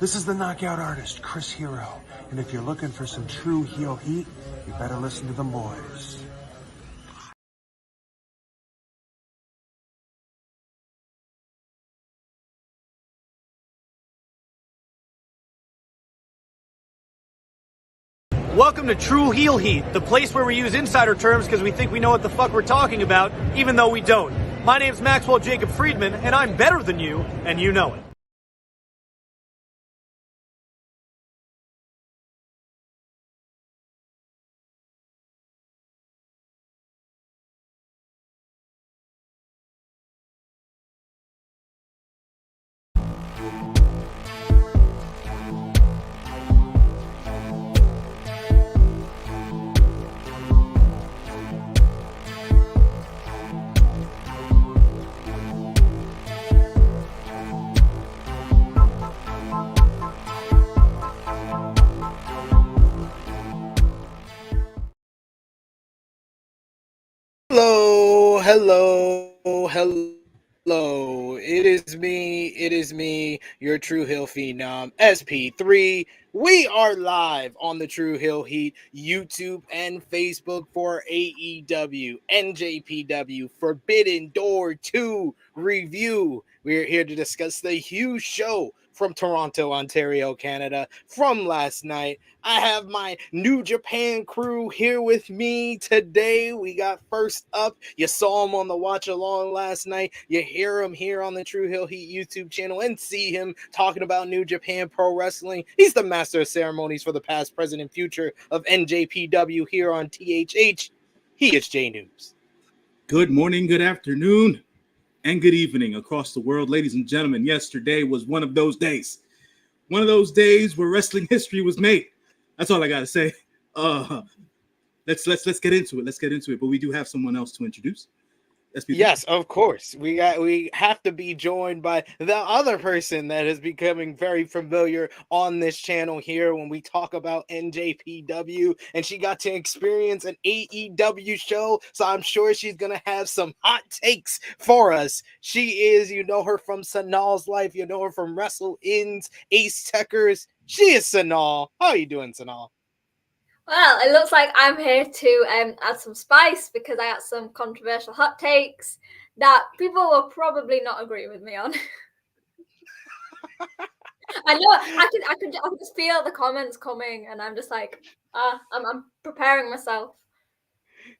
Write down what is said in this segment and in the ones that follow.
This is the knockout artist, Chris Hero. And if you're looking for some true heel heat, you better listen to the boys. Welcome to True Heel Heat, the place where we use insider terms because we think we know what the fuck we're talking about, even though we don't. My name's Maxwell Jacob Friedman, and I'm better than you, and you know it. Hello. It is me, your True Hill Phenom, SP3. We are live on the True Hill Heat YouTube and Facebook for AEW, NJPW, Forbidden Door 2 review. We're here to discuss the huge show from Toronto, Ontario, Canada, from last night. I have my New Japan crew here with me today. We got first up, you saw him on the watch along last night. You hear him here on the True Hill Heat YouTube channel and see him talking about New Japan Pro Wrestling. He's the master of ceremonies for the past, present, and future of NJPW here on THH. He is J News. Good morning, good afternoon, and good evening across the world, ladies and gentlemen. Yesterday was one of those days. One of those days where wrestling history was made. That's all I gotta say. Let's get into it. Let's get into it. But we do have someone else to introduce. Yes, of course. We have to be joined by the other person that is becoming very familiar on this channel here when we talk about NJPW, and she got to experience an AEW show, so I'm sure she's gonna have some hot takes for us. She is, you know her from Sonal's Life, you know her from Wrestle Inns, Ace Techers. She is Sonal. How are you doing, Sonal? Well, it looks like I'm here to add some spice because I got some controversial hot takes that people will probably not agree with me on. I know I can just feel the comments coming, and I'm just like, I'm preparing myself.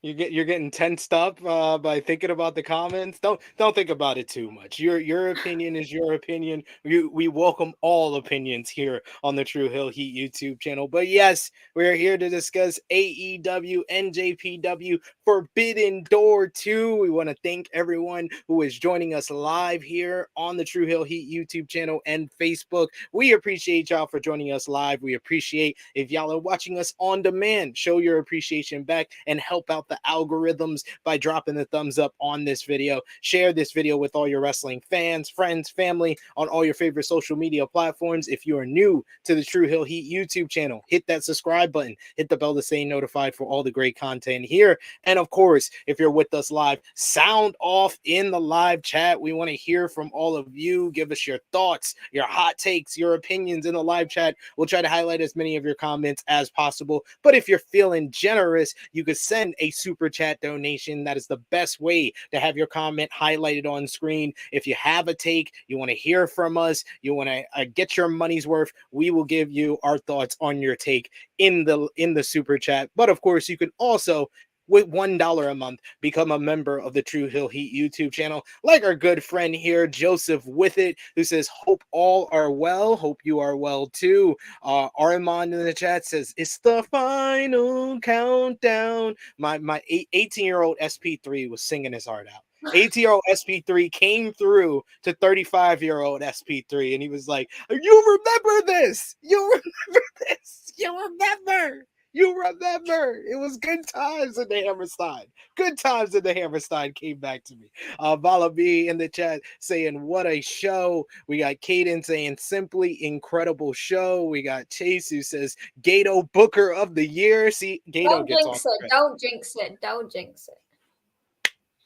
You're getting tensed up by thinking about the comments. Don't think about it too much. Your opinion is your opinion. We welcome all opinions here on the True Hill Heat YouTube channel. But yes, we're here to discuss AEW NJPW Forbidden Door 2. We want to thank everyone who is joining us live here on the True Hill Heat YouTube channel and Facebook. We appreciate y'all for joining us live. We appreciate if y'all are watching us on demand. Show your appreciation back and help out the algorithms by dropping the thumbs up on this video. Share this video with all your wrestling fans, friends, family on all your favorite social media platforms. If you are new to the True Hill Heat YouTube channel, hit that subscribe button, hit the bell to stay notified for all the great content here. And of course, if you're with us live, sound off in the live chat. We want to hear from all of you. Give us your thoughts, your hot takes, your opinions in the live chat. We'll try to highlight as many of your comments as possible. But if you're feeling generous, you could send a super chat donation. That is the best way to have your comment highlighted on screen. If you have a take, you want to hear from us, you want to get your money's worth, we will give you our thoughts on your take in the super chat. But of course, you can also, with $1 a month, become a member of the True Hill Heat YouTube channel, like our good friend here, Joseph With It, who says, hope all are well. Hope you are well too. Armand in the chat says, it's the final countdown. My 18-year-old SP3 was singing his heart out. 18-year-old SP3 came through to 35-year-old SP3, and he was like, you remember this. You remember this. You remember. You remember, it was good times in the Hammerstein. Good times in the Hammerstein came back to me. Vala B in the chat saying, what a show. We got Caden saying, simply incredible show. We got Chase who says, Gato Booker of the Year. See, Gato gets on. Don't jinx it. Don't jinx it.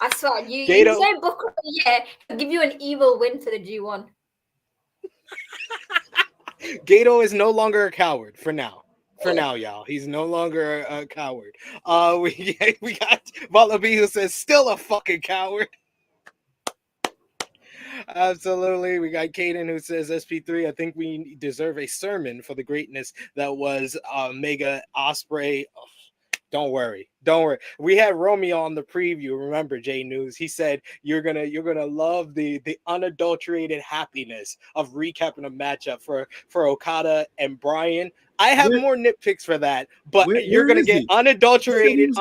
I swear, you say Booker of the Year, I'll give you an evil win for the G1. Gato is no longer a coward for now. For now, y'all, he's no longer a coward. We got Wallaby who says still a fucking coward. Absolutely. We got Caden who says SP3. I think we deserve a sermon for the greatness that was Mega Ospreay. Oh, don't worry. We had Romeo on the preview. Remember, J News. He said you're gonna love the unadulterated happiness of recapping a matchup for Okada and Bryan. I have more nitpicks for that, but you're gonna get unadulterated.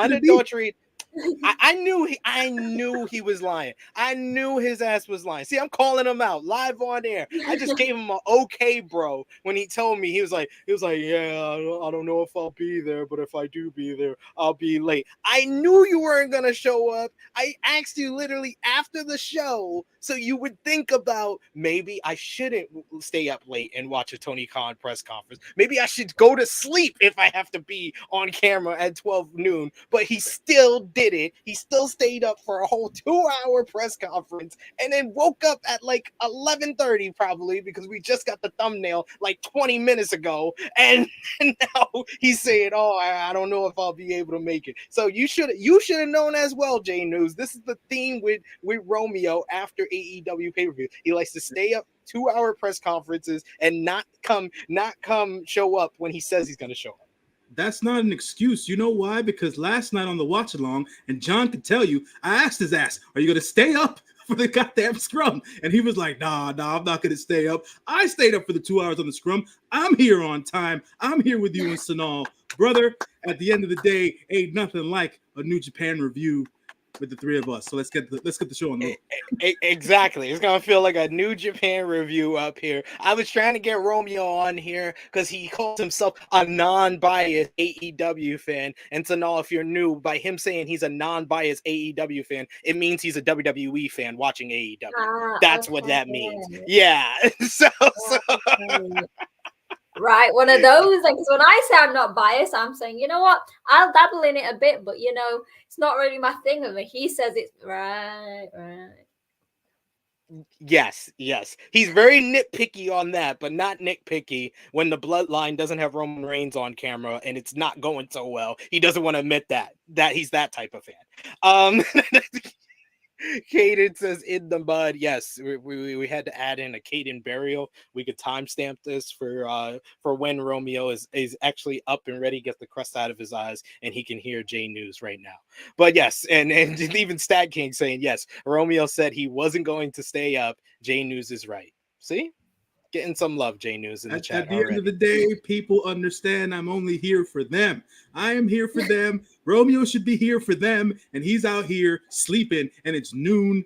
I knew he was lying. I knew his ass was lying. See, I'm calling him out live on air. I just gave him an okay, bro. When he told me, he was like, yeah, I don't know if I'll be there, but if I do be there, I'll be late. I knew you weren't gonna show up. I asked you literally after the show, so you would think about maybe I shouldn't stay up late and watch a Tony Khan press conference. Maybe I should go to sleep if I have to be on camera at 12 noon. But he still did it. He still stayed up for a whole 2-hour press conference and then woke up at like 11:30 probably because we just got the thumbnail like 20 minutes ago. And now he's saying, oh, I don't know if I'll be able to make it. So you should have known as well, J News. This is the theme with Romeo after AEW pay-per-view. He likes to stay up 2-hour press conferences and not come show up when he says he's going to show up. That's not an excuse. You know why? Because last night on the watch along, and John could tell you, I asked his ass, are you going to stay up for the goddamn scrum? And he was like, nah, I'm not going to stay up. I stayed up for the 2 hours on the scrum. I'm here on time. I'm here with you and Sonal. Brother, at the end of the day, ain't nothing like a New Japan review with the three of us. So let's get the show on the road. Exactly. It's gonna feel like a New Japan review up here. I was trying to get Romeo on here because he calls himself a non-biased AEW fan. And so now, if you're new, by him saying he's a non-biased AEW fan, it means he's a WWE fan watching AEW. That's what that means. Yeah. So right, one of those. Like, when I say I'm not biased, I'm saying, you know what, I'll dabble in it a bit, but it's not really my thing. And he says it's right. Yes. He's very nitpicky on that, but not nitpicky when the bloodline doesn't have Roman Reigns on camera and it's not going so well. He doesn't want to admit that he's that type of fan. Caden says in the mud. Yes, we had to add in a Caden burial. We could timestamp this for when Romeo is actually up and ready, get the crust out of his eyes, and he can hear J News right now. But yes, and even Stat King saying yes, Romeo said he wasn't going to stay up. J News is right. See? Getting some love, J News, in the chat. At the end of the day, people understand I'm only here for them. I am here for them. Romeo should be here for them, and he's out here sleeping, and it's noon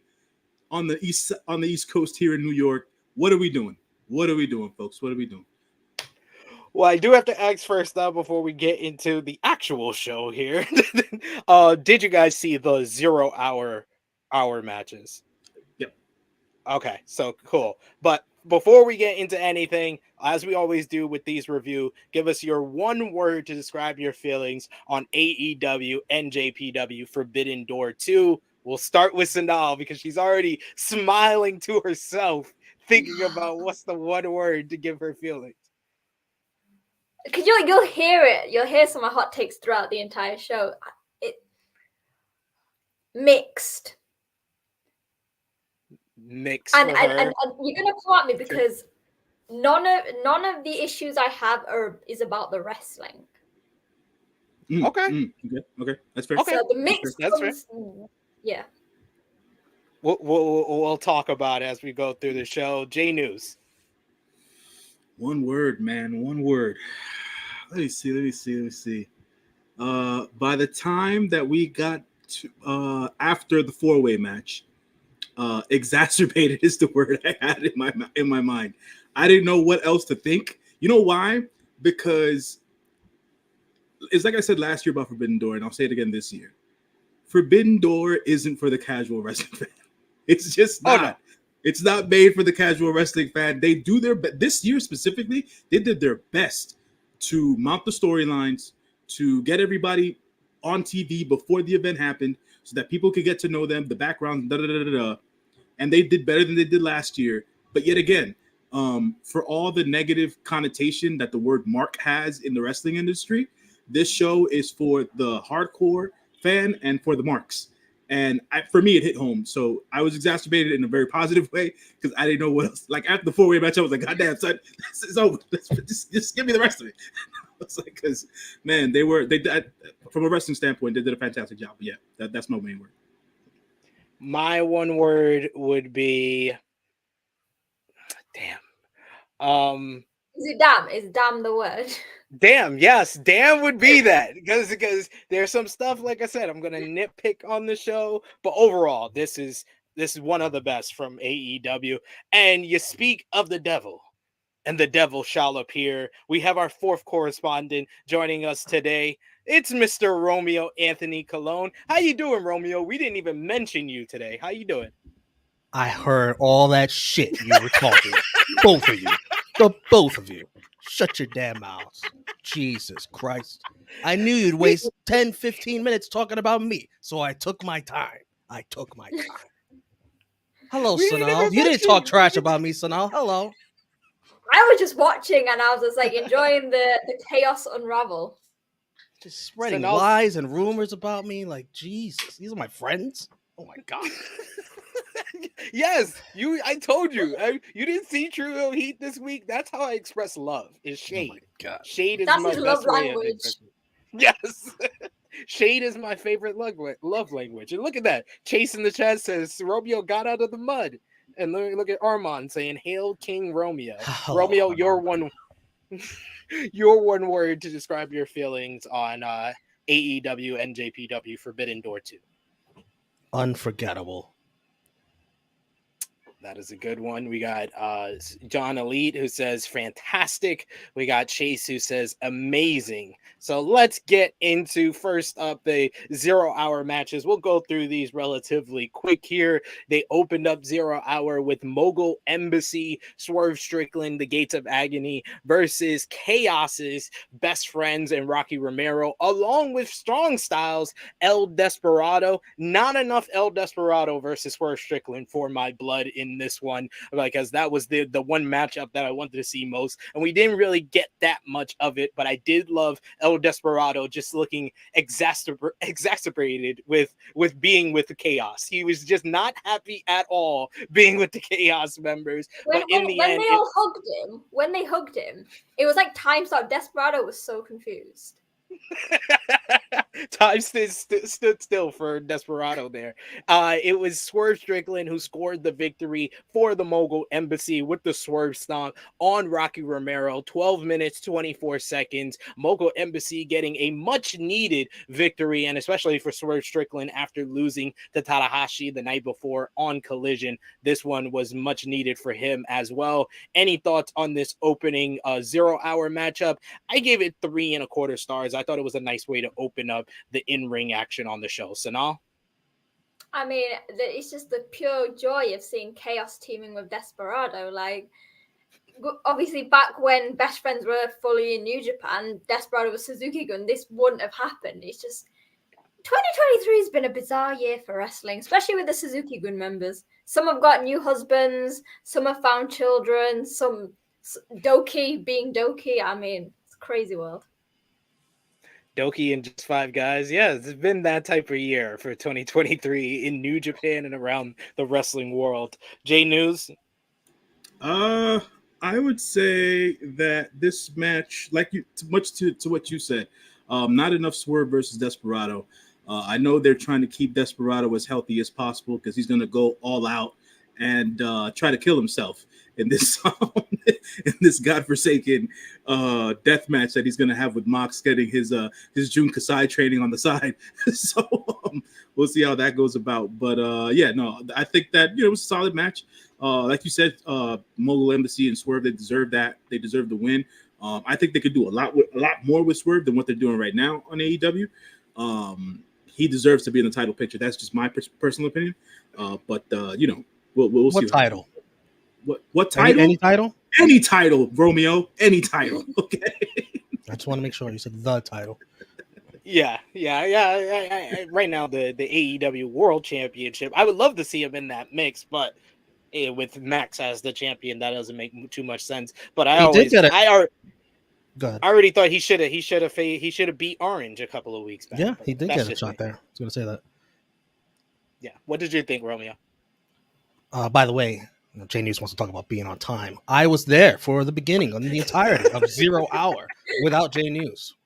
on the East Coast here in New York. What are we doing? What are we doing, folks? What are we doing? Well, I do have to ask first now before we get into the actual show here. Did you guys see the 0 hour matches? Yep. Okay, so cool. But before we get into anything, as we always do with these review, give us your one word to describe your feelings on AEW NJPW Forbidden Door 2. We'll start with Sonal because she's already smiling to herself, thinking about what's the one word to give her feelings. Because you'll hear it. You'll hear some of my hot takes throughout the entire show. Mixed. Mixed. And you're gonna come at me because none of the issues I have is about the wrestling. Okay, that's fair. Okay, so the mix. That's fair. Yeah. We'll talk about it as we go through the show. J News. One word, man. One word. Let me see. By the time that we got to after the 4-way match, exacerbated is the word I had in my mind. I didn't know what else to think. You know why? Because it's like I said last year about Forbidden Door, and I'll say it again this year. Forbidden Door isn't for the casual wrestling fan. It's just not. No. It's not made for the casual wrestling fan. They do their best. This year specifically, they did their best to mount the storylines, to get everybody on TV before the event happened so that people could get to know them, the background, and they did better than they did last year. But yet again, For all the negative connotation that the word mark has in the wrestling industry, this show is for the hardcore fan and for the marks. And for me, it hit home. So I was exacerbated in a very positive way because I didn't know what else. Like after the 4-way match, I was like, God damn, son, it's over. Just give me the rest of it. It's like, because, man, they did, from a wrestling standpoint, they did a fantastic job. But yeah, that's my main word. My one word would be damn. Is it damn? Is damn the word? Damn, yes, damn would be that because there's some stuff, like I said, I'm gonna nitpick on the show, but overall, this is one of the best from AEW. And you speak of the devil, and the devil shall appear. We have our fourth correspondent joining us today. It's Mr. Romeo Anthony Colon. How you doing, Romeo? We didn't even mention you today. How you doing? I heard all that shit you were talking. Both of you. The both of you. Shut your damn mouths. Jesus Christ. I knew you'd waste 10, 15 minutes talking about me, so I took my time. Hello, Sonal. You didn't talk trash about me, Sonal. Hello. I was just watching and I was just like enjoying the chaos unravel. Just spreading lies and rumors about me. Like, Jesus, these are my friends? Oh my God. Yes, I told you. You didn't see True Heat this week. That's how I express love. Is shade. Oh my God. Shade is That's my his best love way language. of expressing. Yes. Shade is my favorite love language. And look at that. Chase in the chat says Romeo got out of the mud. And look at Armand saying, "Hail King Romeo." Oh, Romeo, your one word to describe your feelings on AEW NJPW Forbidden Door 2. Unforgettable. That is a good one. We got John Elite who says fantastic. We got Chase who says amazing. So let's get into first up the 0 hour matches. We'll go through these relatively quick here. They opened up 0 hour with Mogul Embassy, Swerve Strickland, the Gates of Agony versus Chaos's Best Friends and Rocky Romero, along with Strong Styles, El Desperado. Not enough El Desperado versus Swerve Strickland for my blood in this one, because that was the one matchup that I wanted to see most, and we didn't really get that much of it, but I did love El Desperado just looking exacerbated with being with the Chaos. He was just not happy at all being with the Chaos members. When they hugged him, it was like time stop. Desperado was so confused. Time stood still for Desperado there. It was Swerve Strickland who scored the victory for the Mogul Embassy with the Swerve Stomp on Rocky Romero. 12 minutes, 24 seconds. Mogul Embassy getting a much needed victory, and especially for Swerve Strickland after losing to Tanahashi the night before on Collision. This one was much needed for him as well. Any thoughts on this opening 0 hour matchup? I gave it 3 1/4 stars. I thought it was a nice way to open up the in-ring action on the show. Sonal? I mean, it's just the pure joy of seeing Chaos teaming with Desperado. Like, obviously, back when Best Friends were fully in New Japan, Desperado was Suzuki Gun, this wouldn't have happened. It's just 2023 has been a bizarre year for wrestling, especially with the Suzuki Gun members. Some have got new husbands, some have found children, some Doki being Doki. I mean, it's a crazy world. Doki and just 5 guys. Yeah, it's been that type of year for 2023 in New Japan and around the wrestling world. Jay News? I would say that this match, like much to what you said, not enough Swerve versus Desperado. I know they're trying to keep Desperado as healthy as possible because he's going to go all out and try to kill himself in this in this godforsaken death match that he's going to have with Mox getting his Jun Kasai training on the side. So we'll see how that goes about. But I think that it was a solid match. Like you said, Mogul Embassy and Swerve, they deserve that. They deserve the win. I think they could do a lot more with Swerve than what they're doing right now on AEW. He deserves to be in the title picture. That's just my personal opinion. But we'll see. What title? What title? Any title? Any title, Romeo. Any title. Okay. I just want to make sure you said the title. Yeah. Right now, the AEW World Championship. I would love to see him in that mix, but with Max as the champion. That doesn't make too much sense. But I He did get it. I Go ahead. already thought he should have beat Orange a couple of weeks back. Yeah, but he did that's get a just shot me. there. I was going to say that. Yeah. What did you think, Romeo? By the way, Jay News wants to talk about being on time. I was there for the beginning on the entirety of 0 Hour without Jay News.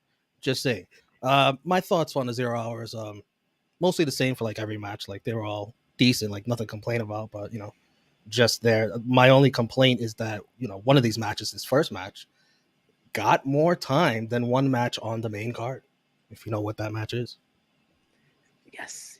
Just saying. My thoughts on the 0 Hours, mostly the same for like every match. Like they were all decent, like nothing to complain about, but you know, just there. My only complaint is that, you know, one of these matches, this first match, got more time than one match on the main card. If you know what that match is.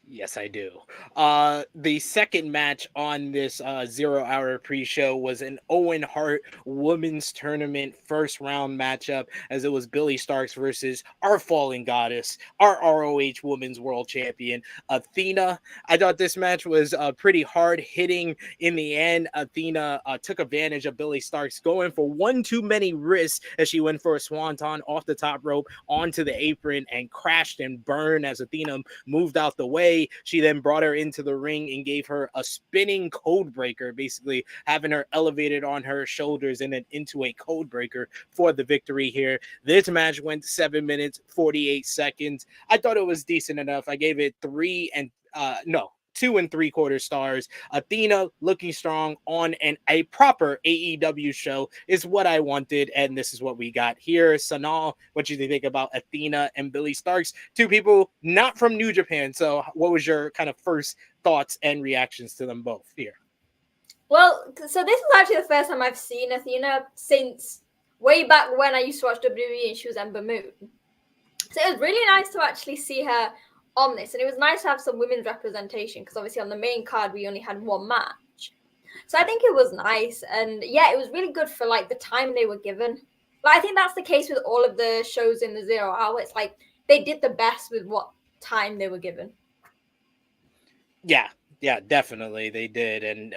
Yes, I do. The second match on this 0 Hour pre-show was an Owen Hart Women's Tournament first round matchup, as it was Billy Starks versus our fallen goddess, our ROH Women's World Champion, Athena. I thought this match was pretty hard hitting in the end. Athena took advantage of Billy Starks going for one too many risks as she went for a swanton off the top rope onto the apron and crashed and burned as Athena moved out the way. She then brought her into the ring and gave her a spinning code breaker, basically having her elevated on her shoulders and then into a code breaker for the victory here. This match went 7 minutes, 48 seconds. I thought it was decent enough. I gave it 2 3/4 stars. Athena looking strong on a proper AEW show is what I wanted, and this is what we got here. Sonal, what do you think about Athena and Billy Starks? Two people not from New Japan, so what was your kind of first thoughts and reactions to them both here? Well, so this is actually the first time I've seen Athena since way back when I used to watch WWE and she was Ember Moon. So it was really nice to actually see her on this, and it was nice to have some women's representation because obviously on the main card we only had one match. So I think it was nice, and yeah, it was really good for like the time they were given. But I think that's the case with all of the shows in the 0 Hour. It's like they did the best with what time they were given. Yeah, definitely they did, and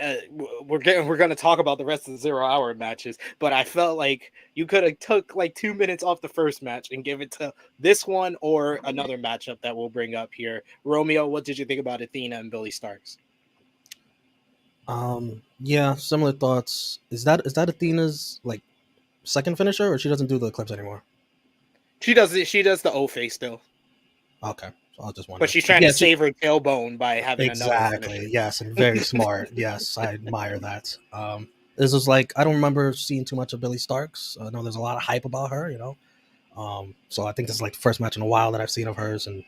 we're going to talk about the rest of the 0 Hour matches. But I felt like you could have took like 2 minutes off the first match and give it to this one or another matchup that we'll bring up here. Romeo, what did you think about Athena and Billy Starks? Yeah, similar thoughts. Is that Athena's like second finisher, or she doesn't do the clips anymore? She does the O face still. Okay. I was just wondering. But she's trying to save her tailbone by having exactly. Yes, and very smart. Yes, I admire that. This was like, I don't remember seeing too much of Billy Starks. I know there's a lot of hype about her, you know. So I think this is like the first match in a while that I've seen of hers, and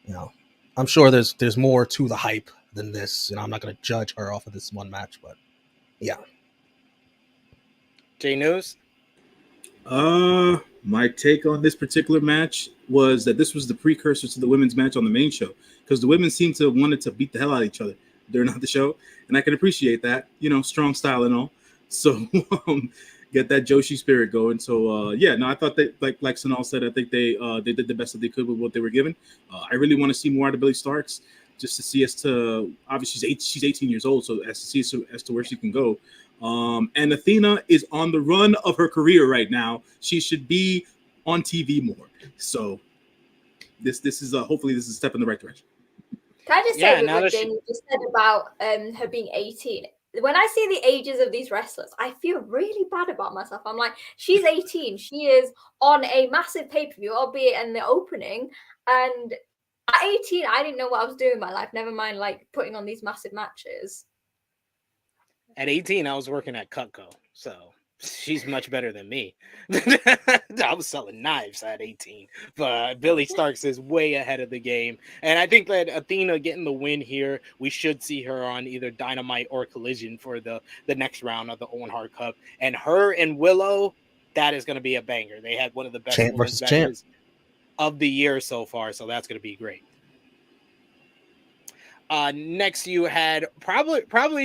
you know, I'm sure there's more to the hype than this. You know, I'm not going to judge her off of this one match, but yeah. Jay News? My take on this particular match was that this was the precursor to the women's match on the main show, because the women seemed to wanted to beat the hell out of each other during the show, and I can appreciate that, you know, strong style and all. So get that Joshi spirit going. So yeah, no, I thought that like Sonal said, I think they did the best that they could with what they were given. I really want to see more out of Billy Starks, just to see as to, obviously she's 18 years old, so as to see as to where she can go. And Athena is on the run of her career right now. She should be on TV more. So this is hopefully this is a step in the right direction. Can I just say what Jamie just said about her being 18? When I see the ages of these wrestlers, I feel really bad about myself. I'm like, she's 18. She is on a massive pay-per-view, albeit in the opening. And at 18, I didn't know what I was doing in my life. Never mind, like, putting on these massive matches. At 18, I was working at Cutco, so she's much better than me. I was selling knives at 18, but Billy Starks is way ahead of the game. And I think that Athena getting the win here, we should see her on either Dynamite or Collision for the next round of the Owen Hart Cup. And her and Willow, that is going to be a banger. They had one of the best champ versus champ of the year so far, so that's going to be great. Next, you had probably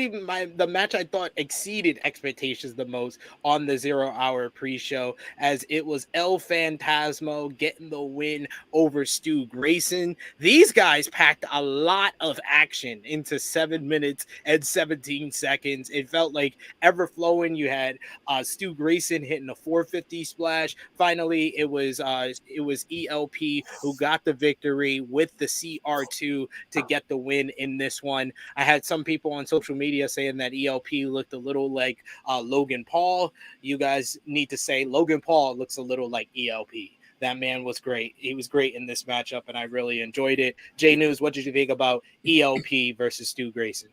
the match I thought exceeded expectations the most on the 0 Hour pre-show, as it was El Phantasmo getting the win over Stu Grayson. These guys packed a lot of action into 7 minutes and 17 seconds. It felt like ever flowing. You had Stu Grayson hitting a 450 splash. Finally, it was ELP who got the victory with the CR2 to get the win in this one. I had some people on social media saying that ELP looked a little like Logan Paul. You guys need to say Logan Paul looks a little like ELP. That man was great. He was great in this matchup, and I really enjoyed it. J News, what did you think about ELP versus Stu Grayson?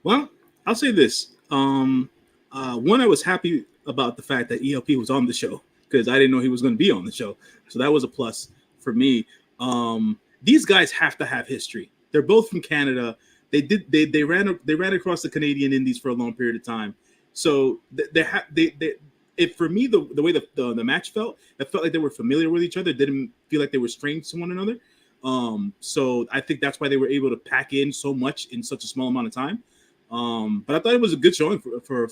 Well, I'll say this. One, I was happy about the fact that ELP was on the show because I didn't know he was going to be on the show. So that was a plus for me. These guys have to have history. They're both from Canada. They ran across the Canadian Indies for a long period of time. So for me, the way the match felt, it felt like they were familiar with each other. It didn't feel like they were strange to one another. So I think that's why they were able to pack in so much in such a small amount of time. But I thought it was a good showing for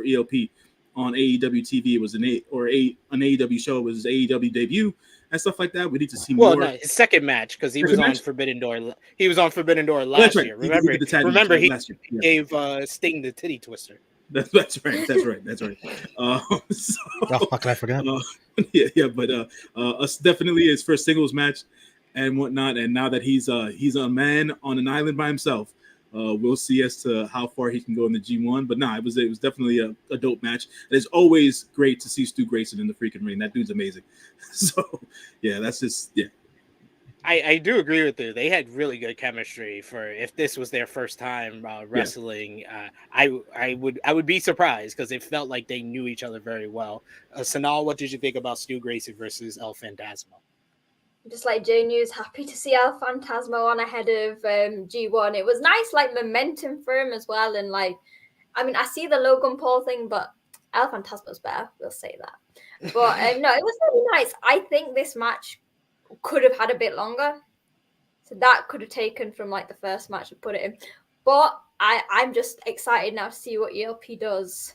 ELP on AEW TV. It was an AEW show. It was his AEW debut and stuff like that. We need to see more. Well, no, his second match because he was on Forbidden Door. He was on Forbidden Door last year. Remember, he gave Sting the titty twister. That's right. How can I forget? But definitely his first singles match and whatnot. And now that he's a man on an island by himself, we'll see as to how far he can go in the G1. But it was definitely a dope match. And it's always great to see Stu Grayson in the freaking ring. That dude's amazing. So yeah, that's just yeah. I do agree with you. They had really good chemistry for if this was their first time wrestling. I would be surprised because it felt like they knew each other very well. Sonal, what did you think about Stu Grayson versus El Phantasmo? Just like J News, happy to see El Phantasmo on ahead of G1. It was nice, like momentum for him as well. And I see the Logan Paul thing, but El Phantasmo's better. We'll say that. But no, it was really nice. I think this match could have had a bit longer, so that could have taken from the first match and put it in. But I'm just excited now to see what ELP does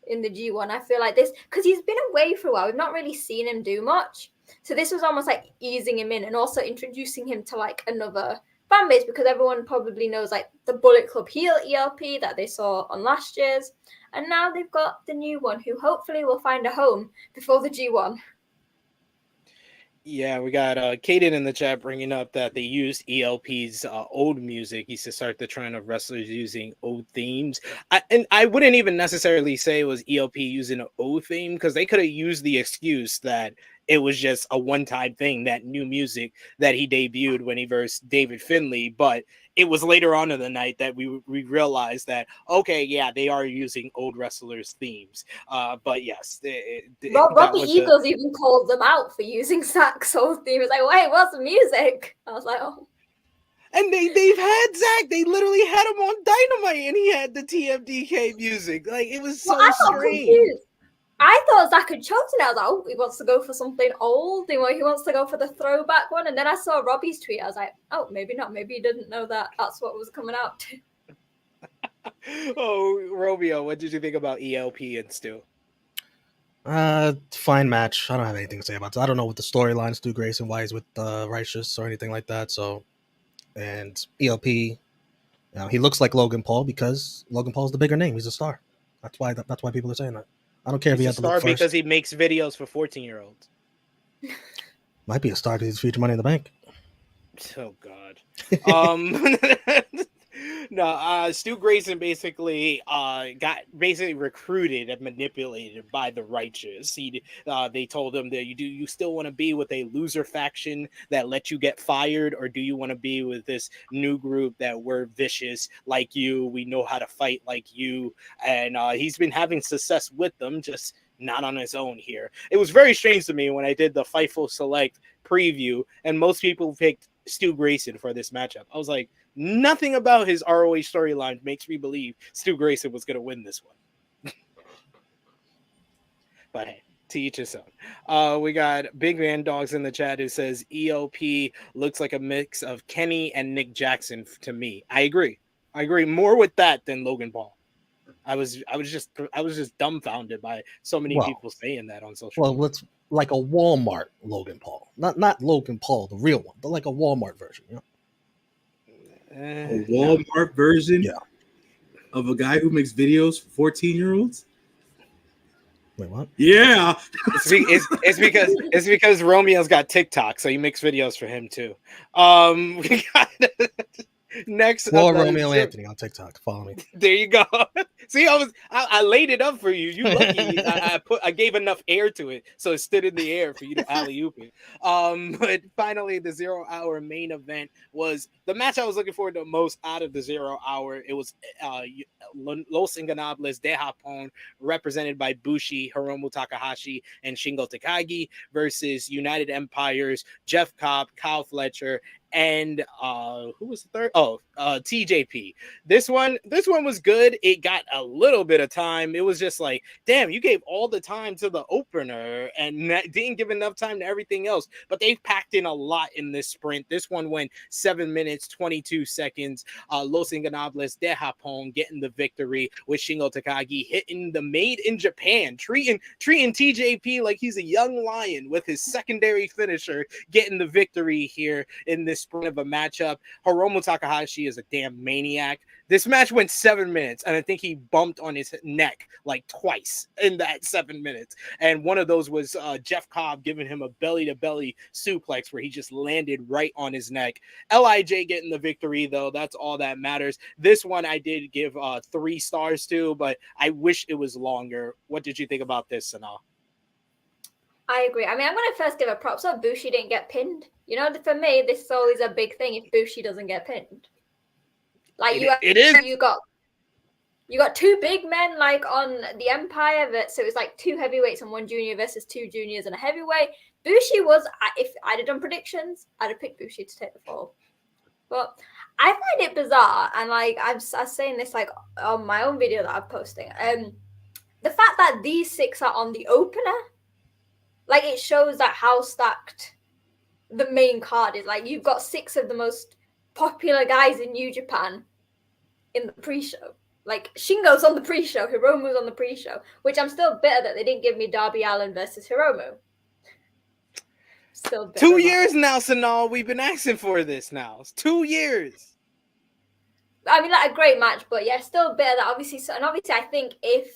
in the G1. I feel like this because he's been away for a while. We've not really seen him do much, so this was almost like easing him in and also introducing him to another fan base because everyone probably knows the Bullet Club heel ELP that they saw on last year's, and now they've got the new one who hopefully will find a home before the G1. Yeah, we got Kaden in the chat bringing up that they used ELP's old music. He said start the trend of wrestlers using old themes. I wouldn't even necessarily say it was ELP using an old theme because they could have used the excuse that it was just a one-time thing, that new music that he debuted when he versed David Finlay. But it was later on in the night that we realized that, okay, yeah, they are using old wrestlers' themes. But yes. Robbie Eagles even called them out for using Zach's old theme. It's like, wait, what's the music? I was like, oh. And they've had Zach. They literally had him on Dynamite, and he had the TMDK music. It was so strange. Confused. I thought Zach had chosen it. I was like, oh, he wants to go for something old. He wants to go for the throwback one. And then I saw Robbie's tweet. I was like, oh, maybe not. Maybe he didn't know that that's what was coming out. Oh, Romeo, what did you think about ELP and Stu? Fine match. I don't have anything to say about it. I don't know what the storyline Stu Grayson, why he's with Righteous or anything like that. So, and ELP, he looks like Logan Paul because Logan Paul's the bigger name. He's a star. That's why people are saying that. I don't care if he has to look first. Because he makes videos for 14-year-olds. Might be a star because he's future Money in the Bank. Oh God. No, Stu Grayson basically got recruited and manipulated by the Righteous. They told him that you still want to be with a loser faction that let you get fired, or do you want to be with this new group that we're vicious like you, we know how to fight like you, and he's been having success with them, just not on his own here. It was very strange to me when I did the Fightful Select preview, and most people picked Stu Grayson for this matchup. I was like, nothing about his ROH storyline makes me believe Stu Grayson was going to win this one. But hey, to each his own. We got Big Man Dogs in the chat who says ELP looks like a mix of Kenny and Nick Jackson to me. I agree more with that than Logan Paul. I was just dumbfounded by so many people saying that on social media. Well, let's like a Walmart Logan Paul, not Logan Paul, the real one, but like a Walmart version. A Walmart version of a guy who makes videos for 14-year-olds? Wait, what? Yeah. It's because Romeo's got TikTok, so he makes videos for him too. We got next. Well, Romeo Anthony on TikTok. Follow me. There you go. See, I laid it up for you. You lucky. I gave enough air to it, so it stood in the air for you to alley-oop it. But finally, the 0 hour main event was the match I was looking forward to most out of the 0 hour. It was Los Ingobernables de Japón, represented by Bushi, Hiromu Takahashi, and Shingo Takagi, versus United Empires, Jeff Cobb, Kyle Fletcher, and who was the third? TJP. This one was good. It got a little bit of time. It was just like, damn, you gave all the time to the opener and didn't give enough time to everything else. But they've packed in a lot in this sprint. This one went 7 minutes 22 seconds. Los Ingobernables de Japón getting the victory with Shingo Takagi hitting the Made in Japan, treating TJP like he's a young lion with his secondary finisher, getting the victory here in this sprint of a matchup. Hiromu Takahashi is a damn maniac. This match went 7 minutes, and I think he bumped on his neck like twice in that 7 minutes. And one of those was Jeff Cobb giving him a belly-to-belly suplex where he just landed right on his neck. LIJ getting the victory, though. That's all that matters. This one I did give 3 stars to, but I wish it was longer. What did you think about this, Sonal? I agree. I mean, I'm going to first give a props up. Bushi didn't get pinned. You know, for me, this is always a big thing if Bushi doesn't get pinned. Like you got 2 big men like on the Empire, so it was like 2 heavyweights and 1 junior versus 2 juniors and a heavyweight. Bushi was, if I'd have done predictions, I'd have picked Bushi to take the fall. But I find it bizarre, and like I was saying this like on my own video that I'm posting. The fact that these 6 are on the opener, like it shows that how stacked the main card is. Like you've got 6 of the most popular guys in New Japan in the pre-show. Like Shingo's on the pre-show, Hiromu's on the pre-show, which I'm still bitter that they didn't give me Darby Allin versus Hiromu. Still bitter. 2 years now, Sonal. We've been asking for this now. It's 2 years. I mean, like a great match, but yeah, still bitter that obviously. And obviously, I think if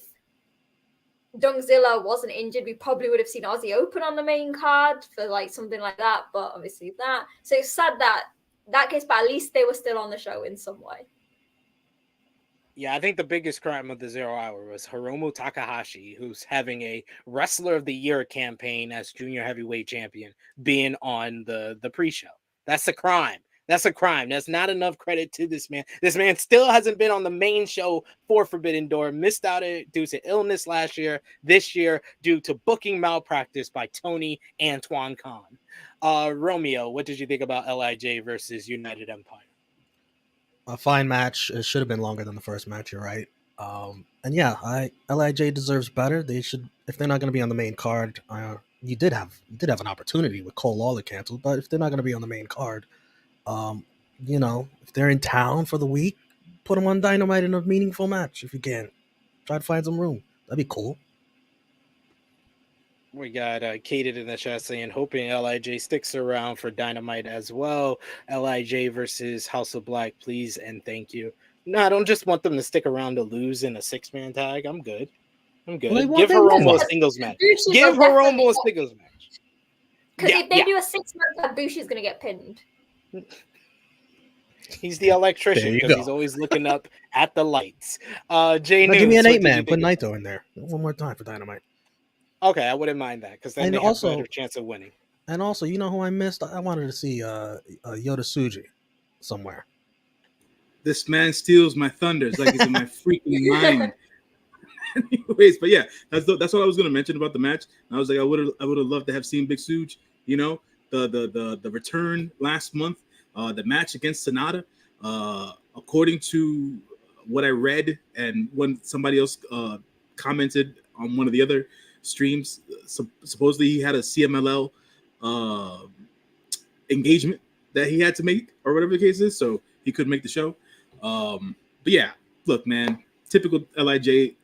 Dungzilla wasn't injured, we probably would have seen Aussie Open on the main card for like something like that. But obviously that. So it's sad that case, but at least they were still on the show in some way. Yeah, I think the biggest crime of the 0 hour was Hiromu Takahashi, who's having a Wrestler of the Year campaign as junior heavyweight champion, being on the pre-show. That's a crime. That's a crime. That's not enough credit to this man. This man still hasn't been on the main show for Forbidden Door. Missed out due to illness last year. This year, due to booking malpractice by Tony Antoine Khan. Romeo, what did you think about LIJ versus United Empire? A fine match. It should have been longer than the first match. You're right. And yeah, LIJ deserves better. They should, if they're not going to be on the main card. You did have an opportunity with Cole Lawler canceled, but if they're not going to be on the main card, if they're in town for the week, put them on Dynamite in a meaningful match. If you can, try to find some room. That'd be cool. We got Kated in the chat saying, hoping LIJ sticks around for Dynamite as well. LIJ versus House of Black, please and thank you. No, I don't just want them to stick around to lose in a 6-man tag. I'm good. Well, give Hiromu a singles match. Give Hiromu a singles match. Because if they do a 6-man tag, Bushi's going to get pinned. He's the electrician because he's always looking up at the lights. Jay News, give me an 8-man. Put Naito in there. One more time for Dynamite. Okay, I wouldn't mind that because then they have a better chance of winning. And also, you know who I missed? I wanted to see Yota Tsuji somewhere. This man steals my thunders like he's in my freaking mind. Anyways, but yeah, that's what I was going to mention about the match. I was like, I would have loved to have seen Big Suge. You know, the return last month, the match against Sonata. According to what I read and when somebody else commented on one of the other streams, supposedly he had a CMLL engagement that he had to make or whatever the case is, so he couldn't make the show. But yeah, look, man, typical LIJ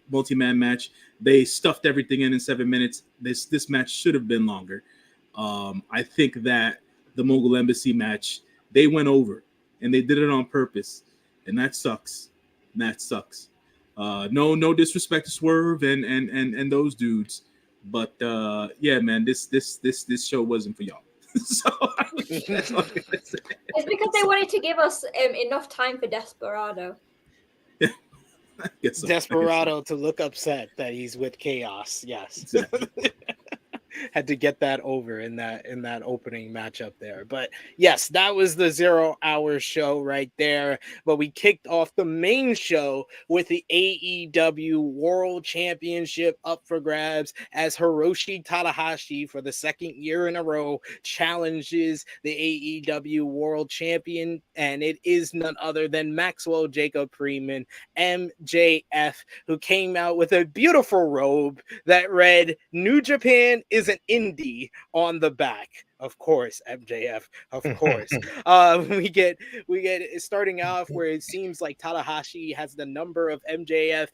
multi-man match. They stuffed everything in 7 minutes. This match should have been longer. I think that the Mogul Embassy match, they went over and they did it on purpose, and that sucks. No disrespect to Swerve and those dudes, but yeah, man, this show wasn't for y'all. So that's all I'm gonna say. It's because they wanted to give us enough time for Desperado. Yeah, I guess so. Desperado to look upset that he's with Chaos. Yes. Exactly. Had to get that over in that opening matchup there. But yes, that was the 0 hour show right there. But we kicked off the main show with the AEW World Championship up for grabs as Hiroshi Tanahashi, for the second year in a row, challenges the AEW World Champion, and it is none other than Maxwell Jacob Freeman, MJF, who came out with a beautiful robe that read "New Japan is an indie" on the back. Of course, MJF. Of course. We get it starting off where it seems like Tanahashi has the number of MJF,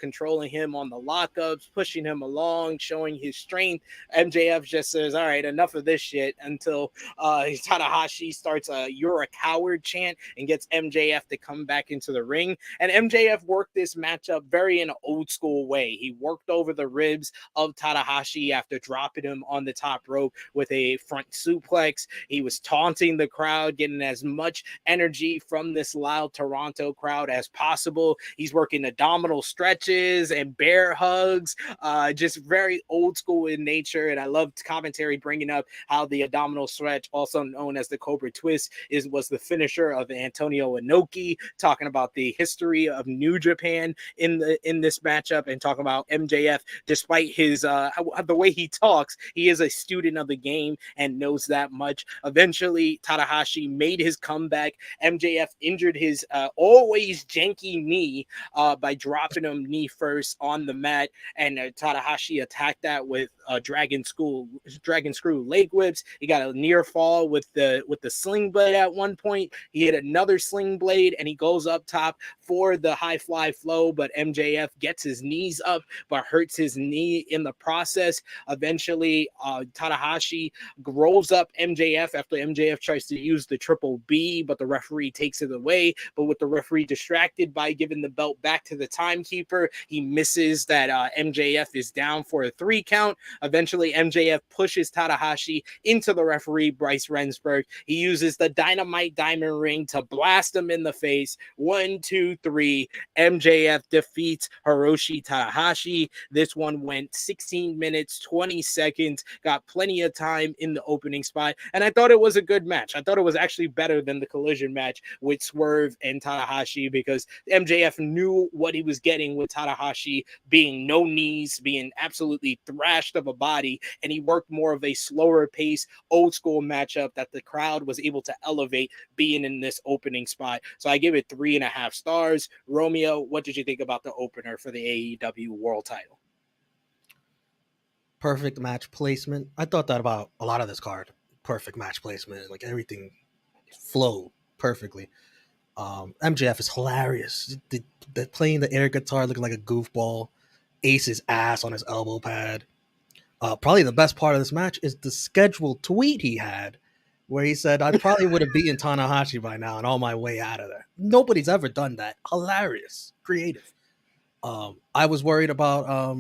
controlling him on the lockups, pushing him along, showing his strength. MJF just says, "All right, enough of this shit," until Tanahashi starts a "you're a coward" chant and gets MJF to come back into the ring. And MJF worked this matchup very in an old school way. He worked over the ribs of Tanahashi after dropping him on the top rope with a front suplex. He was taunting the crowd, getting as much energy from this loud Toronto crowd as possible. He's working abdominal stretches and bear hugs, just very old school in nature. And I loved commentary bringing up how the abdominal stretch, also known as the Cobra Twist, was the finisher of Antonio Inoki, talking about the history of New Japan in this matchup, and talking about MJF, despite his the way he talks, he is a student of the game and knows that much. Eventually, Tanahashi made his comeback. MJF injured his always janky knee by dropping him knee first on the mat, and Tanahashi attacked that with dragon screw leg whips. He got a near fall with the sling blade at one point. He hit another sling blade, and he goes up top for the high fly flow, but MJF gets his knees up but hurts his knee in the process. Eventually, Tanahashi rolls up MJF after MJF tries to use the triple B, but the referee takes it away. But with the referee distracted by giving the belt back to the timekeeper, he misses that MJF is down for a 3 count. Eventually, MJF pushes Tanahashi into the referee, Bryce Rensburg. He uses the Dynamite Diamond Ring to blast him in the face. 1, 2, 3. MJF defeats Hiroshi Tanahashi. This one went 16 minutes, 20 seconds, got plenty of time in the opening spot, and I thought it was a good match. I thought it was actually better than the collision match with Swerve and Tanahashi, because MJF knew what he was getting with Tanahashi being no knees, being absolutely thrashed of a body, and he worked more of a slower pace, old school matchup that the crowd was able to elevate being in this opening spot. So I give it 3.5 stars. Romeo, what did you think about the opener for the AEW World Title? Perfect match placement. I thought that about a lot of this card. Perfect match placement. Like everything flowed perfectly. MJF is hilarious. The playing the air guitar looking like a goofball. Ace's ass on his elbow pad. Probably the best part of this match is the scheduled tweet he had, where he said, "I probably would have beaten Tanahashi by now and on my way out of there." Nobody's ever done that. Hilarious. Creative. I was worried about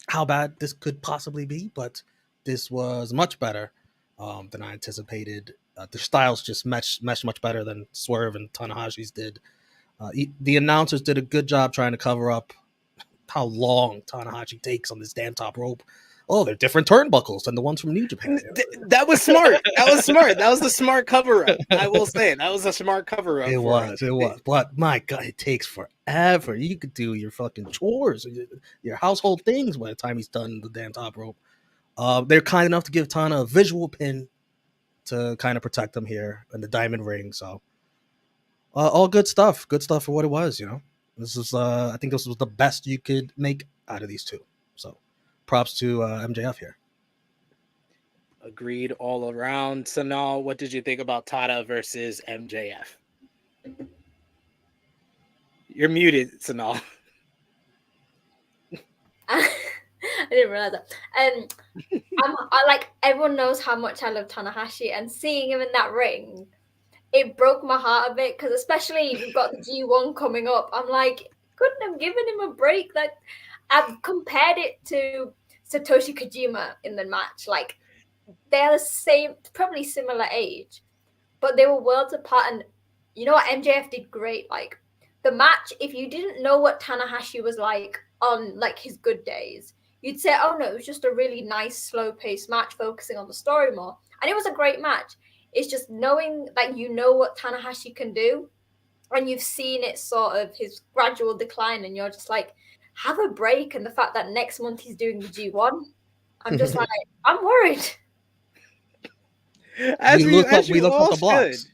how bad this could possibly be, but this was much better than I anticipated. The styles just meshed much better than Swerve and Tanahashi's did. The announcers did a good job trying to cover up how long Tanahashi takes on this damn top rope. Oh, they're different turnbuckles than the ones from New Japan. That was smart. That was smart. That was a smart cover-up. I will say that was a smart cover-up. It was. But my God, it takes forever. You could do your fucking chores, your household things by the time he's done the damn top rope. They're kind enough to give Tana a visual pin to kind of protect him here in the diamond ring. So all good stuff. Good stuff for what it was, you know. This is I think this was the best you could make out of these two. So props to MJF here. Agreed all around. Sonal, what did you think about Tana versus MJF? You're muted, Sonal. I didn't realize that. I like, everyone knows how much I love Tanahashi, and seeing him in that ring, it broke my heart a bit, because especially we've got the G1 coming up. I'm like, couldn't have given him a break. Like, I've compared it to Satoshi Kojima in the match. Like, they're the same, probably similar age, but they were worlds apart. And you know what MJF did great? Like, the match, if you didn't know what Tanahashi was like on like his good days, you'd say, oh no, it was just a really nice, slow-paced match focusing on the story more. And it was a great match. It's just knowing that you know what Tanahashi can do, and you've seen it sort of his gradual decline, and you're just like, have a break. And the fact that next month he's doing the G1, I'm just like, I'm worried. We looked up the blocks.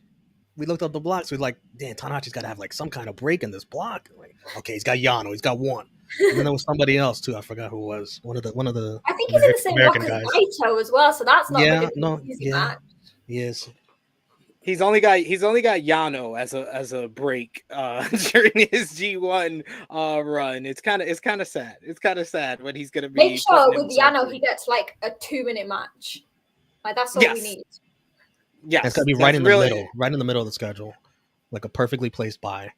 We looked up the blocks. We're like, damn, Tanahashi's got to have like some kind of break in this block. Like, okay, he's got Yano, he's got one, and then there was somebody else too. I forgot who it was. One of the. I think he's in the same block as Naito as well, so that's not going to be an easy match. Yes. He's only got Yano as a break during his G1 run. It's kind of sad. It's kind of sad when he's gonna be. Make sure with Yano he gets like a 2-minute match. Like that's all we need. Yeah, it's gotta be right in the middle of the schedule, like a perfectly placed bye.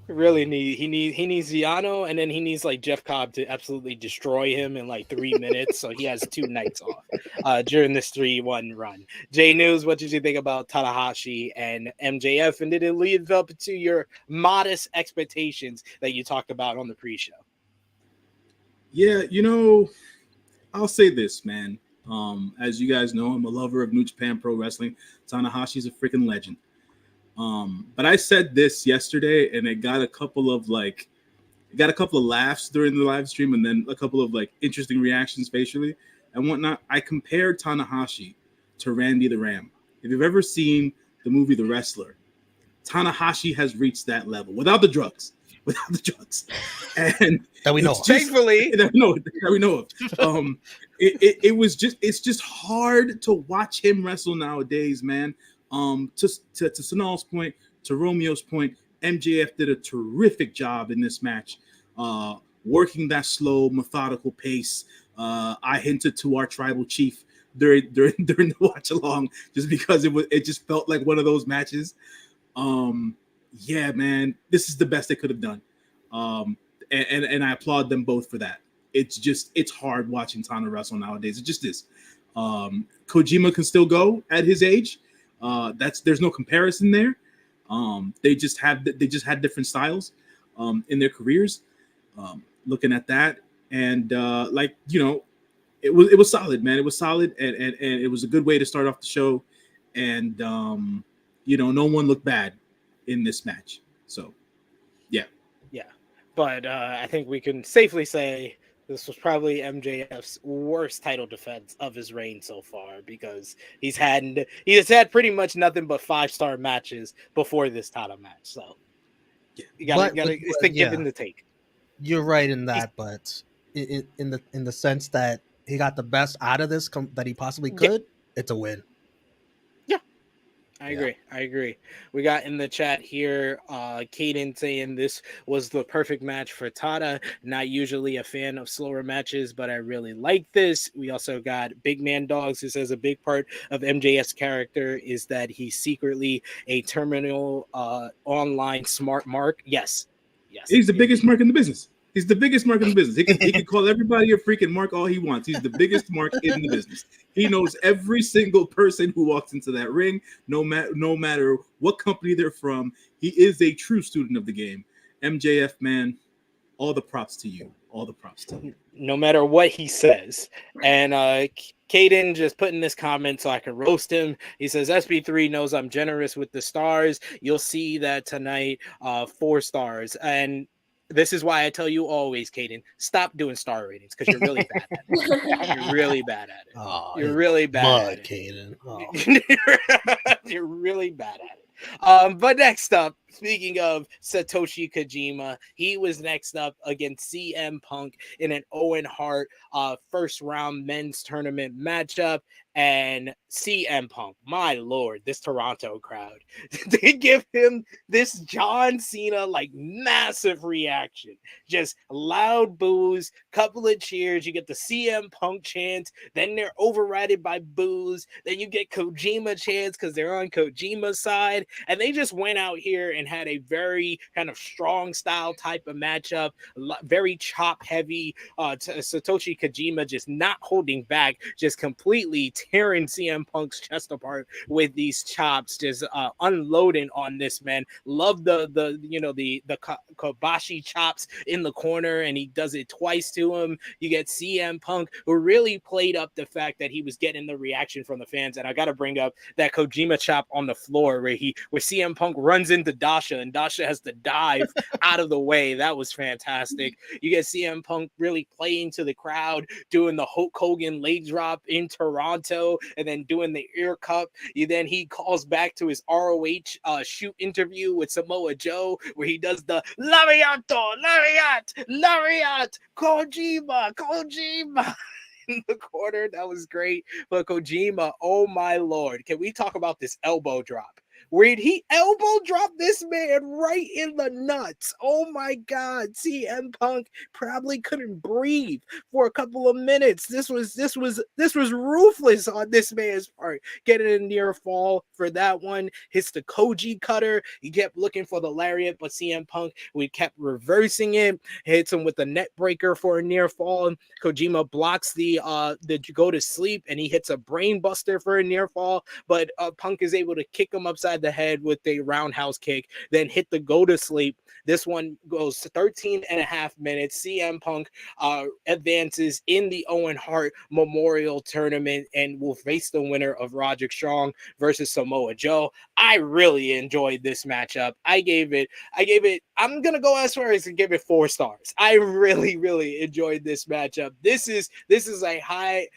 He needs Yano, and then he needs like Jeff Cobb to absolutely destroy him in like 3 minutes, so he has 2 nights off during this 3-1 run. Jay News, what did you think about Tanahashi and MJF, and did it live up to your modest expectations that you talked about on the pre-show? Yeah, I'll say this, man. As you guys know, I'm a lover of New Japan Pro Wrestling. Tanahashi's a freaking legend. But I said this yesterday, and it got a couple of laughs during the live stream, and then a couple of like interesting reactions facially and whatnot. I compared Tanahashi to Randy the Ram. If you've ever seen the movie The Wrestler, Tanahashi has reached that level without the drugs. And that we know of. Thankfully that we know of. It's just hard to watch him wrestle nowadays, man. To Sonal's point, to Romeo's point, MJF did a terrific job in this match, working that slow, methodical pace. I hinted to our tribal chief during the watch along, just because it just felt like one of those matches. Yeah, man, this is the best they could have done. And I applaud them both for that. It's hard watching Tana wrestle nowadays. It just is. Kojima can still go at his age. There's no comparison there. They just had different styles in their careers. Looking at that, and it was solid, man. It was solid, and it was a good way to start off the show. And no one looked bad in this match. So, yeah. But I think we can safely say this was probably MJF's worst title defense of his reign so far, because he has had pretty much nothing but 5-star matches before this title match. So you gotta it's the give and the take. You're right in that, but in the sense that he got the best out of this that he possibly could, it's a win. I agree. We got in the chat here, Kaden saying this was the perfect match for Tada. Not usually a fan of slower matches, but I really like this. We also got Big Man Dogs, who says a big part of MJF's character is that he's secretly a terminal online smart mark. Yes. He's the biggest mark in the business. He's the biggest mark in the business. He can call everybody a freaking mark all he wants. He's the biggest mark in the business. He knows every single person who walks into that ring, no matter what company they're from. He is a true student of the game. MJF, man, all the props to you. All the props to you. No matter what he says. And Caden just put in this comment so I can roast him. He says, SB3 knows I'm generous with the stars. You'll see that tonight, 4 stars. And this is why I tell you always, Caden, stop doing star ratings, because you're really bad at it. You're really bad at it. Oh, you're really bad at it. Caden. Oh. You're really bad at it. But next up, speaking of Satoshi Kojima, he was next up against CM Punk in an Owen Hart first round men's tournament matchup. And CM Punk, my lord, this Toronto crowd, they give him this John Cena like massive reaction, just loud boos, couple of cheers. You get the CM Punk chants, then they're overridden by boos. Then you get Kojima chants because they're on Kojima's side, and they just went out here and had a very kind of strong style type of matchup, very chop heavy. Satoshi Kojima just not holding back, just completely tearing CM Punk's chest apart with these chops, just unloading on this man. Love the Kobashi chops in the corner, and he does it twice to him. You get CM Punk, who really played up the fact that he was getting the reaction from the fans. And I got to bring up that Kojima chop on the floor where CM Punk runs into Dasha, and Dasha has to dive out of the way. That was fantastic. You get CM Punk really playing to the crowd, doing the Hulk Hogan leg drop in Toronto, and then doing the ear cup. Then he calls back to his ROH shoot interview with Samoa Joe, where he does the Lariat, Kojima in the corner. That was great. But Kojima, oh my Lord, can we talk about this elbow drop? Where he elbow dropped this man right in the nuts. Oh my God. CM Punk probably couldn't breathe for a couple of minutes. This was ruthless on this man's part. Getting a near fall for that one. Hits the Koji cutter. He kept looking for the lariat, but CM Punk, we kept reversing it. Hits him with the net breaker for a near fall. Kojima blocks the go to sleep, and he hits a brain buster for a near fall, but Punk is able to kick him upside the head with a roundhouse kick, then hit the go to sleep. This one goes 13 and a half minutes. CM Punk advances in the Owen Hart Memorial Tournament and will face the winner of Roderick Strong versus Samoa Joe. I really enjoyed this matchup. I'm gonna go as far as to give it 4 stars. I really enjoyed this matchup. This is a high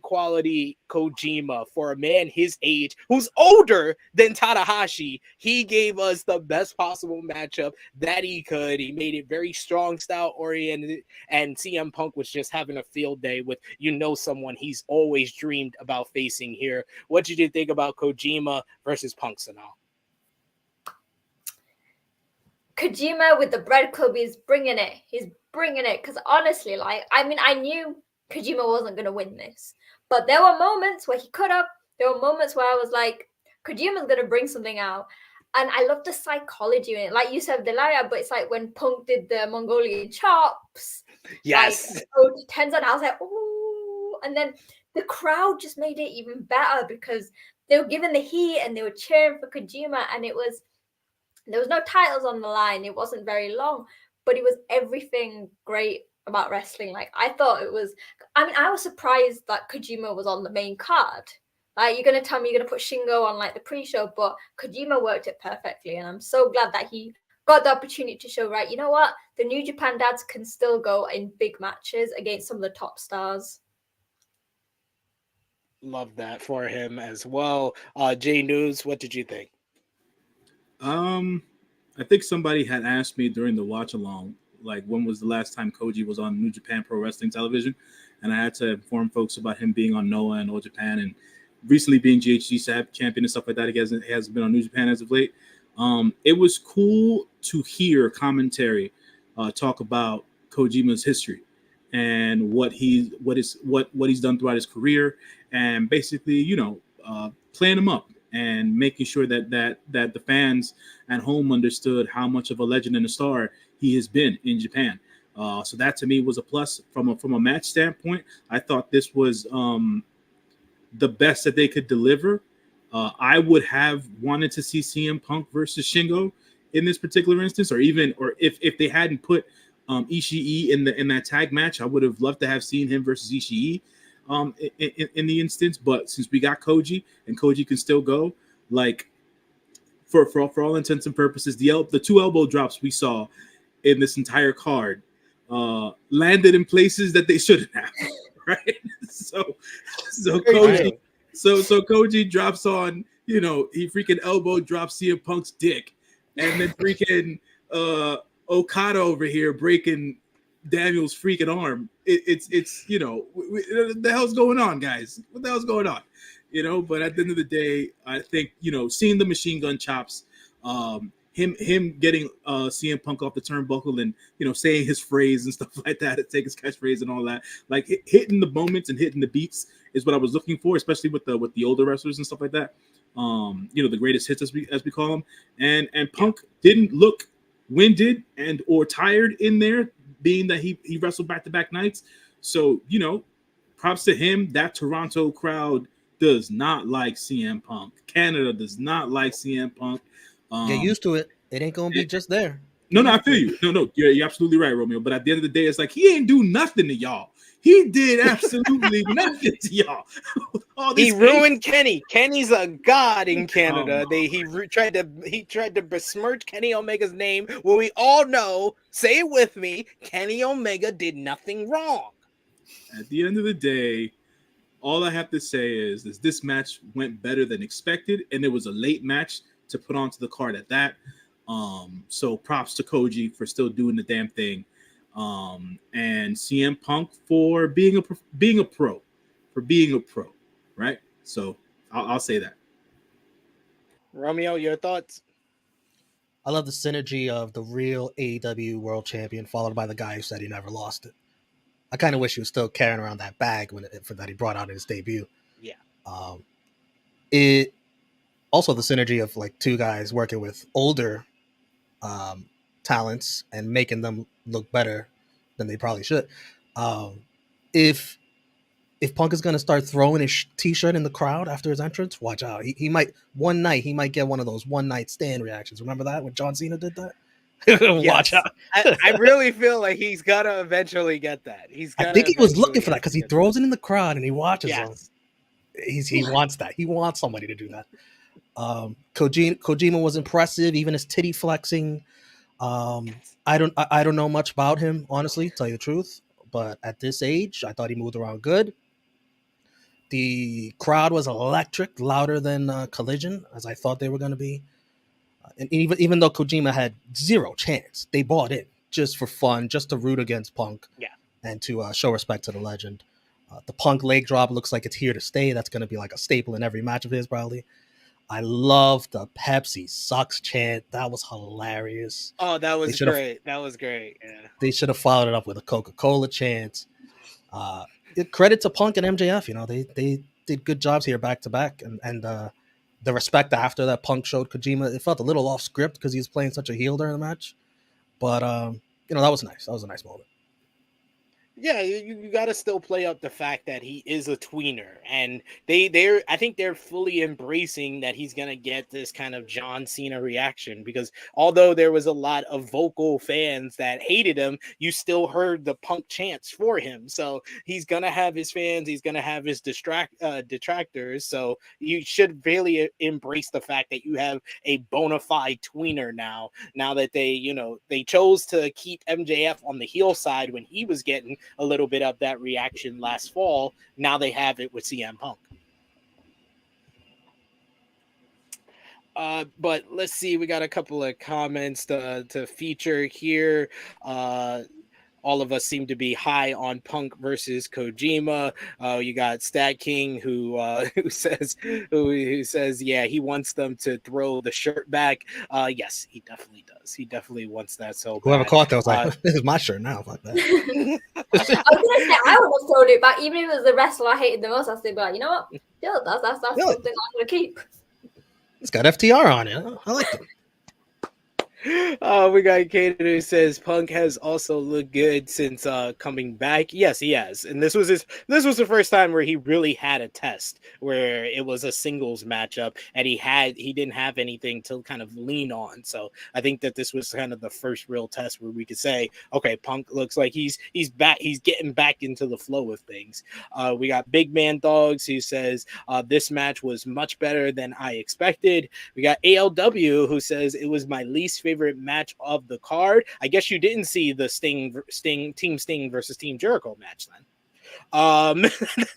quality Kojima for a man his age who's older than Tanahashi. He gave us the best possible matchup that he could. He made it very strong style oriented, and CM Punk was just having a field day with someone he's always dreamed about facing here. What did you think about Kojima versus Punk, Sonal? Kojima with the Bread Club is bringing it. He's bringing it because honestly, I knew Kojima wasn't going to win this, but there were moments where he could have. There were moments where I was like, Kojima's going to bring something out. And I love the psychology in it. Like you said, the Lariat, but it's like when Punk did the Mongolian chops. Yes. Like, Tenzan, I was like, ooh. And then the crowd just made it even better because they were giving the heat and they were cheering for Kojima. And there was no titles on the line. It wasn't very long, but it was everything great about wrestling. Like I thought it was, I was surprised that Kojima was on the main card. Like you're going to tell me you're going to put Shingo on like the pre-show, but Kojima worked it perfectly. And I'm so glad that he got the opportunity to show, right, you know what? The New Japan dads can still go in big matches against some of the top stars. Love that for him as well. J News, what did you think? I think somebody had asked me during the watch along, like when was the last time Koji was on New Japan Pro Wrestling television, and I had to inform folks about him being on Noah and All Japan, and recently being GHC champion and stuff like that. He hasn't been on New Japan as of late. It was cool to hear commentary talk about Kojima's history and what he's done throughout his career, and basically playing him up and making sure that the fans at home understood how much of a legend and a star he has been in Japan. So that to me was a plus from a match standpoint. I thought this was the best that they could deliver. I would have wanted to see CM Punk versus Shingo in this particular instance, or if they hadn't put Ishii in that tag match, I would have loved to have seen him versus Ishii in the instance. But since we got Koji and Koji can still go, like for all intents and purposes, the 2 elbow drops we saw in this entire card landed in places that they shouldn't have. Right, so Koji, so Koji drops on, he freaking elbow drops CM Punk's dick, and then freaking Okada over here breaking Daniel's freaking arm. It's what the hell's going on, guys? What the hell's going on? But at the end of the day, I think seeing the machine gun chops, him getting CM Punk off the turnbuckle and saying his phrase and stuff like that, and take his catchphrase and all that, like hitting the moments and hitting the beats is what I was looking for, especially with the older wrestlers and stuff like that. The greatest hits as we call them, and Punk didn't look winded and or tired in there, being that he wrestled back-to-back nights. So props to him. That Toronto crowd does not like CM Punk. Canada does not like CM Punk. Get used to it. It ain't gonna be just there. No, I feel you. No, you're absolutely right, Romeo. But at the end of the day, it's like he ain't do nothing to y'all. He did absolutely nothing to y'all. He ruined Kenny. Kenny's a god in Canada. He tried to besmirch Kenny Omega's name when we all know, say it with me, Kenny Omega did nothing wrong. At the end of the day, all I have to say is this match went better than expected, and it was a late match to put onto the card at that. So props to Koji for still doing the damn thing, and CM Punk for being a pro, right? So I'll say that. Romeo, your thoughts? I love the synergy of the real AEW World Champion followed by the guy who said he never lost it. I kind of wish he was still carrying around that bag that he brought out in his debut. Yeah. It also the synergy of like two guys working with older talents and making them look better than they probably should. If Punk is going to start throwing his t-shirt in the crowd after his entrance, watch out. He might get one of those one night stand reactions. Remember that when John Cena did that? Watch out. I really feel like he's gonna eventually get that. I think he was looking for that because he throws it in the crowd and he watches them. Yes. He wants that. He wants somebody to do that. Kojima was impressive, even his titty flexing. I don't know much about him, honestly, to tell you the truth. But at this age, I thought he moved around good. The crowd was electric, louder than Collision, as I thought they were going to be. And even though Kojima had zero chance, they bought in just for fun, just to root against Punk, and to show respect to the legend. The Punk leg drop looks like it's here to stay. That's going to be like a staple in every match of his, probably. I love the Pepsi sucks chant. That was hilarious. Oh, that was great. That was great. Yeah. They should have followed it up with a Coca-Cola chant. Credit to Punk and MJF. They did good jobs here back to back, and the respect after that Punk showed Kojima, it felt a little off script because he was playing such a heel during the match. But that was nice. That was a nice moment. Yeah, you got to still play up the fact that he is a tweener, and I think they're fully embracing that he's gonna get this kind of John Cena reaction, because although there was a lot of vocal fans that hated him, you still heard the Punk chants for him. So he's gonna have his fans, he's gonna have his detractors. So you should really embrace the fact that you have a bona fide tweener now that they chose to keep MJF on the heel side when he was getting a little bit of that reaction last fall. Now they have it with CM Punk. But let's see, we got a couple of comments to feature here. All of us seem to be high on Punk versus Kojima. You got Stat King who says yeah, he wants them to throw the shirt back. Yes, he definitely does. He definitely wants that. So whoever caught that was like, this is my shirt now. Fuck that. I was gonna say I would have thrown it back, even if it was the wrestler I hated the most. I'd say, but you know what? Yeah, that's something I'm gonna keep. It's got FTR on it. I like it. We got Kaden who says Punk has also looked good since coming back. Yes, he has, and this was the first time where he really had a test where it was a singles matchup, and he didn't have anything to kind of lean on. So I think that this was kind of the first real test where we could say, okay, Punk looks like he's back, he's getting back into the flow of things. We got Big Man Dogs who says this match was much better than I expected. We got ALW who says it was my least favorite match of the card. I guess you didn't see the Team Sting versus Team Jericho match then.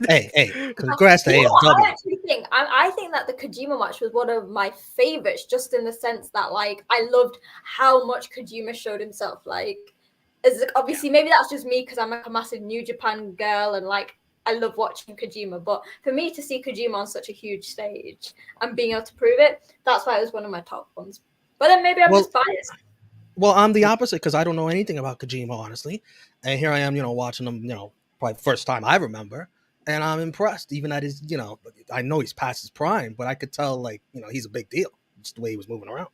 Hey, congrats to AEW. I think that the Kojima match was one of my favorites, just in the sense that like I loved how much Kojima showed himself. Like, obviously maybe that's just me because I'm like a massive New Japan girl and like I love watching Kojima, but for me to see Kojima on such a huge stage and being able to prove it, that's why it was one of my top ones. But then maybe I'm Well- just biased. Well, I'm the opposite because I don't know anything about Kojima, honestly. And here I am, watching him, probably first time I remember. And I'm impressed, even at his, I know he's past his prime, but I could tell, he's a big deal. Just the way he was moving around.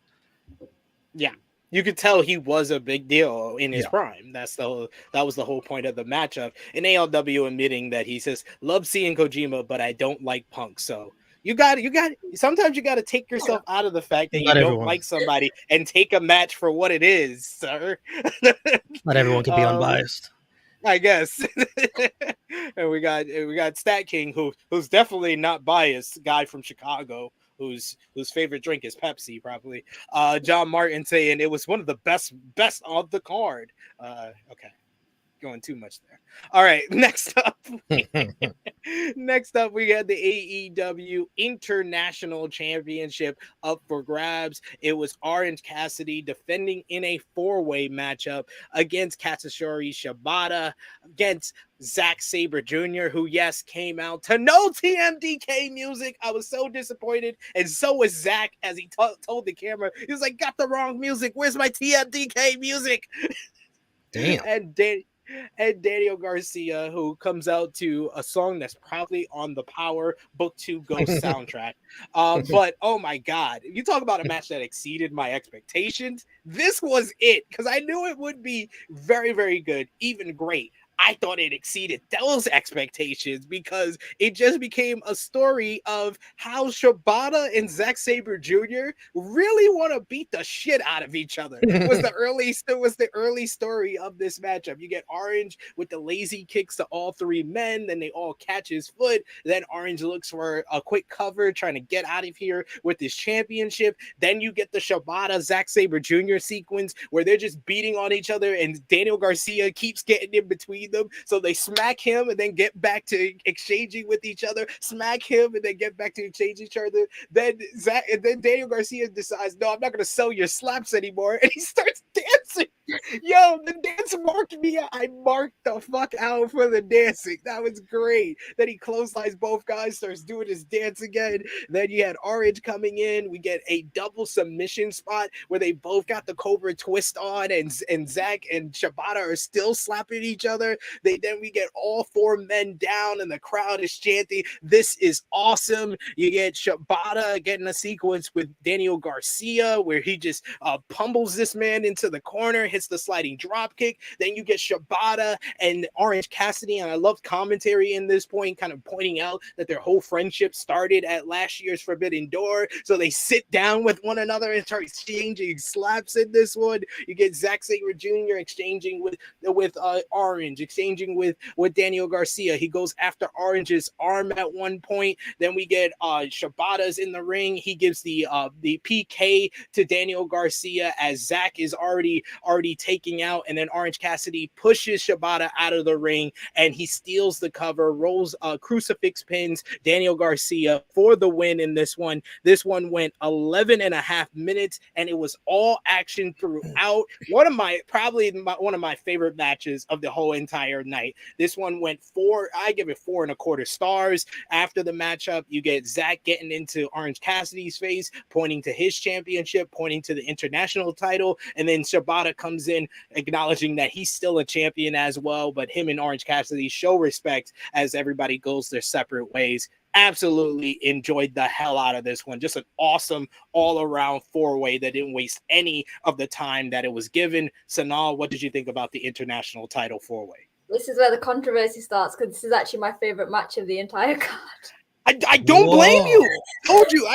Yeah. You could tell he was a big deal in his Yeah. prime. That was the whole point of the matchup. And AEW admitting that he says, love seeing Kojima, but I don't like Punk. So sometimes you got to take yourself out of the fact that you Not don't everyone. like somebody and take a match for what it is, sir. Not everyone can be unbiased. I guess. And we got Stat King, who's definitely not biased, guy from Chicago, whose favorite drink is Pepsi, probably. John Martin saying it was one of the best on the card. Okay. Going too much there. All right, next up we had the AEW International Championship up for grabs. It was Orange Cassidy defending in a 4-way matchup against Katsuyori Shibata, against Zack Sabre Jr., who, yes, came out to no TMDK music. I was so disappointed, and so was Zack as he told the camera. He was like, got the wrong music. Where's my TMDK music? Damn. And Daniel Garcia, who comes out to a song that's probably on the Power Book 2 Ghost soundtrack. But, oh my God, you talk about a match that exceeded my expectations. This was it, because I knew it would be very, very good, even great. I thought it exceeded those expectations because it just became a story of how Shibata and Zack Sabre Jr. really want to beat the shit out of each other. Was the early story of this matchup. You get Orange with the lazy kicks to all three men, then they all catch his foot. Then Orange looks for a quick cover, trying to get out of here with his championship. Then you get the Shibata Zack Sabre Jr. sequence where they're just beating on each other, and Daniel Garcia keeps getting in between them, so they smack him and then get back to exchanging with each other, smack him and then get back to exchanging each other. Then Daniel Garcia decides, no, I'm not going to sell your slaps anymore, and he starts dancing. Yo, the dance marked me. I marked the fuck out for the dancing. That was great. Then he clotheslines both guys, starts doing his dance again. Then you had Orange coming in. We get a double submission spot where they both got the Cobra twist on, and Zack and Shibata are still slapping each other. Then we get all four men down, and the crowd is chanting, "This is awesome." You get Shibata getting a sequence with Daniel Garcia where he just pummels this man into the corner, hits the sliding drop kick. Then you get Shibata and Orange Cassidy, and I love commentary in this point, kind of pointing out that their whole friendship started at last year's Forbidden Door. So they sit down with one another and start exchanging slaps in this one. You get Zack Sabre Jr. exchanging with Orange, exchanging with Daniel Garcia. He goes after Orange's arm at one point. Then we get Shibata's in the ring. He gives the PK to Daniel Garcia as Zack is already taking out, and then Orange Cassidy pushes Shibata out of the ring, and he steals the cover, rolls crucifix pins Daniel Garcia for the win in this one. This one went 11 and a half minutes, and it was all action throughout. One of my favorite matches of the whole entire night. This one went I give it 4.25 stars. After the matchup, you get Zack getting into Orange Cassidy's face, pointing to his championship, pointing to the international title, and then Shibata comes in acknowledging that he's still a champion as well, but him and Orange Cassidy show respect as everybody goes their separate ways. Absolutely enjoyed the hell out of this one. Just an awesome all-around 4-way that didn't waste any of the time that it was given. Sonal, what did you think about the international title 4-way? This is where the controversy starts, because this is actually my favorite match of the entire card. I don't blame you. Told you.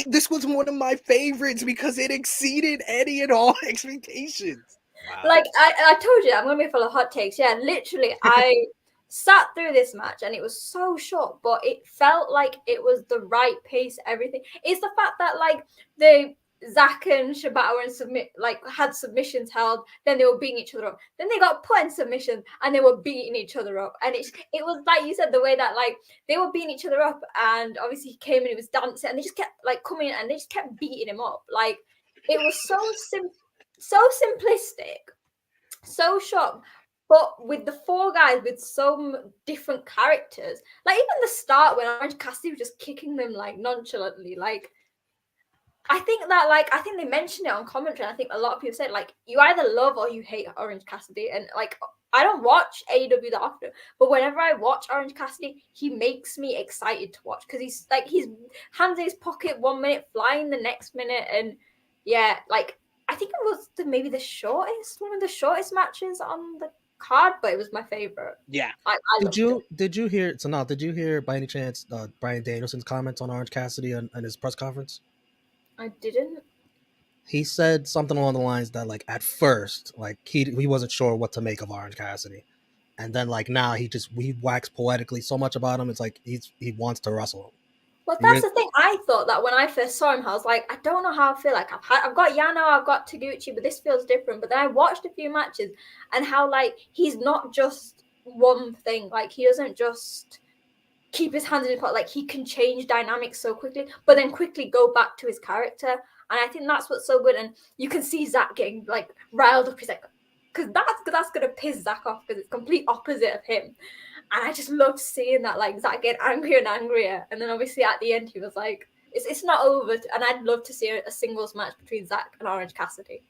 This was one of my favorites because it exceeded any and all expectations. Wow. Like I told you, I'm gonna be full of hot takes. Yeah, literally, I sat through this match and it was so short, but it felt like it was the right pace. Everything. It's the fact that the Zack and Shibata had submissions held, then they were beating each other up. Then they got put in submission and they were beating each other up. And it was like you said, the way that they were beating each other up, and obviously he came and he was dancing, and they just kept coming in and they just kept beating him up. It was so simplistic, so short, but with the four guys with some different characters. Even the start when Orange Cassidy was just kicking them nonchalantly, I think that, like, I think they mentioned it on commentary. And I think a lot of people said, like, you either love or you hate Orange Cassidy. And, like, I don't watch AEW that often, but whenever I watch Orange Cassidy, he makes me excited to watch because he's hands in his pocket 1 minute, flying the next minute. And yeah, like, I think it was maybe one of the shortest matches on the card, but it was my favorite. Yeah. I Did you hear Sonal? Did you hear by any chance Bryan Danielson's comments on Orange Cassidy on his press conference? I didn't. He said something along the lines that, like, at first, like, he wasn't sure what to make of Orange Cassidy, and then, like, now he waxed poetically so much about him. It's like he wants to wrestle him. Well, that's the thing. I thought that when I first saw him, I was like, I don't know how I feel. Like, I've got Yano, I've got Taguchi, but this feels different. But then I watched a few matches, and how, like, he's not just one thing. Like, he doesn't just keep his hands in his pocket. Like, he can change dynamics so quickly, but then quickly go back to his character. And I think that's what's so good. And you can see Zach getting, like, riled up. He's like, because that's gonna piss Zach off because it's complete opposite of him. And I just loved seeing that, like, Zach get angrier and angrier. And then obviously at the end he was like, it's not over. And I'd love to see a singles match between Zach and Orange Cassidy.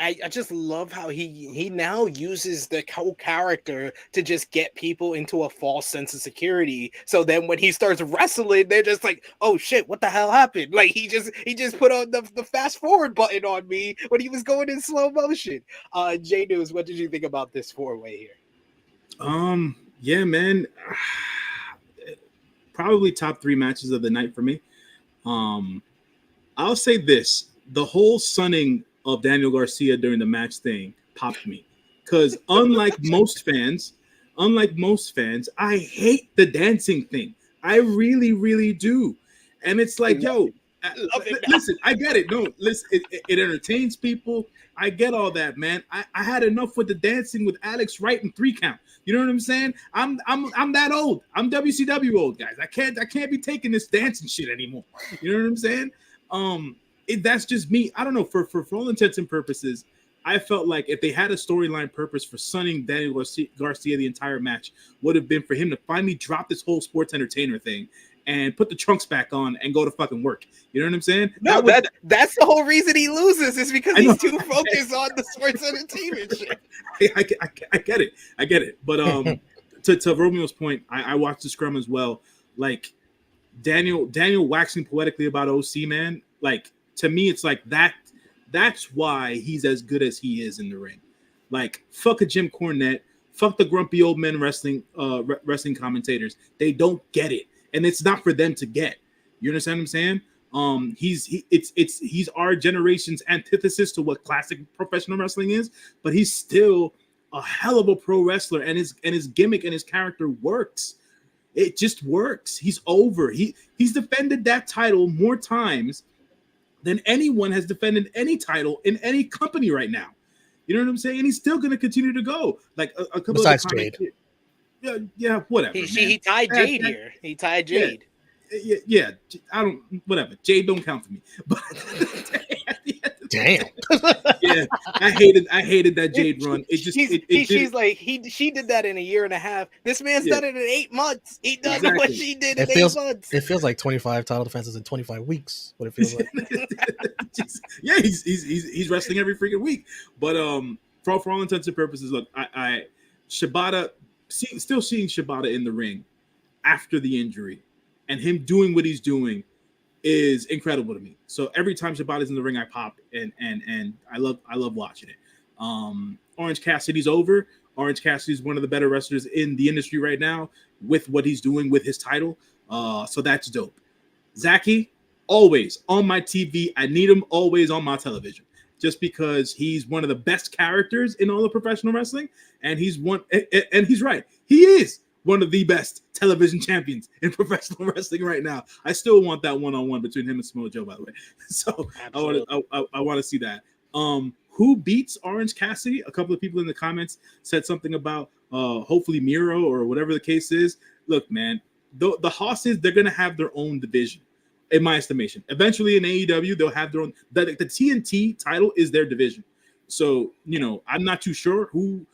I just love how he now uses the whole character to just get people into a false sense of security. So then when he starts wrestling, they're just like, oh shit, what the hell happened? Like he just put on the fast forward button on me when he was going in slow motion. J News, what did you think about this 4-way here? Yeah, man. Probably top 3 matches of the night for me. I'll say this: the whole sunning of Daniel Garcia during the match thing popped me, because unlike most fans, I hate the dancing thing. I really, really do. And it's like, yo, listen, I get it. No, listen, it entertains people. I get all that, man. I had enough with the dancing with Alex Wright and 3 count. You know what I'm saying? I'm that old. I'm WCW old, guys. I can't be taking this dancing shit anymore. You know what I'm saying? That's just me. I don't know. For all intents and purposes, I felt like if they had a storyline purpose for sunning Daniel Garcia the entire match, would have been for him to finally drop this whole sports entertainer thing and put the trunks back on and go to fucking work. You know what I'm saying? No, that's the whole reason he loses, is because he's too focused on the sports entertainment shit. I get it. But to Romeo's point, I watched the scrum as well. Like Daniel waxing poetically about OC, man. Like, to me, it's like that. That's why he's as good as he is in the ring. Like, fuck a Jim Cornette, fuck the grumpy old men wrestling commentators. They don't get it, and it's not for them to get. You understand what I'm saying? He's our generation's antithesis to what classic professional wrestling is, but he's still a hell of a pro wrestler, and his gimmick and his character works. It just works. He's over. He's defended that title more times than anyone has defended any title in any company right now. You know what I'm saying? And he's still going to continue to go. Like a couple besides of Jade. Yeah, whatever. He tied Jade here. He tied Jade. Yeah. I don't. Whatever. Jade don't count for me. But damn. Yeah, I hated that Jade run. It just she's like she did that in a year and a half. This man's done it in 8 months. He done what she did in 8 months. It feels like 25 title defenses in 25 weeks. What it feels like. Yeah, he's wrestling every freaking week. But for all intents and purposes, look, I Shibata, still seeing Shibata in the ring after the injury and him doing what he's doing is incredible to me. So every time Shibata's in the ring, I pop and I love watching it. Orange Cassidy's over. Orange Cassidy's one of the better wrestlers in the industry right now with what he's doing with his title. So that's dope. Zachy, always on my TV. I need him always on my television, just because he's one of the best characters in all of professional wrestling, and he's right. He is one of the best television champions in professional wrestling right now. I still want that one-on-one between him and Samoa Joe, by the way. So I want to see that. Who beats Orange Cassidy? A couple of people in the comments said something about hopefully Miro or whatever the case is. Look, man, the Hosses, they're going to have their own division, in my estimation. Eventually in AEW, they'll have their own. The TNT title is their division. So, I'm not too sure who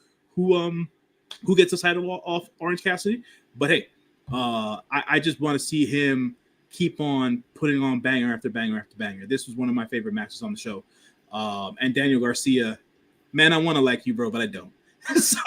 gets the title off Orange Cassidy. But hey, I just want to see him keep on putting on banger after banger after banger. This was one of my favorite matches on the show. And Daniel Garcia, man, I want to like you, bro, but I don't. So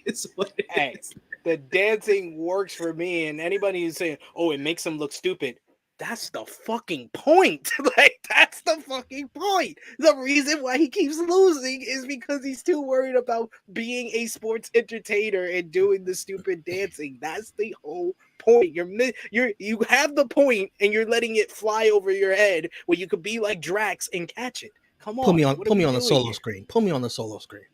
it's what it is. The dancing works for me, and anybody who's saying, "Oh, it makes him look stupid," that's the fucking point. Like, that's the fucking point. The reason why he keeps losing is because he's too worried about being a sports entertainer and doing the stupid dancing. That's the whole point. You have the point, and you're letting it fly over your head where you could be like Drax and catch it. Come on, Put me on the solo here? screen. Put me on the solo screen.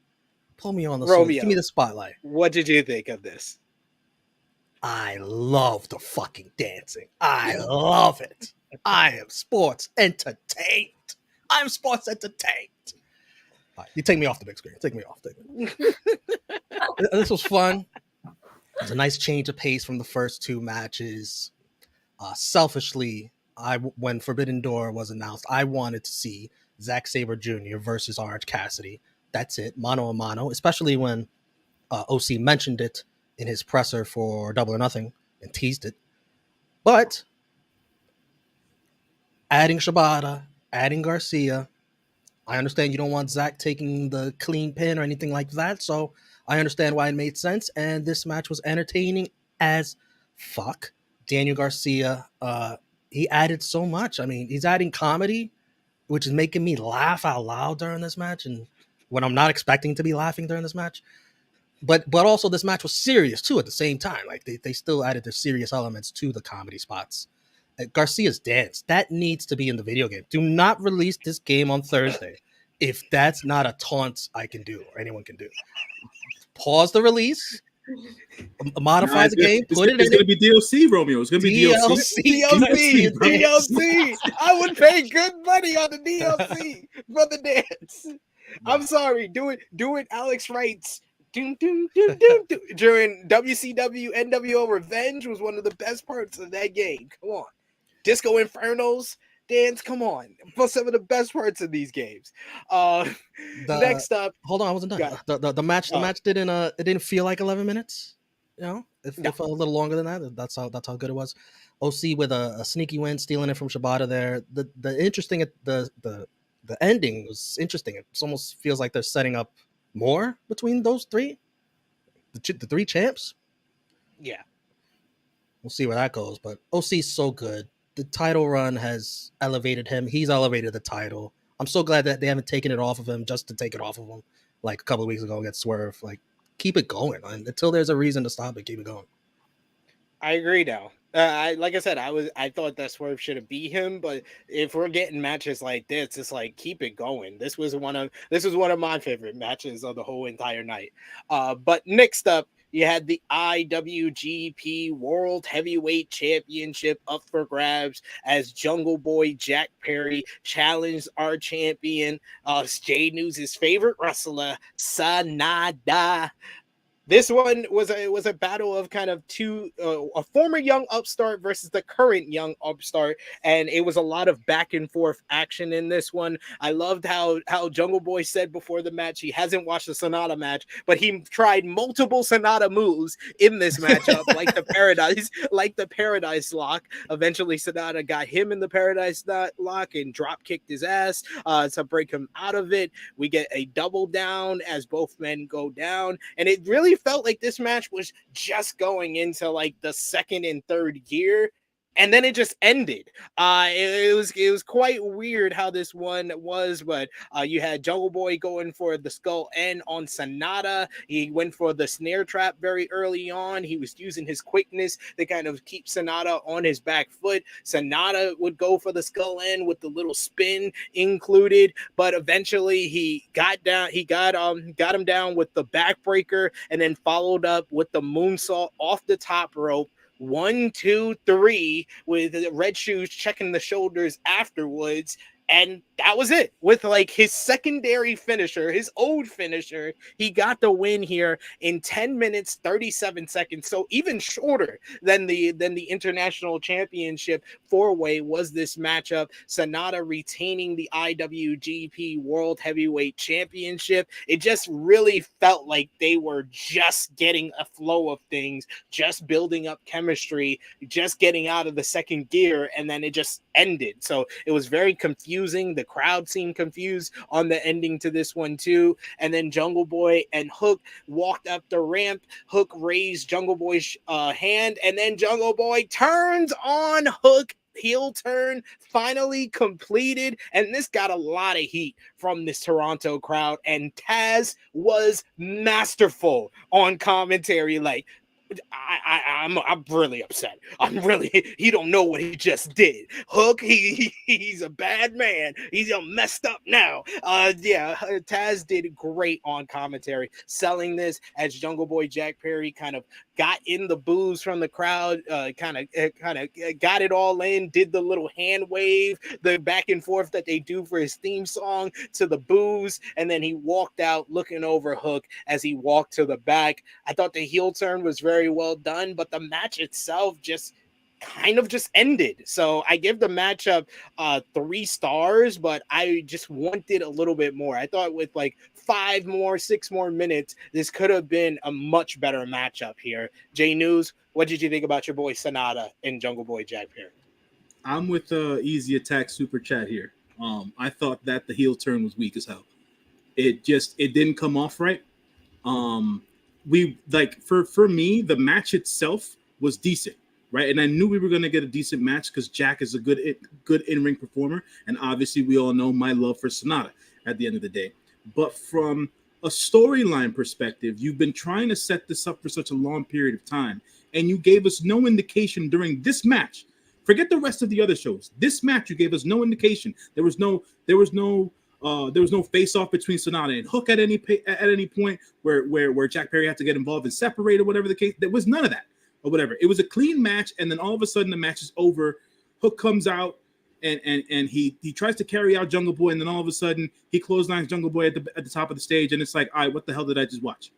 Put me on the Romeo, solo. Give me the spotlight. What did you think of this? I love the fucking dancing. I love it. I am sports entertained. I'm sports entertained. All right, you take me off the big screen. Take me off. This was fun. It was a nice change of pace from the first two matches. Selfishly, when Forbidden Door was announced, I wanted to see Zack Sabre Jr. versus Orange Cassidy. That's it, mano a mano, especially when OC mentioned it in his presser for Double or Nothing and teased it. But adding Shibata, adding Garcia, I understand you don't want Zack taking the clean pin or anything like that, so I understand why it made sense, and this match was entertaining as fuck. Daniel Garcia, he added so much. I mean, he's adding comedy, which is making me laugh out loud during this match, and when I'm not expecting to be laughing during this match. But also this match was serious too at the same time. Like they still added the serious elements to the comedy spots. Garcia's dance, that needs to be in the video game. Do not release this game on Thursday if that's not a taunt I can do or anyone can do. Pause the release, modify the game, put it in. It's going to be DLC, Romeo. It's going to be DLC. I would pay good money on the DLC for the dance. I'm sorry. Do it Alex Wright's. During WCW NWO Revenge was one of the best parts of that game. Come on. Disco Inferno's dance, come on. For some of the best parts of these games. Next up. Hold on, I wasn't done. The match didn't it didn't feel like 11 minutes. You know, it felt a little longer than that. That's how good it was. OC with a sneaky win, stealing it from Shibata there. The interesting the ending was interesting. It almost feels like they're setting up more between those three, the three champs. Yeah, we'll see where that goes. But OC's so good. The title run has elevated him. He's elevated the title. I'm so glad that they haven't taken it off of him just to take it off of him, like a couple of weeks ago against Swerve. Like, keep it going, and until there's a reason to stop it, keep it going. I agree now. Like I said, I thought that Swerve should have beat him, but if we're getting matches like this, it's like keep it going. This was one of my favorite matches of the whole entire night. But next up, you had the IWGP World Heavyweight Championship up for grabs as Jungle Boy Jack Perry challenged our champion, Jay News' favorite wrestler, Sanada. This one was a battle of kind of a former young upstart versus the current young upstart, and it was a lot of back and forth action in this one. I loved how Jungle Boy said before the match he hasn't watched the Sonata match, but he tried multiple Sonata moves in this matchup, like the Paradise Lock. Eventually, Sonata got him in the Paradise Lock and drop kicked his ass to break him out of it. We get a double down as both men go down, and it really felt like this match was just going into like the second and third gear, and then it just ended. It was quite weird how this one was, but you had Jungle Boy going for the skull end on Sonata. He went for the snare trap very early on. He was using his quickness to kind of keep Sonata on his back foot. Sonata would go for the skull end with the little spin included, but eventually he got him down with the backbreaker, and then followed up with the moonsault off the top rope. 1, 2, 3 with Red Shoes checking the shoulders afterwards. And that was it. With like his secondary finisher, his old finisher, he got the win here in 10 minutes 37 seconds. So even shorter than the international championship four-way was this matchup. Sonata retaining the IWGP World Heavyweight Championship. It just really felt like they were just getting a flow of things, just building up chemistry, just getting out of the second gear, and then it just ended. So it was very confusing. The crowd seemed confused on the ending to this one too. And then Jungle Boy and Hook walked up the ramp. Hook raised Jungle Boy's hand, and then Jungle Boy turns on Hook. Heel turn finally completed, and this got a lot of heat from this Toronto crowd, and Taz was masterful on commentary. Like, I'm really upset. He don't know what he just did. Hook, he's a bad man. He's messed up now. Taz did great on commentary, selling this as Jungle Boy Jack Perry kind of got in the boos from the crowd, kind of got it all in, did the little hand wave, the back and forth that they do for his theme song to the boos, and then he walked out looking over Hook as he walked to the back. I thought the heel turn was very well done, but the match itself just kind of just ended. So I give the matchup 3 stars, but I just wanted a little bit more. I thought with like 6 more minutes, this could have been a much better matchup here. J News, what did you think about your boy Sonata and Jungle Boy Jack Perry? I'm with Easy Attack Super Chat here. I thought that the heel turn was weak as hell. It didn't come off right. We like for me, the match itself was decent, right? And I knew we were going to get a decent match because Jack is a good in-ring performer, and obviously we all know my love for Sonata at the end of the day. But from a storyline perspective, you've been trying to set this up for such a long period of time, and you gave us no indication during this match. Forget the rest of the other shows. This match, you gave us no indication. There was no face-off between Sonata and Hook at any point where Jack Perry had to get involved and separate or whatever the case. There was none of that or whatever. It was a clean match, and then all of a sudden the match is over. Hook comes out and he tries to carry out Jungle Boy, and then all of a sudden he clotheslines Jungle Boy at the top of the stage, and it's like, all right, what the hell did I just watch?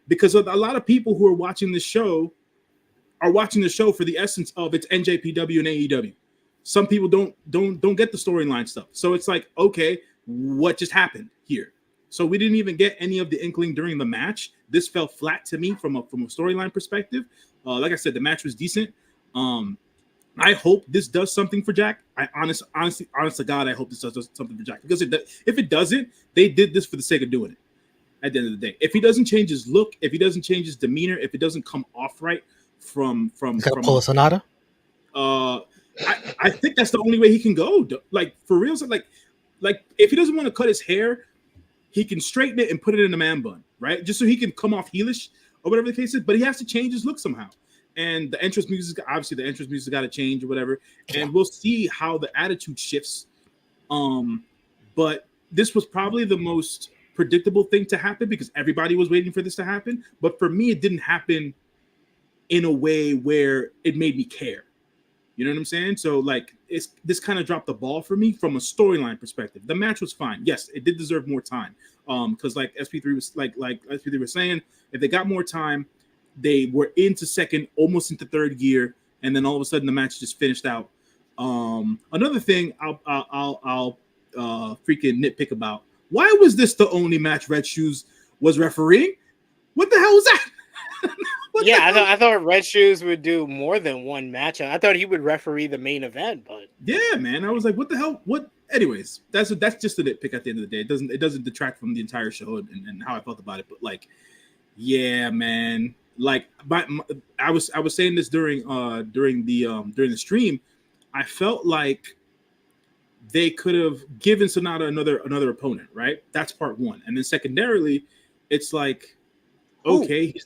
Because a lot of people who are watching this show are watching the show for the essence of its NJPW and AEW. Some people don't get the storyline stuff. So it's like, okay, what just happened here? So we didn't even get any of the inkling during the match. This fell flat to me from a storyline perspective. Like I said, the match was decent. I hope this does something for Jack. Honest to God, I hope this does something for Jack. Because if it doesn't, they did this for the sake of doing it. At the end of the day, if he doesn't change his look, if he doesn't change his demeanor, if it doesn't come off right from pull a Sonata. I think that's the only way he can go. Like for real, like if he doesn't want to cut his hair, he can straighten it and put it in a man bun, right? Just so he can come off heelish or whatever the case is. But he has to change his look somehow. And the entrance music, obviously, got to change or whatever. And we'll see how the attitude shifts. But this was probably the most predictable thing to happen because everybody was waiting for this to happen. But for me, it didn't happen in a way where it made me care. You know what I'm saying? So like this kind of dropped the ball for me from a storyline perspective. The match was fine. Yes, it did deserve more time. Because like SP3 was like SP3 was saying, if they got more time, they were into second, almost into third gear, and then all of a sudden the match just finished out. Another thing I'll freaking nitpick about. Why was this the only match Red Shoes was refereeing? What the hell was that? I thought Red Shoes would do more than one match. I thought he would referee the main event, but yeah, man, I was like, what the hell? What? Anyways, that's just a nitpick at the end of the day. It doesn't detract from the entire show and how I felt about it. But like, yeah, man, like I was saying this during the stream. I felt like they could have given Sonata another opponent, right? That's part one, and then secondarily, it's like, okay, he's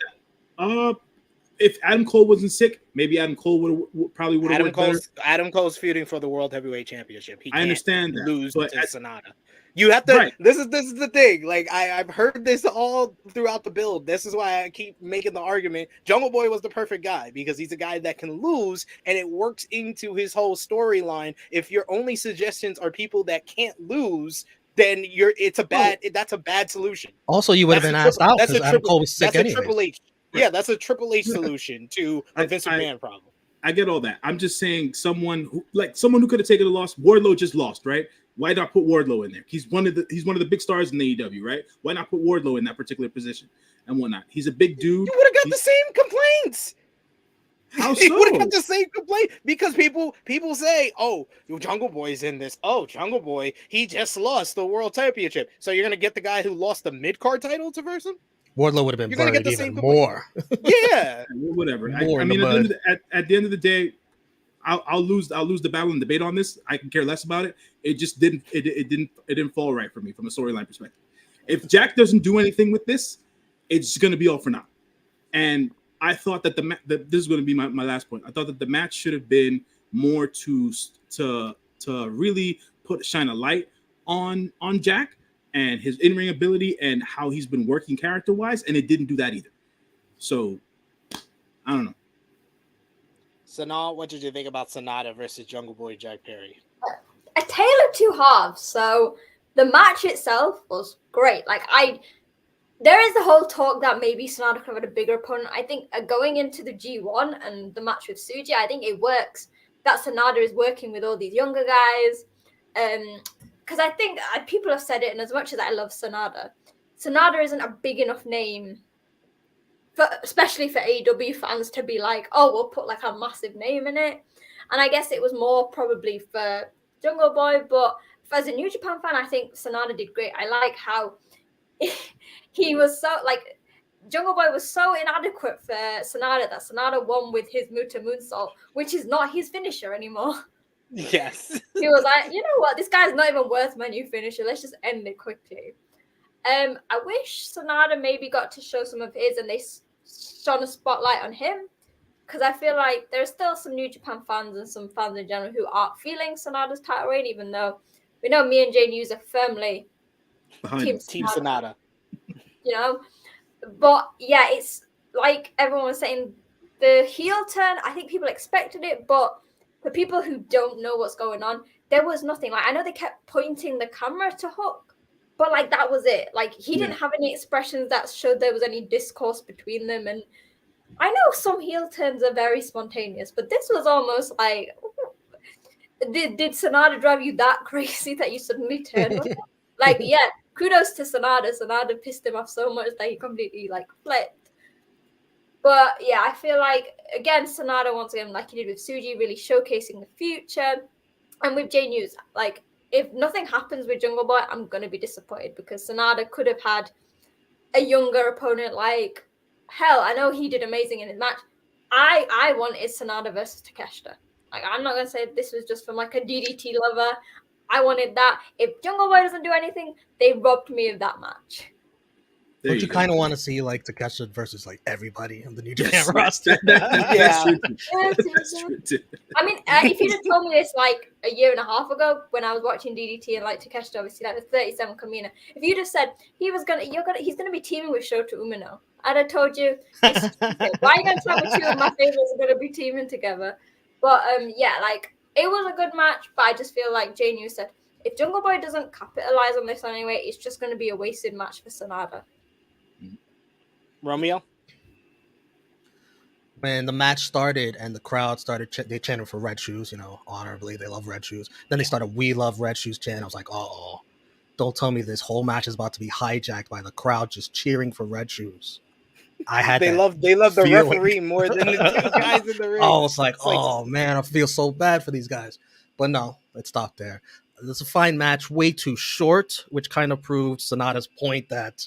if Adam Cole wasn't sick, maybe Adam Cole would have went better. Adam Cole's feuding for the World Heavyweight Championship. I understand that, lose to Sonata. You have to. Right. This is the thing. Like I've heard this all throughout the build. This is why I keep making the argument. Jungle Boy was the perfect guy because he's a guy that can lose, and it works into his whole storyline. If your only suggestions are people that can't lose, then that's a bad solution. Also, you would have been asked out That's a because Adam triple. Cole was sick That's a anyways. Triple H. Yeah, that's a Triple H solution to the Vince McMahon problem. I get all that. I'm just saying someone who could have taken a loss. Wardlow just lost, right? Why not put Wardlow in there? He's one of the big stars in the AEW, right? Why not put Wardlow in that particular position and whatnot? He's a big dude. You would have got the same complaints. How You would have so? got the same complaint because people say, "Oh, Jungle Boy's in this. Oh, Jungle Boy, he just lost the World Championship. So you're gonna get the guy who lost the mid-card title to verse him? Wardlow would have been You're gonna buried get the even same more. Yeah, Whatever. More I in mean, the at the end of the day, I'll lose the battle and debate on this. I can care less about it. It just didn't fall right for me from a storyline perspective. If Jack doesn't do anything with this, it's going to be all for naught. And I thought that this is going to be my last point. I thought that the match should have been more to really shine a light on Jack and his in-ring ability and how he's been working character-wise, and it didn't do that either. So I don't know. Sonal, what did you think about Sonata versus Jungle Boy Jack Perry? A tale of two halves. So the match itself was great. There is the whole talk that maybe Sonata could have had a bigger opponent. I think going into the G1 and the match with Tsuji, I think it works that Sonata is working with all these younger guys. Because I think people have said it, and as much as I love Sonata isn't a big enough name, especially for AEW fans to be like, oh, we'll put like a massive name in it. And I guess it was more probably for Jungle Boy, but as a New Japan fan, I think Sonata did great. I like how he was so like Jungle Boy was so inadequate for Sonata that Sonata won with his Muta Moonsault, which is not his finisher anymore. Yes. He was like, you know what, this guy's not even worth my new finisher. Let's just end it quickly. I wish Sonata maybe got to show some of his and they shone a spotlight on him, because I feel like there's still some New Japan fans and some fans in general who aren't feeling Sonata's title reign, even though we know me and Jay News are firmly Team Sonata. You know, but yeah, it's like everyone was saying, the heel turn, I think people expected it, but for people who don't know what's going on, there was nothing. Like, I know they kept pointing the camera to Hook, but like that was it. Like, he didn't have any expressions that showed there was any discourse between them. And I know some heel turns are very spontaneous, but this was almost like, did Sonata drive you that crazy that you suddenly turned on? Like, yeah, kudos to Sonata. Sonata pissed him off so much that he completely like flipped. But yeah, I feel like, again, Sonata, once again, like he did with Tsuji, really showcasing the future. And with Jay News, like, if nothing happens with Jungle Boy, I'm going to be disappointed, because Sonata could have had a younger opponent. Like, hell, I know he did amazing in his match. I wanted Sonata versus Takeshita. Like, I'm not going to say this was just from like a DDT lover. I wanted that. If Jungle Boy doesn't do anything, they robbed me of that match. Don't you kind of want to see like Takeshita versus like everybody in the New Japan roster? Yeah. That's true too. I mean, if you'd have told me this like a year and a half ago when I was watching DDT and like Takeshita, obviously like the 37 Kamina, if you'd have said he's gonna be teaming with Shota Umino, I'd have told you, why are you gonna tell me two of my favorites are gonna be teaming together? But yeah, like it was a good match, but I just feel like Jay New said, if Jungle Boy doesn't capitalize on this anyway, it's just gonna be a wasted match for Sonata. Romeo? When the match started and the crowd started, they chanted for Red Shoes, you know, honorably, they love Red Shoes. Then they started, we love Red Shoes chant. I was like, oh, don't tell me this whole match is about to be hijacked by the crowd just cheering for Red Shoes. They love the referee more than the two guys in the ring. I was like, oh man, I feel so bad for these guys. But no, let's stop there. It's a fine match, way too short, which kind of proved Sonata's point that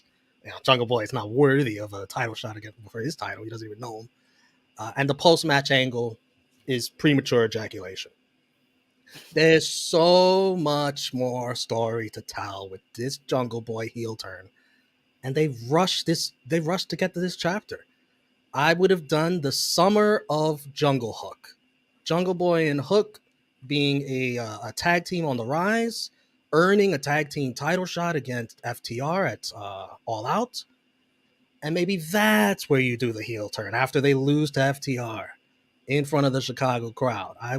Jungle Boy is not worthy of a title shot again for his title. He doesn't even know him. And the post-match angle is premature ejaculation. There's so much more story to tell with this Jungle Boy heel turn. And they rushed to get to this chapter. I would have done the summer of Jungle Hook. Jungle Boy and Hook being a tag team on the rise, earning a tag team title shot against FTR at All Out. And maybe that's where you do the heel turn after they lose to FTR in front of the Chicago crowd. I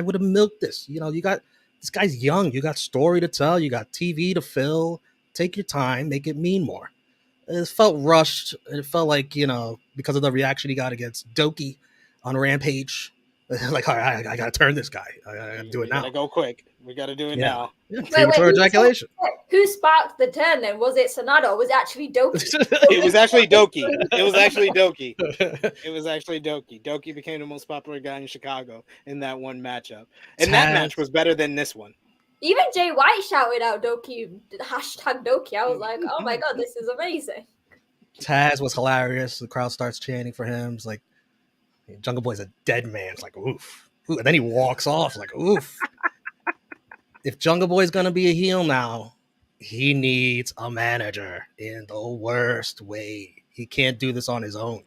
would have milked this. You know, you got this guy's young. You got story to tell. You got TV to fill. Take your time. Make it mean more. It felt rushed. It felt like, you know, because of the reaction he got against Doki on Rampage. Like, all right, I got to turn this guy. I got to do it now. We got to go quick. We got to do it now. Yeah, premature ejaculation. Who sparked the turn then? Was it Sonal or was it actually Doki? It was actually Doki. It was actually Doki. It was actually Doki. Doki became the most popular guy in Chicago in that one matchup. And that match was better than this one. Even Jay White shouted out Doki, hashtag Doki. I was like, oh my God, this is amazing. Taz was hilarious. The crowd starts chanting for him. It's like, Jungle Boy's a dead man. It's like, oof. And then he walks off like, oof. If Jungle Boy's going to be a heel now, he needs a manager in the worst way. He can't do this on his own.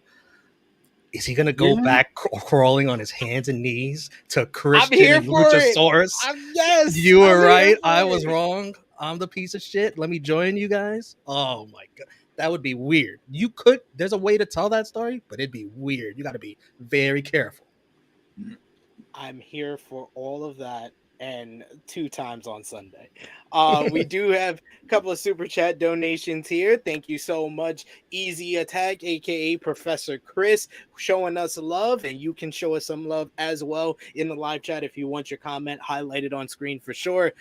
Is he going to go back crawling on his hands and knees to Christian and Luchasaurus? Yes. You were right. I was wrong. I'm the piece of shit. Let me join you guys. Oh, my God. That would be weird. There's a way to tell that story, but it'd be weird. You got to be very careful. I'm here for all of that and 2 times on Sunday. We do have a couple of super chat donations here. Thank you so much, Easy Attack, aka Professor Chris, showing us love, and you can show us some love as well in the live chat if you want your comment highlighted on screen for sure.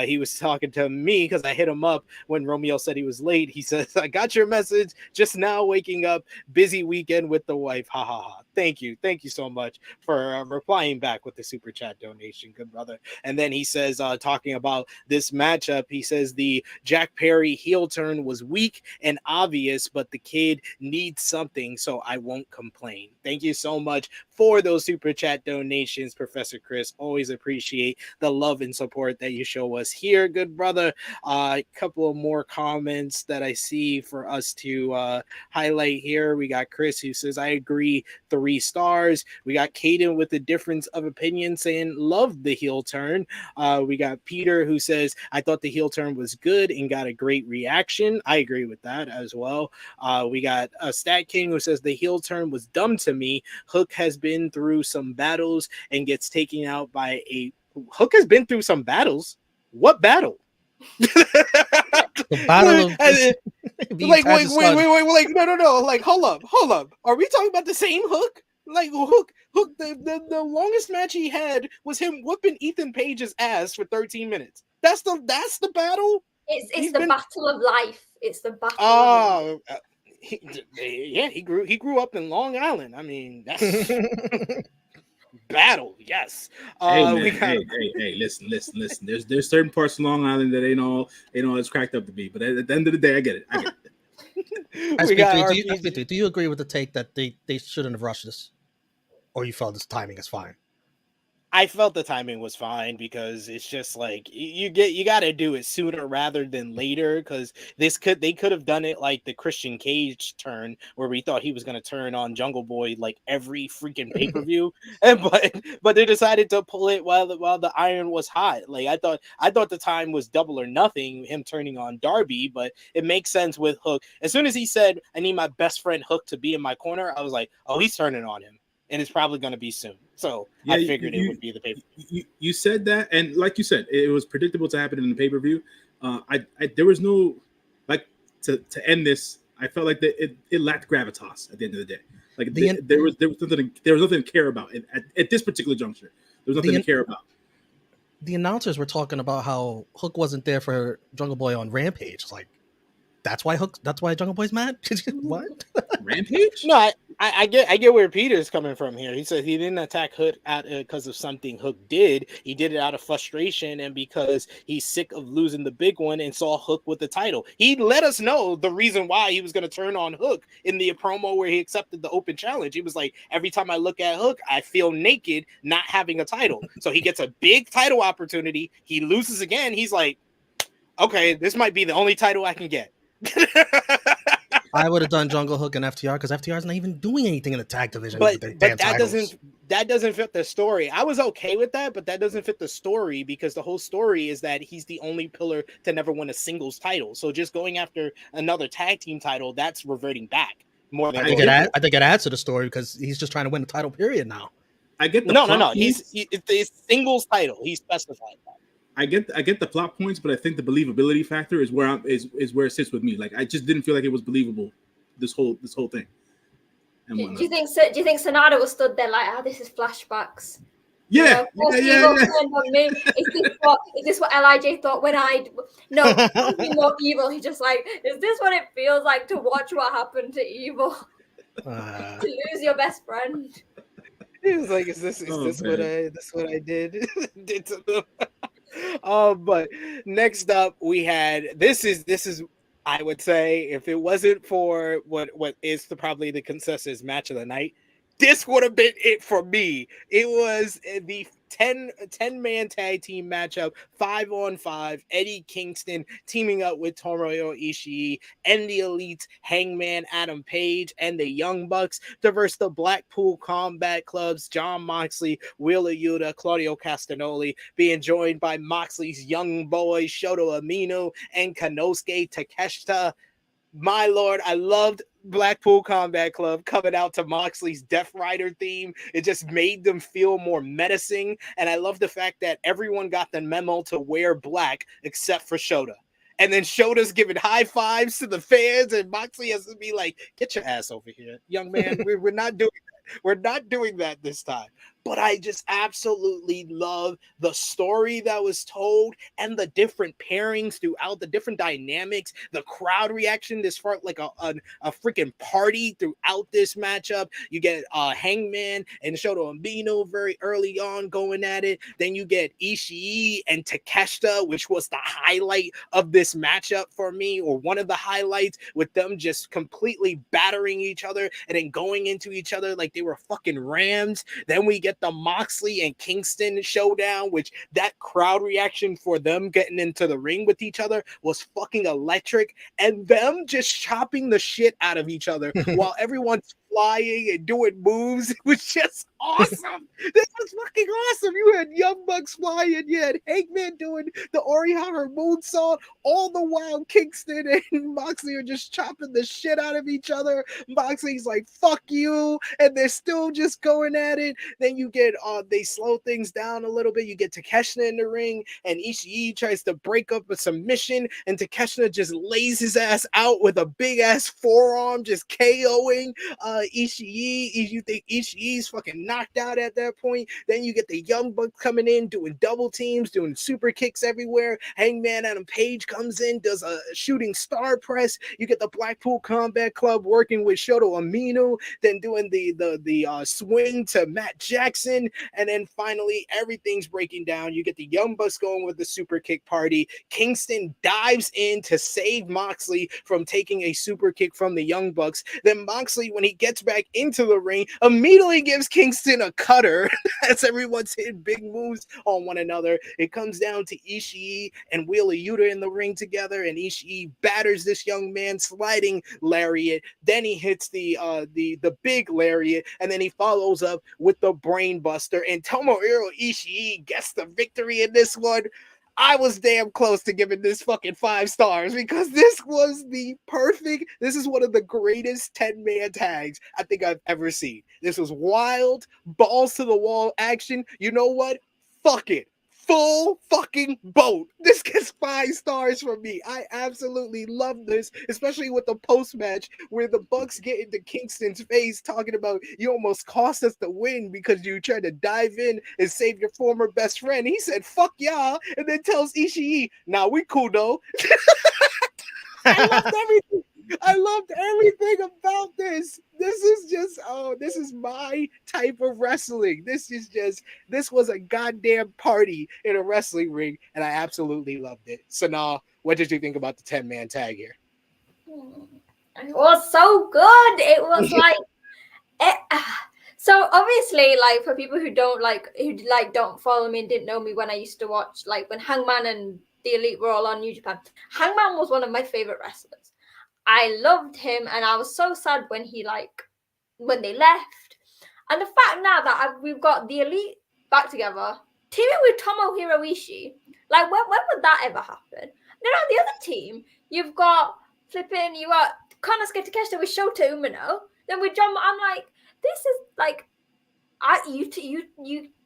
He was talking to me because I hit him up when Romeo said he was late. He says, I got your message just now, waking up, busy weekend with the wife. Ha ha ha. Thank you so much for replying back with the super chat donation, good brother. And then he says, talking about this matchup, he says the Jack Perry heel turn was weak and obvious, but the kid needs something, so I won't complain. Thank you so much for those super chat donations, Professor Chris. Always appreciate the love and support that you show us here, good brother. A couple of more comments that I see for us to highlight here. We got Chris who says, I agree, 3 stars. We got Caden with a difference of opinion saying, loved the heel turn. We got Peter who says, I thought the heel turn was good and got a great reaction. I agree with that as well. We got Stat King who says the heel turn was dumb to me. Hook has been through some battles and gets taken out by a Hook has been through some battles. What battle? The battle of wait, no. Like, hold up. Are we talking about the same Hook? Like Hook, the longest match he had was him whooping Ethan Page's ass for 13 minutes. That's the battle. It's the battle of life. It's the battle. Oh, he grew up in Long Island. I mean, that's battle. Yes. Hey, listen. There's certain parts of Long Island that ain't all it's cracked up to be. But at the end of the day, I get it. Do you agree with the take that they shouldn't have rushed this? Or you felt this timing is fine? I felt the timing was fine because it's just like you got to do it sooner rather than later, because they could have done it like the Christian Cage turn where we thought he was going to turn on Jungle Boy like every freaking pay-per-view, but they decided to pull it while the iron was hot. Like I thought the time was double or nothing, him turning on Darby, but it makes sense with Hook. As soon as he said I need my best friend Hook to be in my corner, I was like, oh, he's turning on him. And it's probably going to be soon. So yeah, I figured it would be the pay-per-view. You said that, and like you said, it was predictable to happen in the pay-per-view. There was no, like, to end this, I felt like it lacked gravitas at the end of the day. Like there was nothing to care about at this particular juncture. There was nothing to care about. The announcers were talking about how Hook wasn't there for Jungle Boy on Rampage. It's like, that's why Jungle Boy's mad? What? Rampage? No, I get where Peter's coming from here. He said he didn't attack Hook because of something Hook did. He did it out of frustration and because he's sick of losing the big one and saw Hook with the title. He let us know the reason why he was going to turn on Hook in the promo where he accepted the open challenge. He was like, every time I look at Hook, I feel naked not having a title. So he gets a big title opportunity. He loses again. He's like, okay, this might be the only title I can get. I would have done Jungle Hook and FTR because FTR is not even doing anything in the tag division. But with their that damn titles. doesn't fit the story. I was okay with that, but that doesn't fit the story because the whole story is that he's the only pillar to never win a singles title. So just going after another tag team title, that's reverting back more than I think it adds to the story because he's just trying to win the title. Period. Now. I get the no. points. It's singles title. He specified that. I get the plot points, but I think the believability factor is where it sits with me. Like I just didn't feel like it was believable. This whole thing. Do you think Sonata was stood there like, this is flashbacks? Yeah, yeah. Is this what LIJ thought when not evil? He's just like, is this what it feels like to watch what happened to evil? To lose your best friend. He was like, is this what I did? Did to them. But next up we had this is I would say if it wasn't for what is probably the consensus match of the night, this would have been it for me. It was the 10-man tag team matchup, 5-on-5, Eddie Kingston teaming up with Tomohiro Ishii and the Elite, Hangman Adam Page and the Young Bucks to verse the Blackpool Combat Club's Jon Moxley, Wheeler Yuta, Claudio Castagnoli, being joined by Moxley's young boys Shota Umino and Konosuke Takeshita. My lord, I loved Blackpool Combat Club coming out to Moxley's Death Rider theme. It just made them feel more menacing, and I love the fact that everyone got the memo to wear black except for Shota. And then Shota's giving high fives to the fans, and Moxley has to be like, "Get your ass over here, young man. We're not doing that. We're not doing that this time." But I just absolutely love the story that was told and the different pairings throughout, the different dynamics, the crowd reaction. This felt like a freaking party throughout this matchup. You get Hangman and Shota Umino very early on going at it. Then you get Ishii and Takeshita, which was the highlight of this matchup for me, or one of the highlights, with them just completely battering each other and then going into each other like they were fucking rams. Then we get the Moxley and Kingston showdown, which that crowd reaction for them getting into the ring with each other was fucking electric, and them just chopping the shit out of each other while everyone's flying and doing moves. It was just awesome. This was fucking awesome. You had Young Bucks flying, you had Hangman doing the Orihara moonsault, all the while Kingston and Moxley are just chopping the shit out of each other. Moxley's like, fuck you, and they're still just going at it. Then you get they slow things down a little bit. You get Takeshita in the ring, and Ishii tries to break up a submission, and Takeshita just lays his ass out with a big ass forearm, just KOing Ishii. You think Ishii's fucking knocked out at that point. Then you get the Young Bucks coming in, doing double teams, doing super kicks everywhere. Hangman Adam Page comes in, does a shooting star press. You get the Blackpool Combat Club working with Shota Umino, then doing the swing to Matt Jackson, and then finally everything's breaking down. You get the Young Bucks going with the super kick party. Kingston dives in to save Moxley from taking a super kick from the Young Bucks. Then Moxley, when he gets back into the ring, immediately gives Kingston a cutter as everyone's hitting big moves on one another. It comes down to Ishii and Wheeler Yuta in the ring together, and Ishii batters this young man, sliding lariat. Then he hits the big lariat, and then he follows up with the brain buster, and Tomohiro Ishii gets the victory in this one. I was damn close to giving this fucking 5 stars because this was this is one of the greatest 10-man tags I think I've ever seen. This was wild, balls to the wall action. You know what? Fuck it. Full fucking boat. This gets 5 stars from me. I absolutely love this, especially with the post-match where the Bucks get into Kingston's face talking about, you almost cost us the win because you tried to dive in and save your former best friend. He said, fuck y'all, and then tells Ishii, nah, we cool though. I loved everything about this. This is just, this is my type of wrestling. This was a goddamn party in a wrestling ring, and I absolutely loved it. Sonal, what did you think about the 10-man tag here? It was so good. It was like, so obviously, like, for people who don't follow me and didn't know me when I used to watch, like, when Hangman and the Elite were all on New Japan, Hangman was one of my favorite wrestlers. I loved him, and I was so sad when when they left. And the fact now that we've got the Elite back together, teaming with Tomohiro Ishii, like when would that ever happen? Then on the other team, you got Konosuke Takeshita with Shota Umino. Then with John, I'm like, this is like,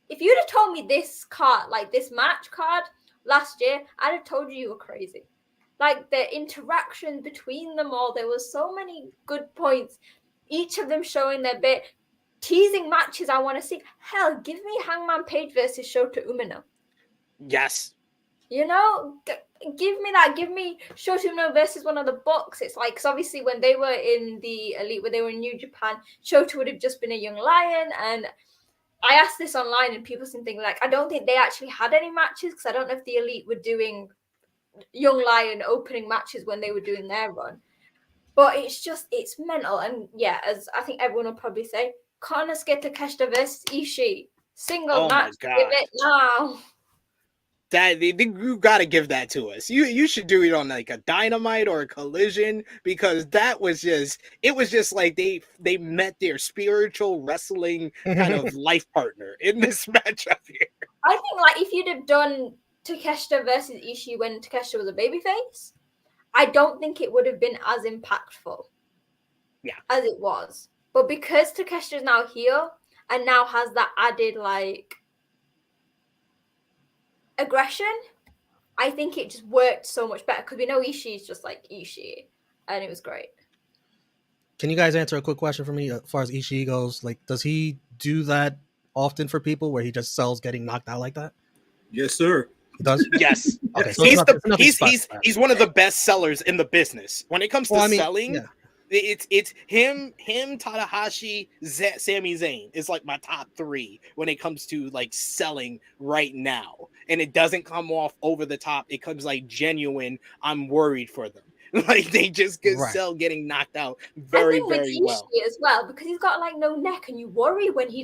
if you'd have told me this card, like this match card last year, I'd have told you were crazy. Like the interaction between them all, there was so many good points. Each of them showing their bit, teasing matches I want to see. Hell, give me Hangman Page versus Shota Umino. Yes. You know, give me that. Give me Shota Umino versus one of the Bucks. It's like, because obviously when they were in the Elite, when they were in New Japan, Shota would have just been a young lion. And I asked this online and people seem thinking like, I don't think they actually had any matches because I don't know if the Elite were doing young lion opening matches when they were doing their run. But it's mental. And yeah, as I think everyone will probably say, Konosuke Takeshita versus Ishii. Single match. Give it now. That you gotta give that to us. You should do it on like a Dynamite or a Collision, because that was just like they met their spiritual wrestling kind of life partner in this matchup here. I think like if you'd have done Takeshita versus Ishii when Takeshita was a babyface, I don't think it would have been as impactful as it was. But because Takeshita is now here and now has that added like aggression, I think it just worked so much better because we know Ishii is just like Ishii, and it was great. Can you guys answer a quick question for me as far as Ishii goes? Like, does he do that often for people where he just sells getting knocked out like that? Yes, sir. He does? Yes. Okay. So he's one of the best sellers in the business. When it comes to selling, it's him, Tanahashi, Sami Zayn is like my top 3 when it comes to like selling right now. And it doesn't come off over the top. It comes like genuine. I'm worried for them. Like they just sell getting knocked out very, very well. As well, because he's got like no neck, and you worry when he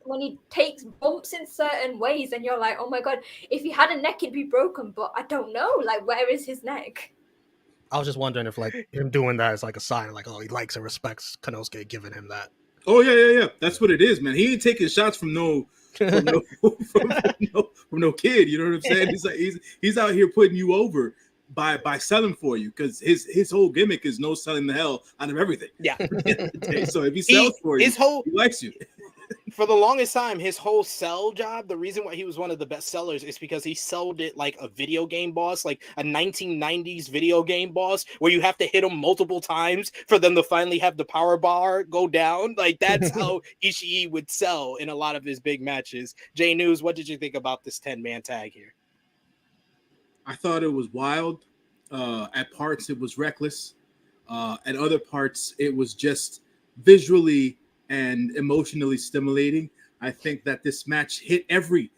when he takes bumps in certain ways, and you're like, oh my god, if he had a neck, it'd be broken. But I don't know, like, where is his neck? I was just wondering if like him doing that is like a sign, like, oh, he likes and respects Konosuke giving him that. Oh yeah. That's what it is, man. He ain't taking shots from no kid. You know what I'm saying? He's like he's out here putting you over by selling for you, because his whole gimmick is no selling the hell out of everything. Yeah. So if he sells for you, he likes you. For the longest time, his whole sell job, the reason why he was one of the best sellers is because he sold it like a video game boss, like a 1990s video game boss, where you have to hit him multiple times for them to finally have the power bar go down. Like that's how Ishii would sell in a lot of his big matches. J News, what did you think about this 10-man tag here? I thought it was wild. At parts, it was reckless. At other parts, it was just visually and emotionally stimulating. I think that this match hit every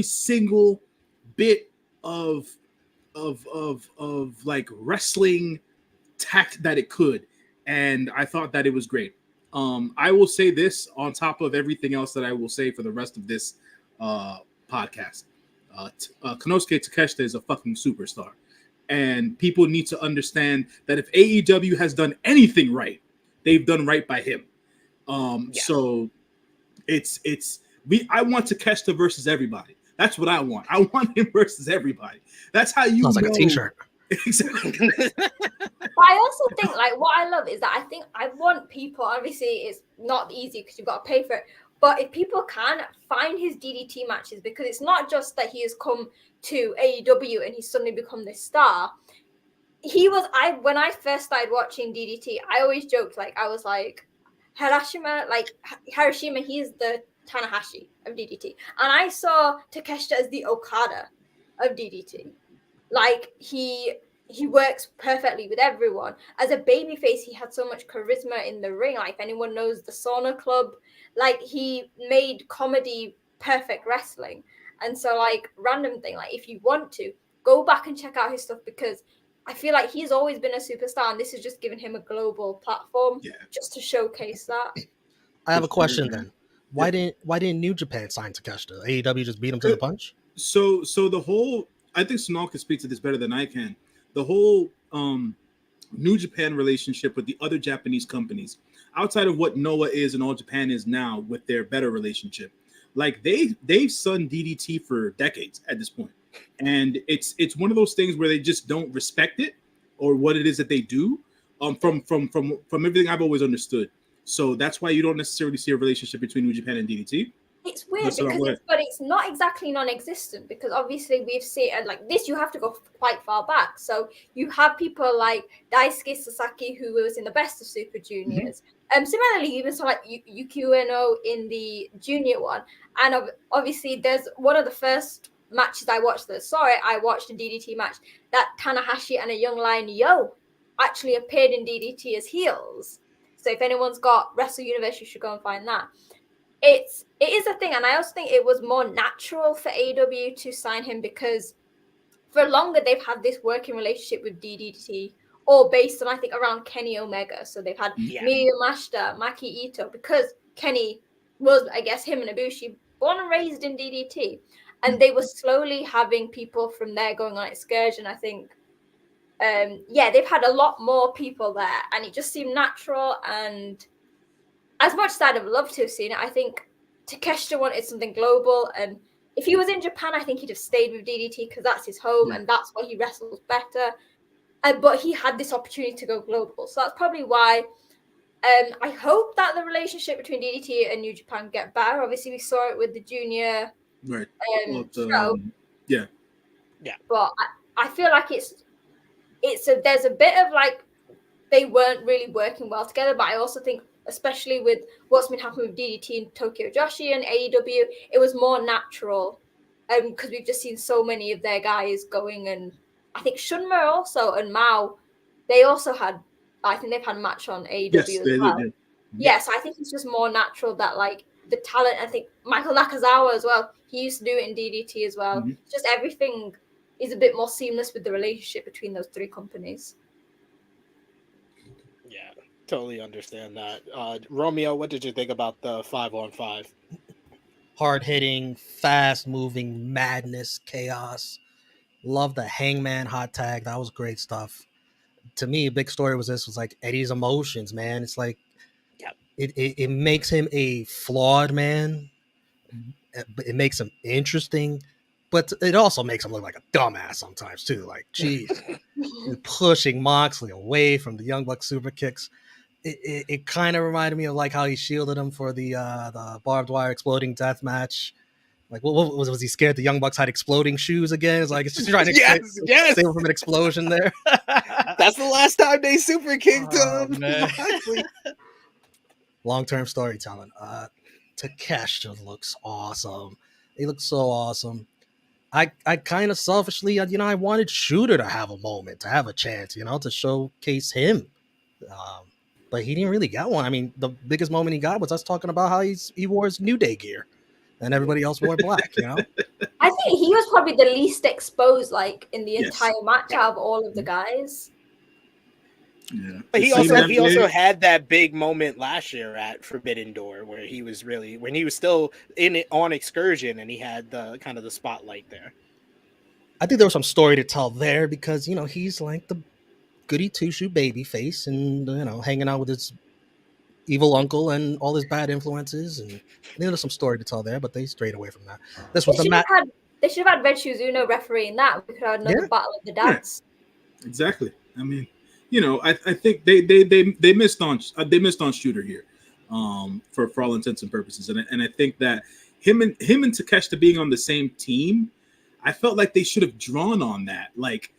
single bit of like wrestling tact that it could, and I thought that it was great. I will say this on top of everything else that I will say for the rest of this podcast. Konosuke Takeshita is a fucking superstar, and people need to understand that if AEW has done anything right, they've done right by him. So I want Takeshita versus everybody. That's what I want. I want him versus everybody. That's how you sounds like a t-shirt. Exactly. But I also think like what I love is that I want people, obviously it's not easy because you've got to pay for it, but if people can find his DDT matches, because it's not just that he has come to AEW and he's suddenly become this star. When I first started watching DDT, I always joked, like, I was like, Hiroshima, he's the Tanahashi of DDT. And I saw Takeshita as the Okada of DDT. Like, he works perfectly with everyone. As a babyface, he had so much charisma in the ring. Like, if anyone knows the Sauna Club, like, he made comedy perfect wrestling. And so, like, random thing, like, if you want to, go back and check out his stuff, because I feel like he's always been a superstar, and this has just given him a global platform just to showcase that. I have a question then. Why didn't New Japan sign Takeshita? AEW just beat him to the punch? So the whole, I think Sonal can speak to this better than I can. The whole New Japan relationship with the other Japanese companies, outside of what Noah is and All Japan is now with their better relationship. Like they've sunned DDT for decades at this point. And it's one of those things where they just don't respect it or what it is that they do. From everything I've always understood. So that's why you don't necessarily see a relationship between New Japan and DDT. It's weird but it's not exactly non-existent, because obviously we've seen like this. You have to go quite far back. So you have people like Daisuke Sasaki, who was in the Best of Super Juniors. Similarly, you even saw like Yuki Ueno in the junior one. And obviously, there's one of the first matches I watched that saw it. I watched a DDT match that Tanahashi and a young lion Yo actually appeared in DDT as heels. So if anyone's got Wrestle Universe, you should go and find that. It is a thing, and I also think it was more natural for AEW to sign him, because for longer they've had this working relationship with DDT, all based on, I think, around Kenny Omega. So they've had Miyu Mashita, Maki Ito, because Kenny was, I guess, him and Ibushi, born and raised in DDT, and they were slowly having people from there going on excursion. I think, they've had a lot more people there, and it just seemed natural. And as much as I'd have loved to have seen it, I think Takeshita wanted something global. And if he was in Japan, I think he'd have stayed with DDT because that's his home and that's where he wrestles better. But he had this opportunity to go global. So that's probably why I hope that the relationship between DDT and New Japan get better. Obviously, we saw it with the junior show. Yeah. But I feel like there's a bit of like they weren't really working well together. But I also think, especially with what's been happening with DDT and Tokyo Joshi and AEW, it was more natural because we've just seen so many of their guys going. And I think Shunma also and Mao, they also had, I think they've had a match on AEW as well. Yes, I think it's just more natural that like the talent, I think Michael Nakazawa as well, he used to do it in DDT as well. Just everything is a bit more seamless with the relationship between those three companies. Totally understand that. Romeo, what did you think about the 5-on-5? Hard-hitting, fast-moving, madness, chaos. Love the Hangman hot tag. That was great stuff. To me, a big story was like Eddie's emotions, man. It's like it makes him a flawed man. It makes him interesting, but it also makes him look like a dumbass sometimes too. Like, geez, pushing Moxley away from the Young Bucks super kicks. It kind of reminded me of like how he shielded him for the barbed wire exploding death match. Like, what was he scared the Young Bucks had exploding shoes again? It's like it's just trying to save him from an explosion there. That's the last time they super kicked him. Long-term storytelling. Takeshita looks awesome. He looks so awesome. I kind of selfishly, I wanted Shooter to have a moment, to have a chance, to showcase him. But he didn't really get one. I mean, the biggest moment he got was us talking about how he wore his New Day gear and everybody else wore black, I think he was probably the least exposed, like, in the entire match out of all of the guys. Yeah. But he also had that big moment last year at Forbidden Door where he was when he was still on excursion and he had the kind of the spotlight there. I think there was some story to tell there because, he's like the goody two-shoe baby face and, hanging out with his evil uncle and all his bad influences. And there's some story to tell there, but they strayed away from that. This was They should have had Red Shoes Uno refereeing that. We could have had another battle of the dance. Yeah. Exactly. I mean, I think they missed on Shooter here, for all intents and purposes, and I think that him and Takeshita being on the same team, I felt like they should have drawn on that. Like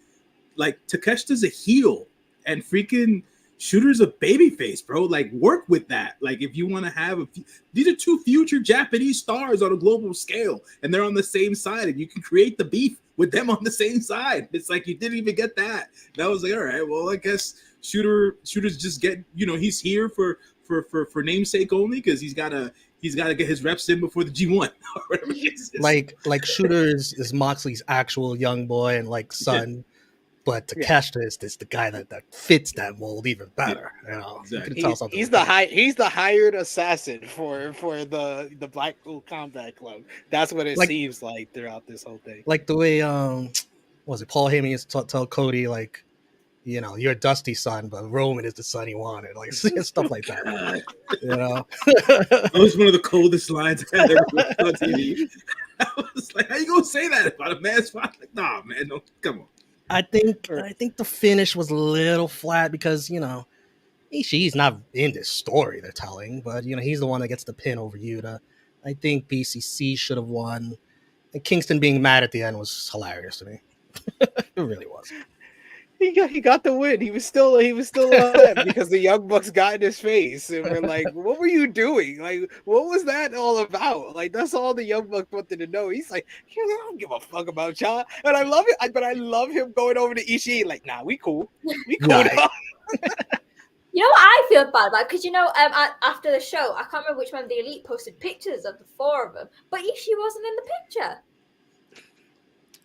Takeshita's a heel and freaking Shooter's a babyface, bro. Like, work with that. Like, if you want to have these are two future Japanese stars on a global scale, and they're on the same side, and you can create the beef with them on the same side. It's like you didn't even get that. And I was like, all right, well, I guess Shooter's just he's here for namesake only because he's gotta get his reps in before the G1 or whatever it is. Like Shooter is Moxley's actual young boy and like son. Yeah. But Takeshita is the guy that fits that mold even better. Exactly. He's the hired assassin for the Blackpool Combat Club. That's what it seems like throughout this whole thing. Like the way Paul Heyman used to tell Cody, like, you're Dusty's son, but Roman is the son he wanted, like stuff like that. God. That was one of the coldest lines I had ever watched on TV. I was like, how you gonna say that about a man's father? Like, nah, man, no, come on. I think the finish was a little flat because Ishii's not in this story they're telling, but he's the one that gets the pin over Yuta. I think BCC should have won. And Kingston being mad at the end was hilarious to me. It really was. He got the win. He was still upset because the Young Bucks got in his face, and we're like, "What were you doing? Like, what was that all about?" Like, that's all the Young Bucks wanted to know. He's like, "I don't give a fuck about y'all," and I love it. But I love him going over to Ishii, like, "Nah, we cool. We cool." Nah. You know what I feel bad about? Because after the show, I can't remember which one of the Elite posted pictures of the four of them, but Ishii wasn't in the picture.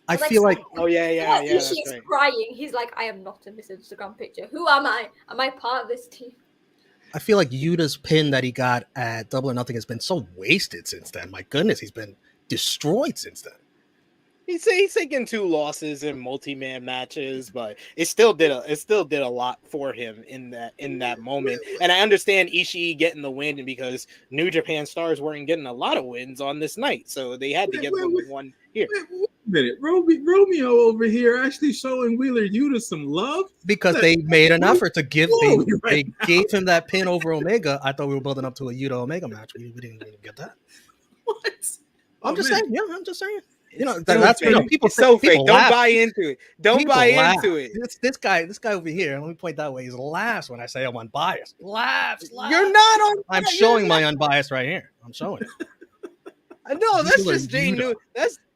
I feel like, oh yeah, Ishii's that's right. crying. He's like, I am not in this Instagram picture. Who am I? Am I part of this team? I feel like Yuta's pin that he got at Double or Nothing has been so wasted since then. My goodness, he's been destroyed since then. He's taken 2 losses in multi-man matches, but it still did a lot for him in that moment. And I understand Ishii getting the win because New Japan stars weren't getting a lot of wins on this night, so they had to get the one here. Wait a minute, Romeo over here actually showing Wheeler Yuta some love because they made an effort to give they gave him that pin over Omega. I thought we were building up to a Yuta Omega match. We didn't even get that. What? I'm just saying. Yeah, I'm just saying. That's people. So fake. Don't laugh. buy into it. Don't buy into it. This guy over here. Let me point that way. He laughs when I say I'm unbiased. Laughs. You're not on. I'm showing my unbiased right here. I'm showing it. No, that's just Jay News.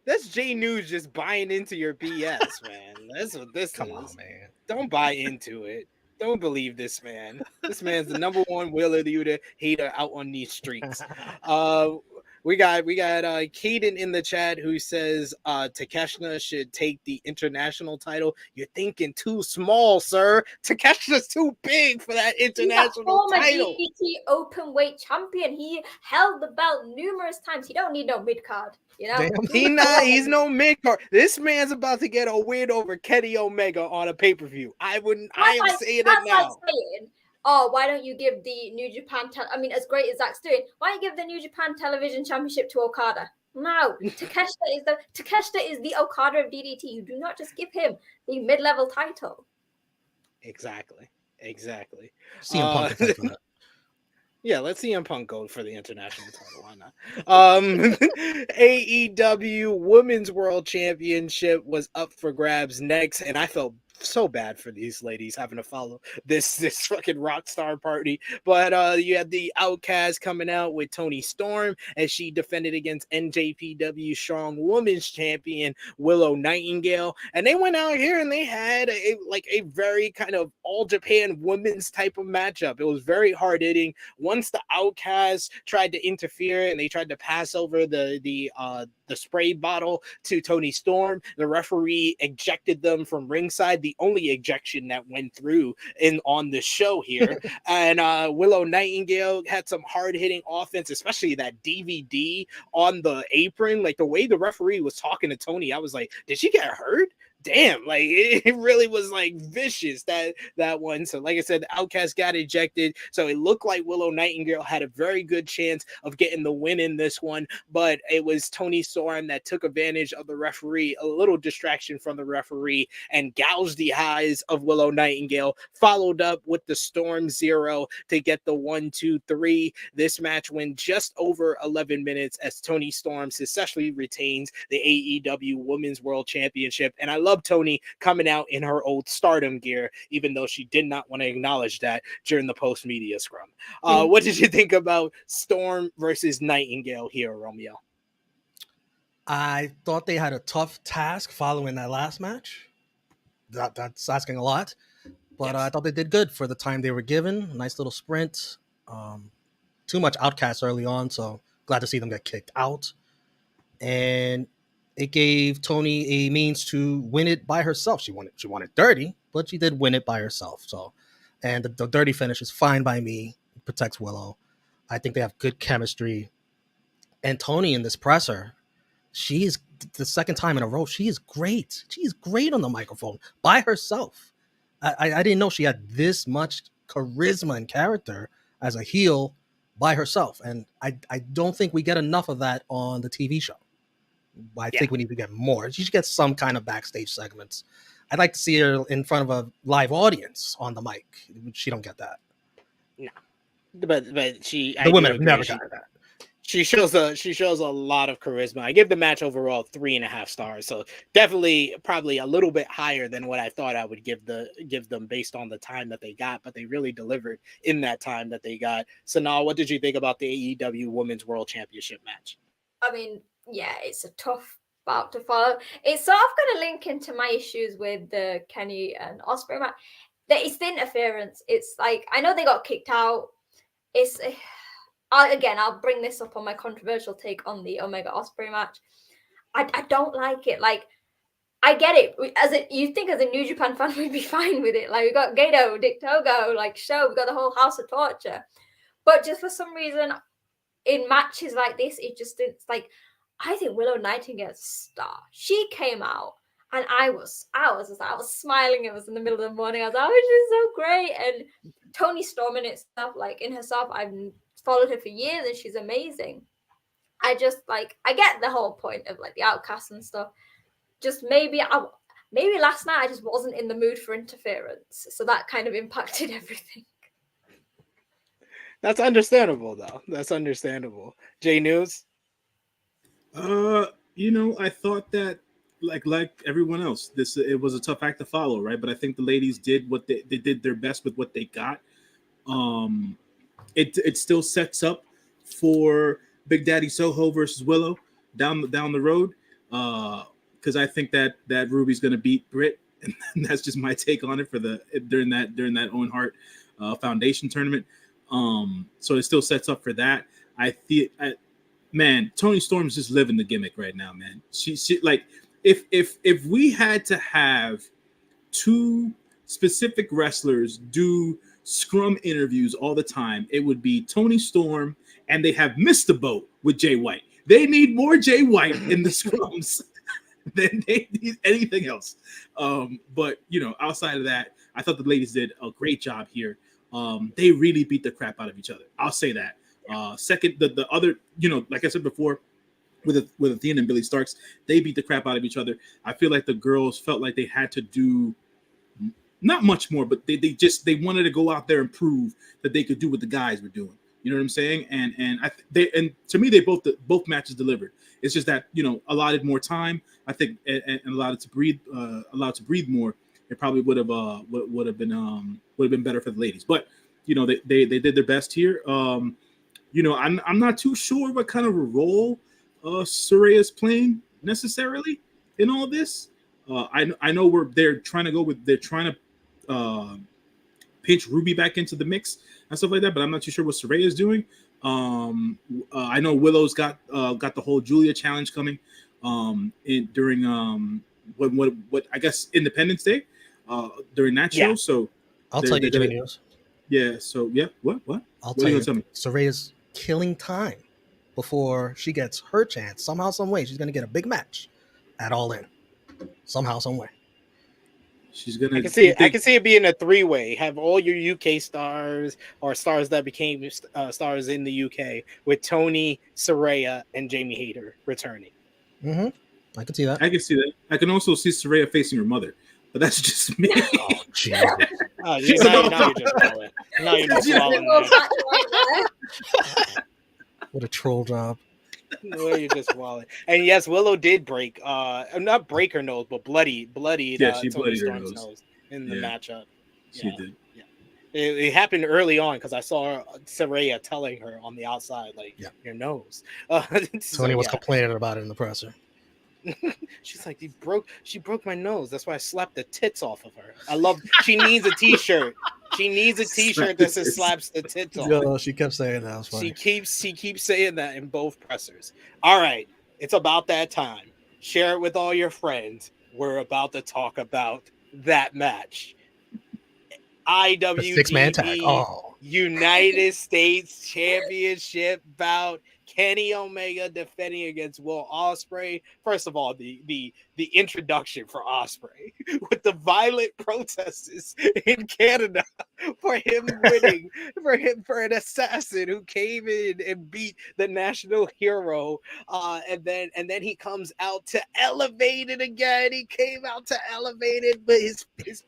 That's Jay News just buying into your BS, man. That's what this Come is. on, man. Don't buy into it. Don't believe this man. This man's the #1 Wheeler Yuta hater out on these streets. We got Caden in the chat who says Takeshita should take the international title. You're thinking too small, sir. Takeshita's too big for that international title. He's a former DDT open weight champion. He held the belt numerous times. He don't need no mid card. He's no mid card. This man's about to get a win over Kenny Omega on a pay-per-view. I am saying it now. Oh, why don't you give the New Japan as great as Zach's doing, why don't you give the New Japan Television Championship to Okada? No, Takeshita is the Okada of DDT. You do not just give him the mid-level title. Exactly. CM Punk for that. Yeah, let's CM Punk go for the international title. Why not? AEW Women's World Championship was up for grabs next, and I felt so bad for these ladies having to follow this fucking rock star party. But you had the Outcast coming out with Toni Storm as she defended against NJPW Strong Women's Champion Willow Nightingale, and they went out here and they had a very kind of all Japan women's type of matchup. It was very hard hitting. Once the Outcasts tried to interfere and they tried to pass over the spray bottle to Toni Storm, the referee ejected them from ringside. The only ejection that went through on the show here. And Willow Nightingale had some hard-hitting offense, especially that DVD on the apron. Like the way the referee was talking to Toni, I was like, did she get hurt? Damn, like it really was like vicious that one. So like I said, the Outcast got ejected, so it looked like Willow Nightingale had a very good chance of getting the win in this one, but it was Toni Storm that took advantage of the referee, a little distraction from the referee, and gouged the eyes of Willow Nightingale, followed up with the Storm Zero to get the 1-2-3. This match went just over 11 minutes as Toni Storm successfully retains the AEW Women's World Championship. And I love Toni coming out in her old Stardom gear, even though she did not want to acknowledge that during the post-media scrum. What did you think about Storm versus Nightingale here, Romeo? I thought they had a tough task following that last match. That's asking a lot, but I thought they did good for the time they were given. Nice little sprint. Too much Outcast early on, so glad to see them get kicked out. And it gave Toni a means to win it by herself. She won it dirty, but she did win it by herself. So, and the dirty finish is fine by me. It protects Willow. I think they have good chemistry. And Toni in this presser, she's the second time in a row. She is great. She is great on the microphone by herself. I didn't know she had this much charisma and character as a heel by herself, and I don't think we get enough of that on the TV show. I think we need to get more. She should get some kind of backstage segments. I'd like to see her in front of a live audience on the mic. She don't get that. No, but she. The women have never gotten that. She shows a lot of charisma. I give the match overall 3.5 stars. So definitely probably a little bit higher than what I thought I would give them based on the time that they got, but they really delivered in that time that they got. Sonal, what did you think about the AEW Women's World Championship match? I mean, yeah, it's a tough bout to follow. It's sort of going to link into my issues with the Kenny and Ospreay match. It's the interference. It's like, I know they got kicked out. I'll bring this up on my controversial take on the Omega Ospreay match. I don't like it. Like, I get it. You think as a New Japan fan we'd be fine with it. Like, we got Gato, Dick Togo, like Show, we got the whole House of Torture. But just for some reason, in matches like this, it's like, I think Willow Nightingale's a star. She came out and I was smiling. It was in the middle of the morning. I was like, oh, she's so great. And Toni Storm in itself, like in herself, I've followed her for years and she's amazing. I get the whole point of like the outcasts and stuff. Just maybe last night I just wasn't in the mood for interference. So that kind of impacted everything. That's understandable though. That's understandable. J News? I thought that like everyone else, it was a tough act to follow, right? But I think the ladies did what they did their best with what they got. It still sets up for Big Daddy Soho versus Willow down the road. Because I think that Ruby's gonna beat Britt, and that's just my take on it during that Owen Hart Foundation tournament. So it still sets up for that. Man, Toni Storm's just living the gimmick right now, man. She like if we had to have two specific wrestlers do scrum interviews all the time, it would be Toni Storm, and they have missed the boat with Jay White. They need more Jay White in the scrums than they need anything else. But outside of that, I thought the ladies did a great job here. They really beat the crap out of each other. I'll say that. Second, the other, like I said before, with Athena and Billy Starks, they beat the crap out of each other. I feel like the girls felt like they had to do not much more, but they wanted to go out there and prove that they could do what the guys were doing. You know what I'm saying? And to me, they both matches delivered. It's just that allotted more time. I think and allowed to breathe more. It probably would have been better for the ladies. But they did their best here. I'm not too sure what kind of a role Saraya's playing necessarily in all this. I know they're trying to pinch Ruby back into the mix and stuff like that, but I'm not too sure what Saraya's doing. I know Willow's got the whole Julia challenge coming during what I guess Independence Day during that show. So I'll tell you, News. Yeah. So yeah. What? I'll tell you. Saraya's killing time before she gets her chance. Somehow, some way, she's gonna get a big match at All In. Somehow, some way. She's gonna. I can see it being a 3-way. Have all your UK stars or stars that became stars in the UK with Tony, Saraya, and Jamie Hayter returning. Mm-hmm. I can see that. I can also see Saraya facing her mother, but that's just me. Oh, Jesus. Now you're just falling. Now you're just falling. What a troll job. Well, you're just walling. And yes, Willow did break, not break her nose, but bloodied. Yeah, she Toni bloodied her Storm's nose in the matchup. She did. Yeah, it happened early on because I saw Saraya telling her on the outside, like, your nose. Tony was complaining about it in the presser. She's like, she broke my nose. That's why I slapped the tits off of her. She needs a t-shirt. She needs a t-shirt that says slaps the tits off. No, she kept saying that. She keeps saying that in both pressers. All right. It's about that time. Share it with all your friends. We're about to talk about that match. IWGP 6-man tag. Oh. United States Championship bout. Kenny Omega defending against Will Ospreay. First of all, the introduction for Ospreay with the violent protests in Canada for him winning, for an assassin who came in and beat the national hero, and then he comes out to elevate it again. He came out to elevate it, but his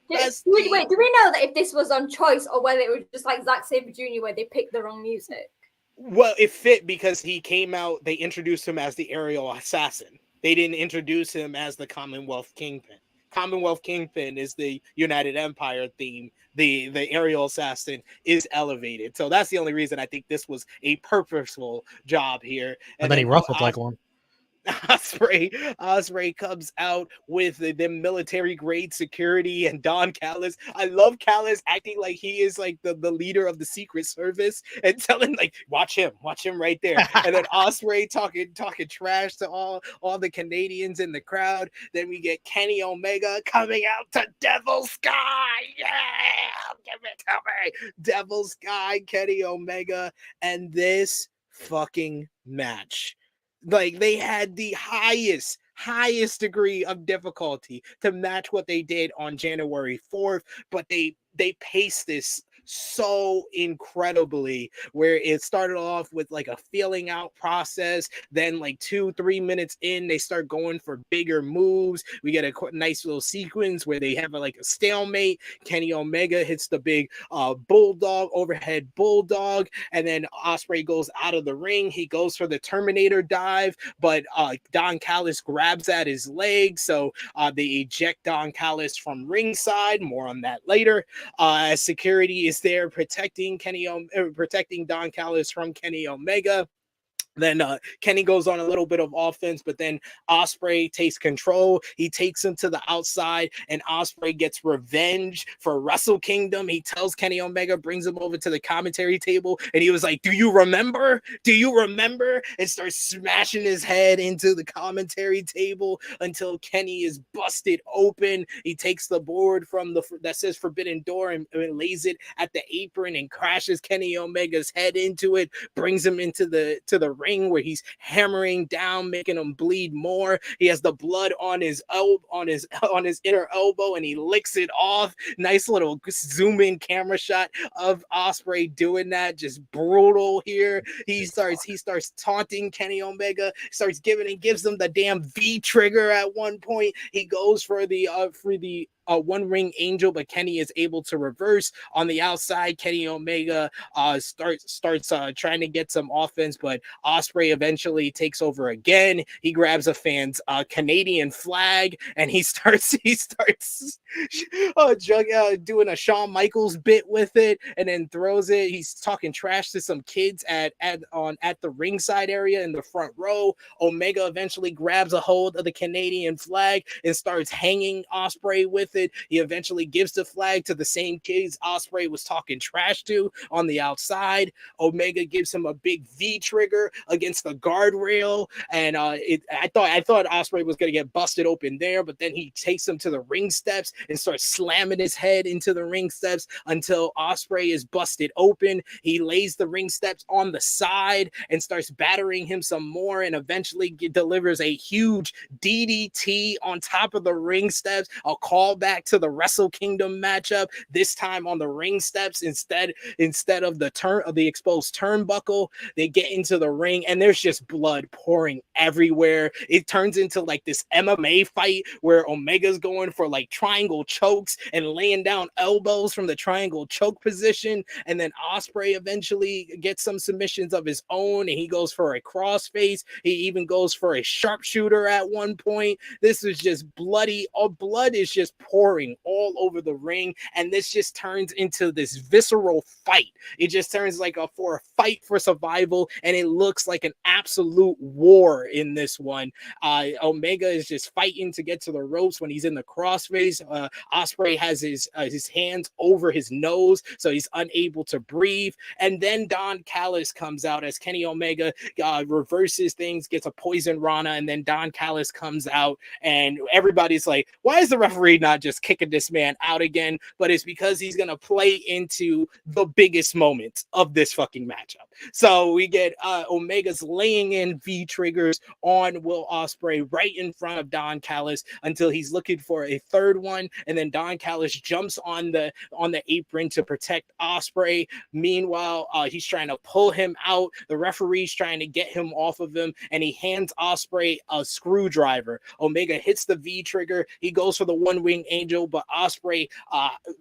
best. Wait, do we know that if this was on Choice or whether it was just like Zack Sabre Jr. where they picked the wrong music? Well, it fit because he came out. They introduced him as the aerial assassin. They didn't introduce him as the Commonwealth Kingpin. Commonwealth Kingpin is the United Empire theme. The aerial assassin is elevated. So that's the only reason I think this was a purposeful job here. And then he ruffled like one. Ospreay comes out with the military grade security and Don Callis. I love Callis acting like he is like the leader of the Secret Service and telling like, watch him right there. And then Ospreay talking trash to all the Canadians in the crowd. Then we get Kenny Omega coming out to Devil Sky. Yeah, give it to me. Devil Sky, Kenny Omega, and this fucking match. Like, they had the highest degree of difficulty to match what they did on January 4th, but they paced this so incredibly, where it started off with like a feeling out process. Then like 2-3 minutes in, they start going for bigger moves. We get a nice little sequence where they have a stalemate. Kenny Omega hits the big overhead bulldog, and then Ospreay goes out of the ring. He goes for the Terminator dive, but Don Callis grabs at his leg, so they eject Don Callis from ringside. More on that later. As security is there protecting Don Callis from Kenny Omega. Then Kenny goes on a little bit of offense, but then Ospreay takes control. He takes him to the outside, and Ospreay gets revenge for Wrestle Kingdom. He tells Kenny Omega, brings him over to the commentary table, and he was like, do you remember? And starts smashing his head into the commentary table until Kenny is busted open. He takes the board from that says Forbidden Door and lays it at the apron and crashes Kenny Omega's head into it, brings him into the ring where he's hammering down, making him bleed more. He has the blood on his inner elbow, and he licks it off. Nice little zoom in camera shot of Ospreay doing that. Just brutal here. He starts taunting Kenny Omega, gives him the damn V trigger at one point. He goes for the one ring angel, but Kenny is able to reverse on the outside. Kenny Omega starts trying to get some offense, but Ospreay eventually takes over again. He grabs a fan's Canadian flag, and he starts doing a Shawn Michaels bit with it, and then throws it. He's talking trash to some kids at the ringside area in the front row. Omega eventually grabs a hold of the Canadian flag and starts hanging Ospreay with it. He eventually gives the flag to the same kids Ospreay was talking trash to on the outside. Omega gives him a big V trigger against the guardrail, and I thought Ospreay was gonna get busted open there, but then he takes him to the ring steps and starts slamming his head into the ring steps until Ospreay is busted open. He lays the ring steps on the side and starts battering him some more, and eventually delivers a huge DDT on top of the ring steps. A callback to the Wrestle Kingdom matchup, this time on the ring steps instead of the exposed turnbuckle. They get into the ring, and there's just blood pouring everywhere. It turns into like this MMA fight where Omega's going for like triangle chokes and laying down elbows from the triangle choke position, and then Ospreay eventually gets some submissions of his own, and he goes for a crossface. He even goes for a sharpshooter at one point. This is just bloody. All blood is just pouring all over the ring, and this just turns into this visceral fight. It just turns like a fight for survival, and it looks like an absolute war in this one. Omega is just fighting to get to the ropes when he's in the crossface. Ospreay has his hands over his nose, so he's unable to breathe. And then Don Callis comes out as Kenny Omega reverses things, gets a poison Rana, and then Don Callis comes out, and everybody's like, "Why is the referee not just kicking this man out again, but it's because he's going to play into the biggest moments of this fucking matchup. So we get Omega's laying in V triggers on Will Ospreay right in front of Don Callis until he's looking for a third one, and then Don Callis jumps on the apron to protect Ospreay. Meanwhile, he's trying to pull him out. The referee's trying to get him off of him, and he hands Ospreay a screwdriver. Omega hits the V trigger. He goes for the one wing angel, but Ospreay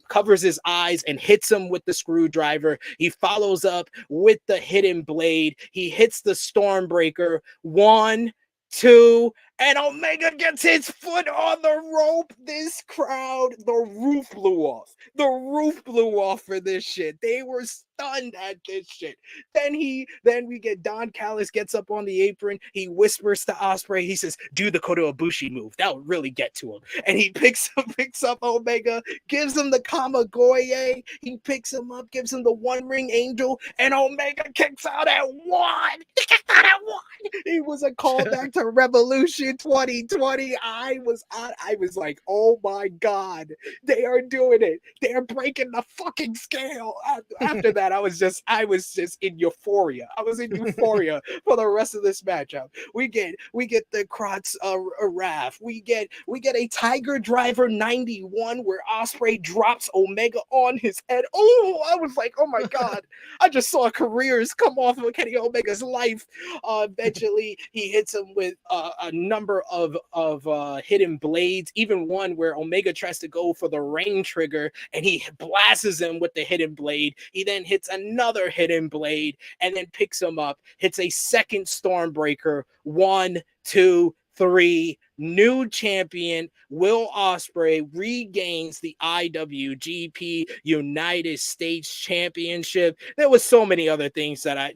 covers his eyes and hits him with the screwdriver. He follows up with the hidden blade. He hits the Stormbreaker. 1, 2, and Omega gets his foot on the rope. This crowd, the roof blew off. The roof blew off for this shit. They were stunned at this shit. Then we get Don Callis gets up on the apron. He whispers to Ospreay. He says, "Do the Kota Ibushi move. That would really get to him." And he picks up Omega, gives him the Kamagoye. He picks him up, gives him the one ring angel, and Omega kicks out at 1. He kicked out at 1. He was a callback to Revolution 2020. I was like, oh my God, they are doing it. They are breaking the fucking scale. After that, I was just in euphoria. I was in euphoria for the rest of this matchup. We get the Kratz Wrath. We get a Tiger Driver 91 where Ospreay drops Omega on his head. Oh, I was like, oh my God. I just saw careers come off of Kenny Omega's life. Eventually, he hits him with a number of hidden blades, even one where Omega tries to go for the rain trigger and he blasts him with the hidden blade. He then hits another hidden blade and then picks him up, hits a second Stormbreaker. 1, 2, 3. New champion Will Ospreay regains the IWGP United States Championship. There was so many other things that I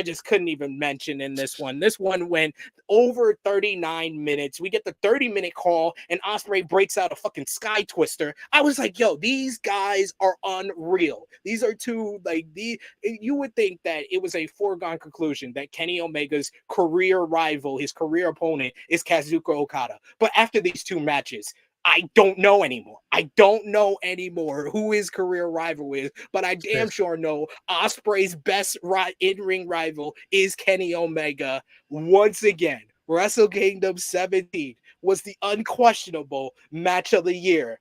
just couldn't even mention in this one. This one went over 39 minutes. We get the 30-minute call, and Ospreay breaks out a fucking Sky Twister. I was like, yo, these guys are unreal. These are two, you would think that it was a foregone conclusion that Kenny Omega's career rival, his career opponent, is Kazuchika Okada. But after these two matches, I don't know anymore. I don't know anymore who his career rival is, but I damn sure know Ospreay's best in-ring rival is Kenny Omega. Once again, Wrestle Kingdom 17 was the unquestionable match of the year.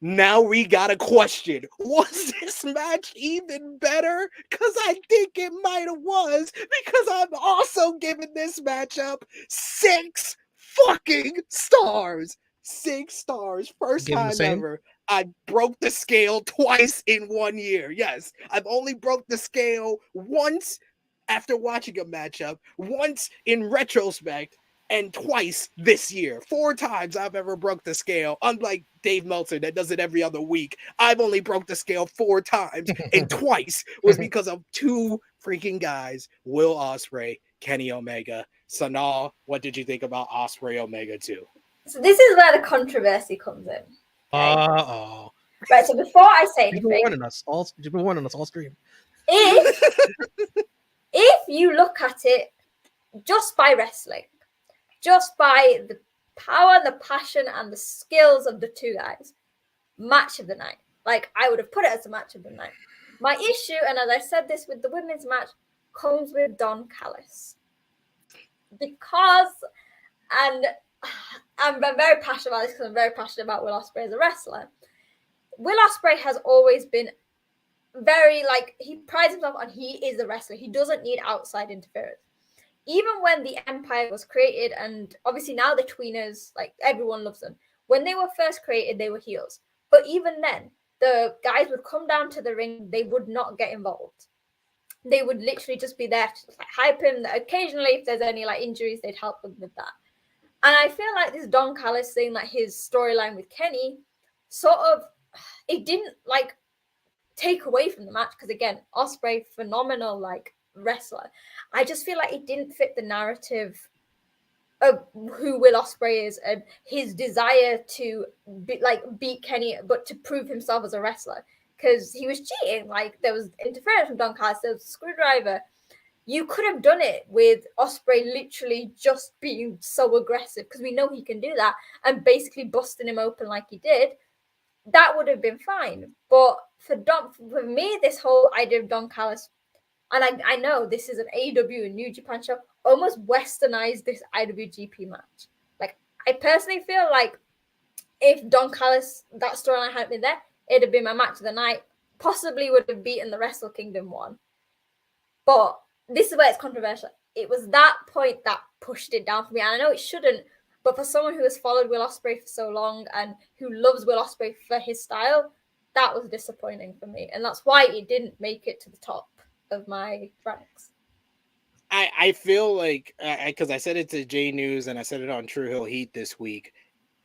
Now we got a question. Was this match even better? Because I think it might have was, because I'm also giving this matchup 6 fucking stars. 6 stars. First time ever. I broke the scale twice in 1 year. Yes, I've only broke the scale once after watching a matchup, once in retrospect, and twice this year. 4 times I've ever broke the scale. Unlike Dave Meltzer that does it every other week, I've only broke the scale 4 times, and twice was because of 2 freaking guys, Will Ospreay, Kenny Omega. Sonal, what did you think about Ospreay Omega 2? So this is where the controversy comes in. Okay? Uh-oh. Right, so before I say anything... You've been warning us all stream. If you look at it just by wrestling, just by the power, the passion, and the skills of the two guys, match of the night. Like, I would have put it as a match of the night. My issue, and as I said this with the women's match, comes with Don Callis. Because, and I'm very passionate about this because I'm very passionate about Will Ospreay as a wrestler. Will Ospreay has always been very, he prides himself on he is a wrestler. He doesn't need outside interference. Even when the Empire was created, and obviously now the tweeners, everyone loves them. When they were first created, they were heels. But even then, the guys would come down to the ring. They would not get involved. They would literally just be there to hype him. Occasionally, if there's any injuries, they'd help them with that. And I feel like this Don Callis thing, his storyline with Kenny, sort of, it didn't take away from the match. Because again, Ospreay, phenomenal wrestler. I just feel like it didn't fit the narrative of who Will Ospreay is and his desire to beat Kenny, but to prove himself as a wrestler. Because he was cheating. There was interference from Don Callis, there was a screwdriver. you could have done it with Ospreay literally just being so aggressive, because we know he can do that, and basically busting him open like he did. That would have been fine. But for me, this whole idea of Don Callis, and I know this is an AEW and New Japan show, almost westernized this IWGP match. Like, I personally feel like if Don Callis, that storyline hadn't been there, it'd have been my match of the night. Possibly would have beaten the Wrestle Kingdom one. But this is where it's controversial. It was that point that pushed it down for me. And I know it shouldn't, but for someone who has followed Will Ospreay for so long and who loves Will Ospreay for his style, that was disappointing for me. And that's why it didn't make it to the top of my ranks. I feel like, because I said it to J News and I said it on True Hill Heat this week,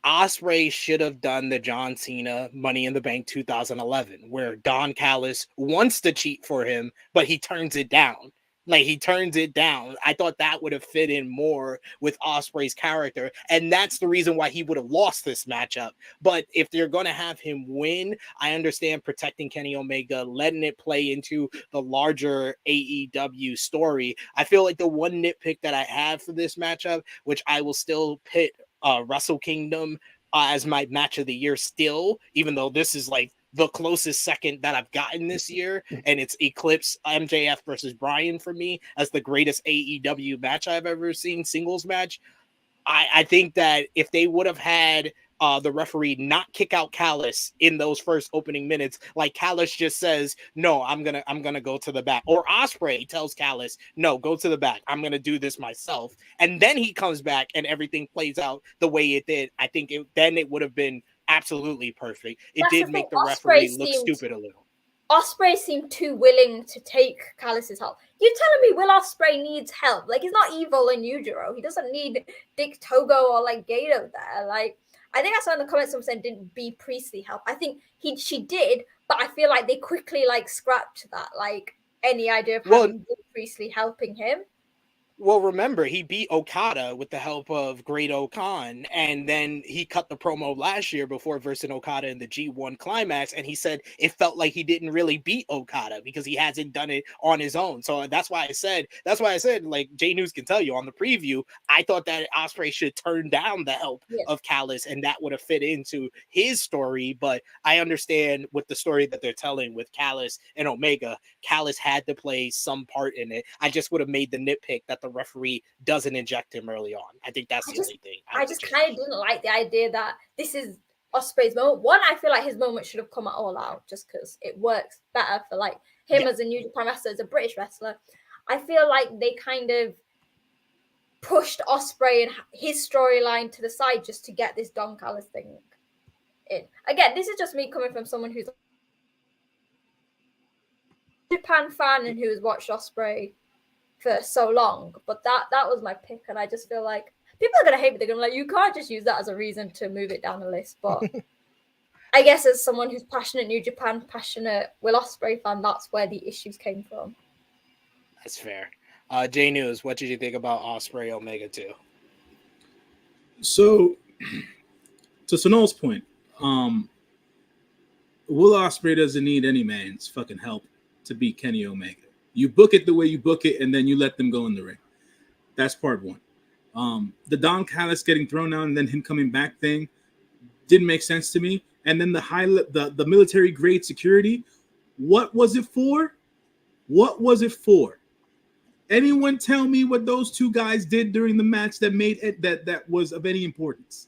Ospreay should have done the John Cena Money in the Bank 2011, where Don Callis wants to cheat for him, but he turns it down. Like, he turns it down. I thought that would have fit in more with Ospreay's character, and that's the reason why he would have lost this matchup. But if they're going to have him win, I understand protecting Kenny Omega, letting it play into the larger AEW story. I feel like the one nitpick that I have for this matchup, which I will still pit Wrestle Kingdom as my match of the year still, even though this is like the closest second that I've gotten this year, and it's eclipsed MJF versus Bryan for me as the greatest AEW match I've ever seen, singles match. I think that if they would have had the referee not kick out Callis in those first opening minutes, like Callis just says, no, I'm gonna go to the back, or Ospreay tells Callis, no, go to the back, I'm gonna do this myself, and then he comes back and everything plays out the way it did, I think it would have been absolutely perfect. It did make the referee look stupid a little. Ospreay seemed too willing to take Callis's help. You're telling me Will Ospreay needs help? Like, he's not evil in Yujiro. He doesn't need Dick Togo or like Gato there. Like, I think I saw in the comments someone said didn't B Priestley help. I think she did, but I feel like they quickly like scrapped that. Like, any idea of having B Priestley helping him. Well, remember, he beat Okada with the help of Great Okan, and then he cut the promo last year before versing Okada in the G1 Climax, and he said it felt like he didn't really beat Okada because he hasn't done it on his own. So that's why I said, like J News can tell you on the preview, I thought that Ospreay should turn down the help of Callis, and that would have fit into his story. But I understand with the story that they're telling with Callis and Omega, Callis had to play some part in it. I just would have made the nitpick that the referee doesn't inject him early on. I think that's the only thing. I just kind of didn't like the idea that this is Ospreay's moment. One, I feel like his moment should have come at All Out just because it works better for like him as a New Japan wrestler, as a British wrestler. I feel like they kind of pushed Ospreay and his storyline to the side just to get this Don Callis thing in. Again, this is just me coming from someone who's a Japan fan and who has watched Ospreay for so long, but that was my pick, and I just feel like people are gonna hate me. They're gonna be like, you can't just use that as a reason to move it down the list. But I guess as someone who's passionate New Japan, passionate Will Ospreay fan, that's where the issues came from. That's fair. J News, what did you think about Ospreay Omega 2? So, to Sonal's point, Will Ospreay doesn't need any man's fucking help to beat Kenny Omega. You book it the way you book it, and then you let them go in the ring. That's part one. The Don Callis getting thrown down and then him coming back thing didn't make sense to me. And then the military grade security, what was it for? What was it for? Anyone tell me what those two guys did during the match that made it that was of any importance?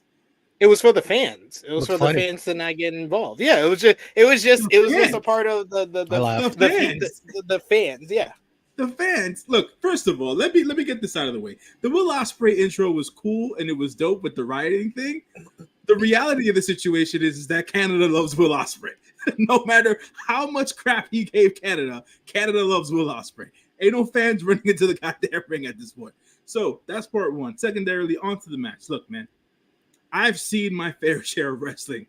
It was for the fans. It was for the fans to not get involved. Yeah, it was just a part of the fans. Yeah, the fans. Look, first of all, let me get this out of the way. The Will Ospreay intro was cool and it was dope with the rioting thing. The reality of the situation is that Canada loves Will Ospreay. No matter how much crap he gave Canada, Canada loves Will Ospreay. Ain't no fans running into the goddamn ring at this point. So that's part one. Secondarily, onto the match. Look, man. I've seen my fair share of wrestling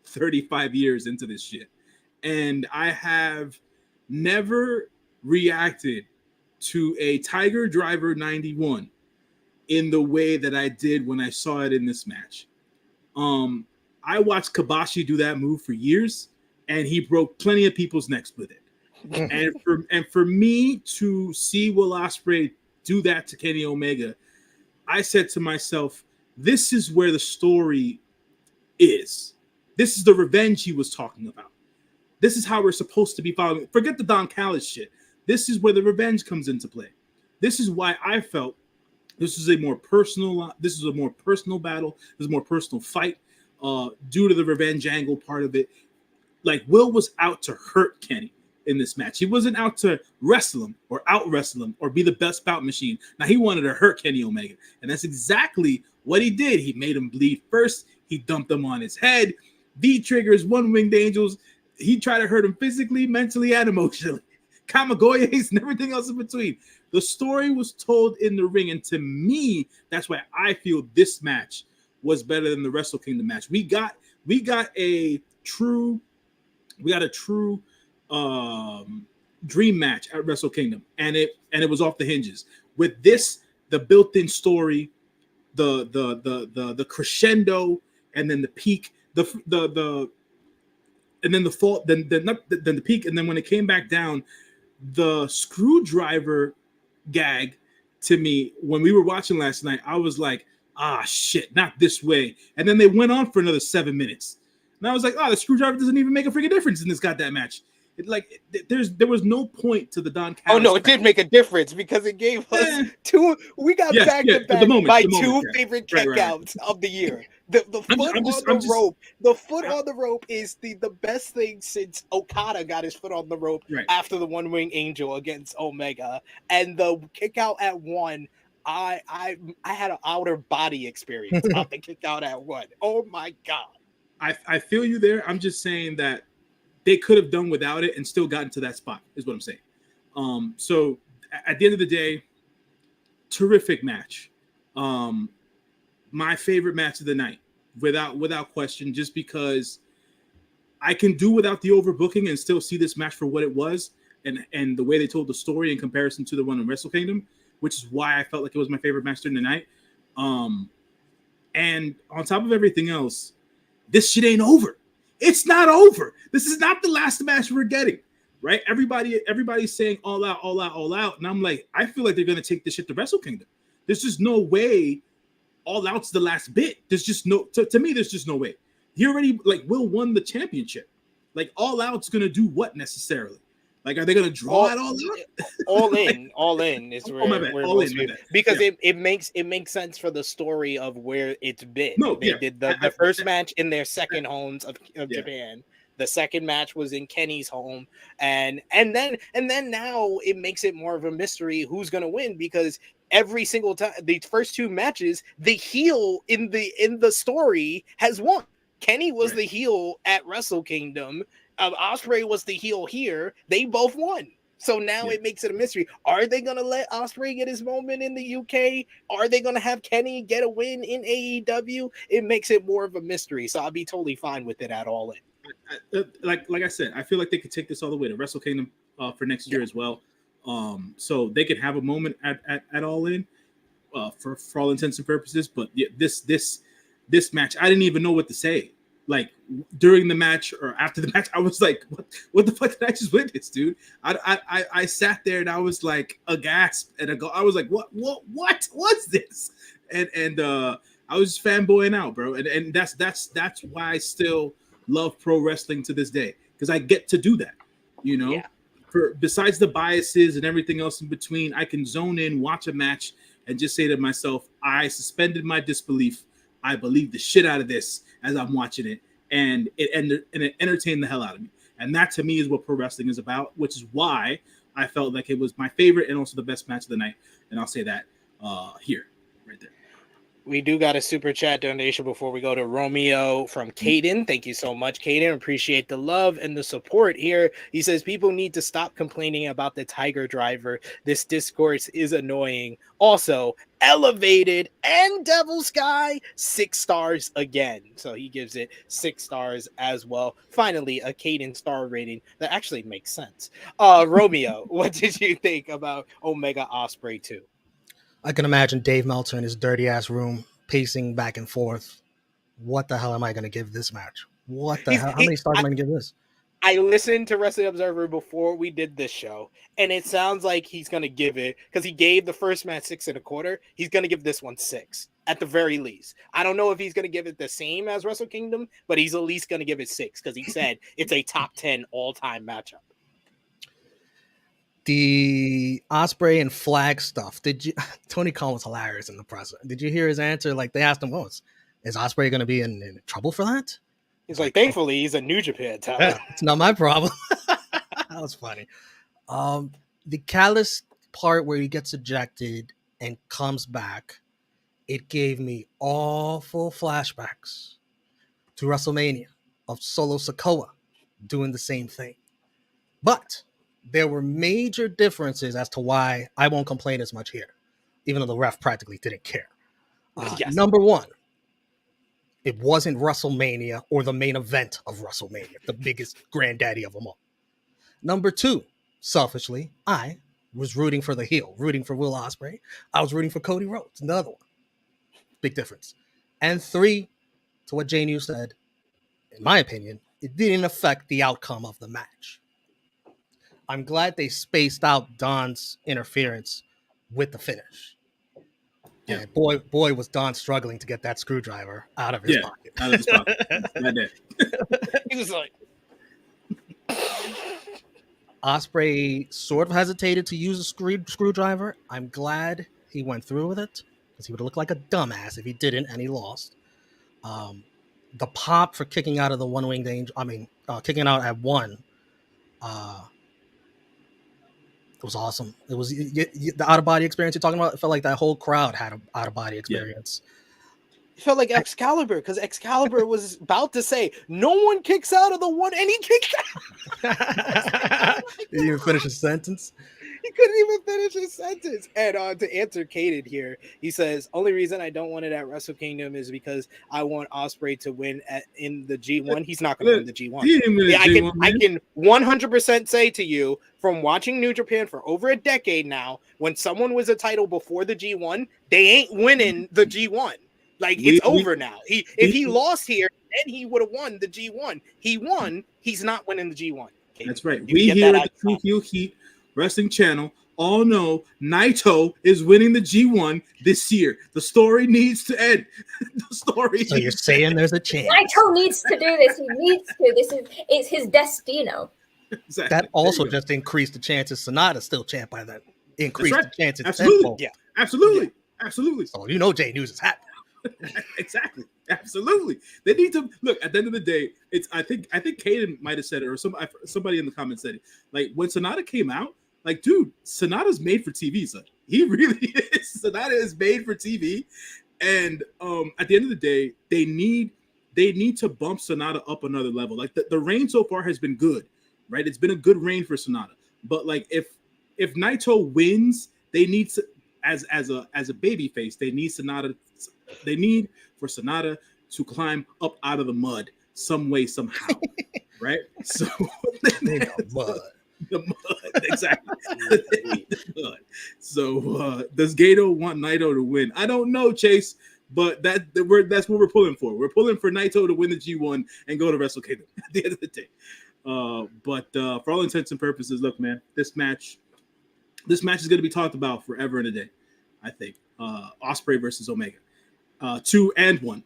35 years into this shit. And I have never reacted to a Tiger Driver 91 in the way that I did when I saw it in this match. I watched Kabashi do that move for years, and he broke plenty of people's necks with it. and for me to see Will Ospreay do that to Kenny Omega, I said to myself, this is where the story is. This is the revenge he was talking about. This is how we're supposed to be following. Forget the Don Callis shit. This is where the revenge comes into play. This is why I felt this is a more personal battle. This is a more personal fight due to the revenge angle part of it. Like, Will was out to hurt Kenny in this match. He wasn't out to wrestle him or out wrestle him or be the best bout machine. Now, he wanted to hurt Kenny Omega, and that's exactly what he did. He made him bleed first. He dumped him on his head. V-triggers, one-winged angels. He tried to hurt him physically, mentally, and emotionally. Kamigoyes and everything else in between. The story was told in the ring, and to me, that's why I feel this match was better than the Wrestle Kingdom match. We got a true dream match at Wrestle Kingdom, and it was off the hinges. With this, the built-in story, the crescendo, and then the peak, and then the fall, then the peak, and then when it came back down, the screwdriver gag to me when we were watching last night, I was like, shit, not this way. And then they went on for another 7 minutes, and I was like, the screwdriver doesn't even make a freaking difference in this goddamn match. There was no point to the Don Callis. Oh no, it did make a difference because it gave us two. We got back to back my two favorite kickouts of the year. The foot on the rope. The foot on the rope is the best thing since Okada got his foot on the rope after the one wing angel against Omega, and the kick out at one. I had an outer body experience of the kick out at one. Oh my god! I feel you there. I'm just saying that they could have done without it and still gotten to that spot, is what I'm saying. So at the end of the day, terrific match. My favorite match of the night, without question, just because I can do without the overbooking and still see this match for what it was and the way they told the story in comparison to the one in Wrestle Kingdom, which is why I felt like it was my favorite match during the night. And on top of everything else, this shit ain't over. It's not over. This is not the last match we're getting, right? Everybody's saying all out, all out, all out. And I'm like, I feel like they're going to take this shit to Wrestle Kingdom. There's just no way all out's the last bit. There's just no, to me, there's just no way. He already, Will won the championship. All out's going to do what necessarily? Are they going to draw it all out? all in is where we're all in, because it makes sense for the story of where it's been. They did the first match in their second homes of Japan. The second match was in Kenny's home, and then now it makes it more of a mystery who's going to win, because every single time the first two matches, the heel in the story has won. Kenny was the heel at Wrestle Kingdom. Ospreay was the heel here. They both won. So now it makes it a mystery. Are they going to let Ospreay get his moment in the UK? Are they going to have Kenny get a win in AEW? It makes it more of a mystery. So I'll be totally fine with it at All In. Like I said, I feel like they could take this all the way to Wrestle Kingdom for next year as well. So they could have a moment at All In for all intents and purposes. But this match, I didn't even know what to say. During the match or after the match, I was like, what the fuck did I just witness, dude? I sat there and I was like aghast and I was like, what's this? And I was just fanboying out, bro. And that's why I still love pro wrestling to this day, because I get to do that, for besides the biases and everything else in between, I can zone in, watch a match, and just say to myself, I suspended my disbelief. I believe the shit out of this as I'm watching it, and it entertained the hell out of me. And that to me is what pro wrestling is about, which is why I felt like it was my favorite and also the best match of the night. And I'll say that here, right there. We do got a super chat donation before we go to Romeo from Caden. Thank you so much, Caden. Appreciate the love and the support here. He says people need to stop complaining about the Tiger Driver. This discourse is annoying. Also, Elevated and Devil Sky, 6 stars again. So he gives it 6 stars as well. Finally, a Caden star rating that actually makes sense. Romeo, what did you think about Omega Ospreay 2? I can imagine Dave Meltzer in his dirty ass room pacing back and forth. What the hell am I going to give this match? What the hell? How many stars am I going to give this? I listened to Wrestling Observer before we did this show, and it sounds like he's gonna give it, because he gave the first match 6.25. He's gonna give this one 6 at the very least. I don't know if he's gonna give it the same as Wrestle Kingdom, but he's at least gonna give it 6 because he said it's a top 10 all-time matchup. The Ospreay and Flag stuff. Tony Khan was hilarious in the press. Did you hear his answer? Like, they asked him, is Ospreay going to be in trouble for that? He's like, thankfully, he's a New Japan talent. Yeah, it's not my problem. That was funny. The Callis part where he gets ejected and comes back, it gave me awful flashbacks to WrestleMania of Solo Sikoa doing the same thing. But there were major differences as to why I won't complain as much here, even though the ref practically didn't care. Yes. Number one, it wasn't WrestleMania or the main event of WrestleMania, the biggest granddaddy of them all. Number two, selfishly, I was rooting for the heel, rooting for Will Ospreay. I was rooting for Cody Rhodes, another one. Big difference. And three, to what Jane, you said, in my opinion, it didn't affect the outcome of the match. I'm glad they spaced out Don's interference with the finish. Yeah. And boy, was Don struggling to get that screwdriver out of his pocket. Out of his pocket. Right there. He was like, Ospreay sort of hesitated to use a screwdriver. I'm glad he went through with it, because he would look like a dumbass if he didn't and he lost. The pop for kicking out of the one-winged angel, kicking out at one, it was awesome. It was the out-of-body experience you're talking about. It felt like that whole crowd had an out-of-body experience. It felt like Excalibur, because Excalibur was about to say, no one kicks out of the one, and he kicked out. He didn't even finish his sentence. He couldn't even finish his sentence. And to answer Kaden here, he says, only reason I don't want it at Wrestle Kingdom is because I want Ospreay to win in the G1. He's not going to win the G1. I can 100% say to you, from watching New Japan for over a decade now, when someone was a title before the G1, they ain't winning the G1. Like, it's over now. If he lost here, then he would have won the G1. He won. He's not winning the G1. Kaden, that's right. We here at the True Heel Heat Wrestling Channel all know Naito is winning the G1 this year. The story needs to end. The story. So you're saying there's a chance. Naito needs to do this. He needs to. It's his destino. Exactly. That also just increased the chances Sonata's still champ by then. Increased the chances. Absolutely. Tenfold. Yeah. Absolutely. Yeah. Absolutely. So you know Jay News is happening. Exactly. Absolutely. They need to look at the end of the day. It's I think Kaden might have said it, or somebody in the comments said it. Like, when Sonata came out, like, dude, Sonata's made for TV, son. He really is. Sonata is made for TV. And at the end of the day, they need to bump Sonata up another level. Like, the reign so far has been good, right? It's been a good reign for Sonata. But like, if Naito wins, they need to, as a baby face, they need for Sonata to climb up out of the mud some way, somehow. Right? So the mud, exactly. The mud. So does Gato want Naito to win? I don't know, Chase, but that's what we're pulling for. We're pulling for Naito to win the G1 and go to Wrestle Kingdom at the end of the day. But for all intents and purposes, look, man, this match is going to be talked about forever and a day. I think Ospreay versus Omega, 2 and 1.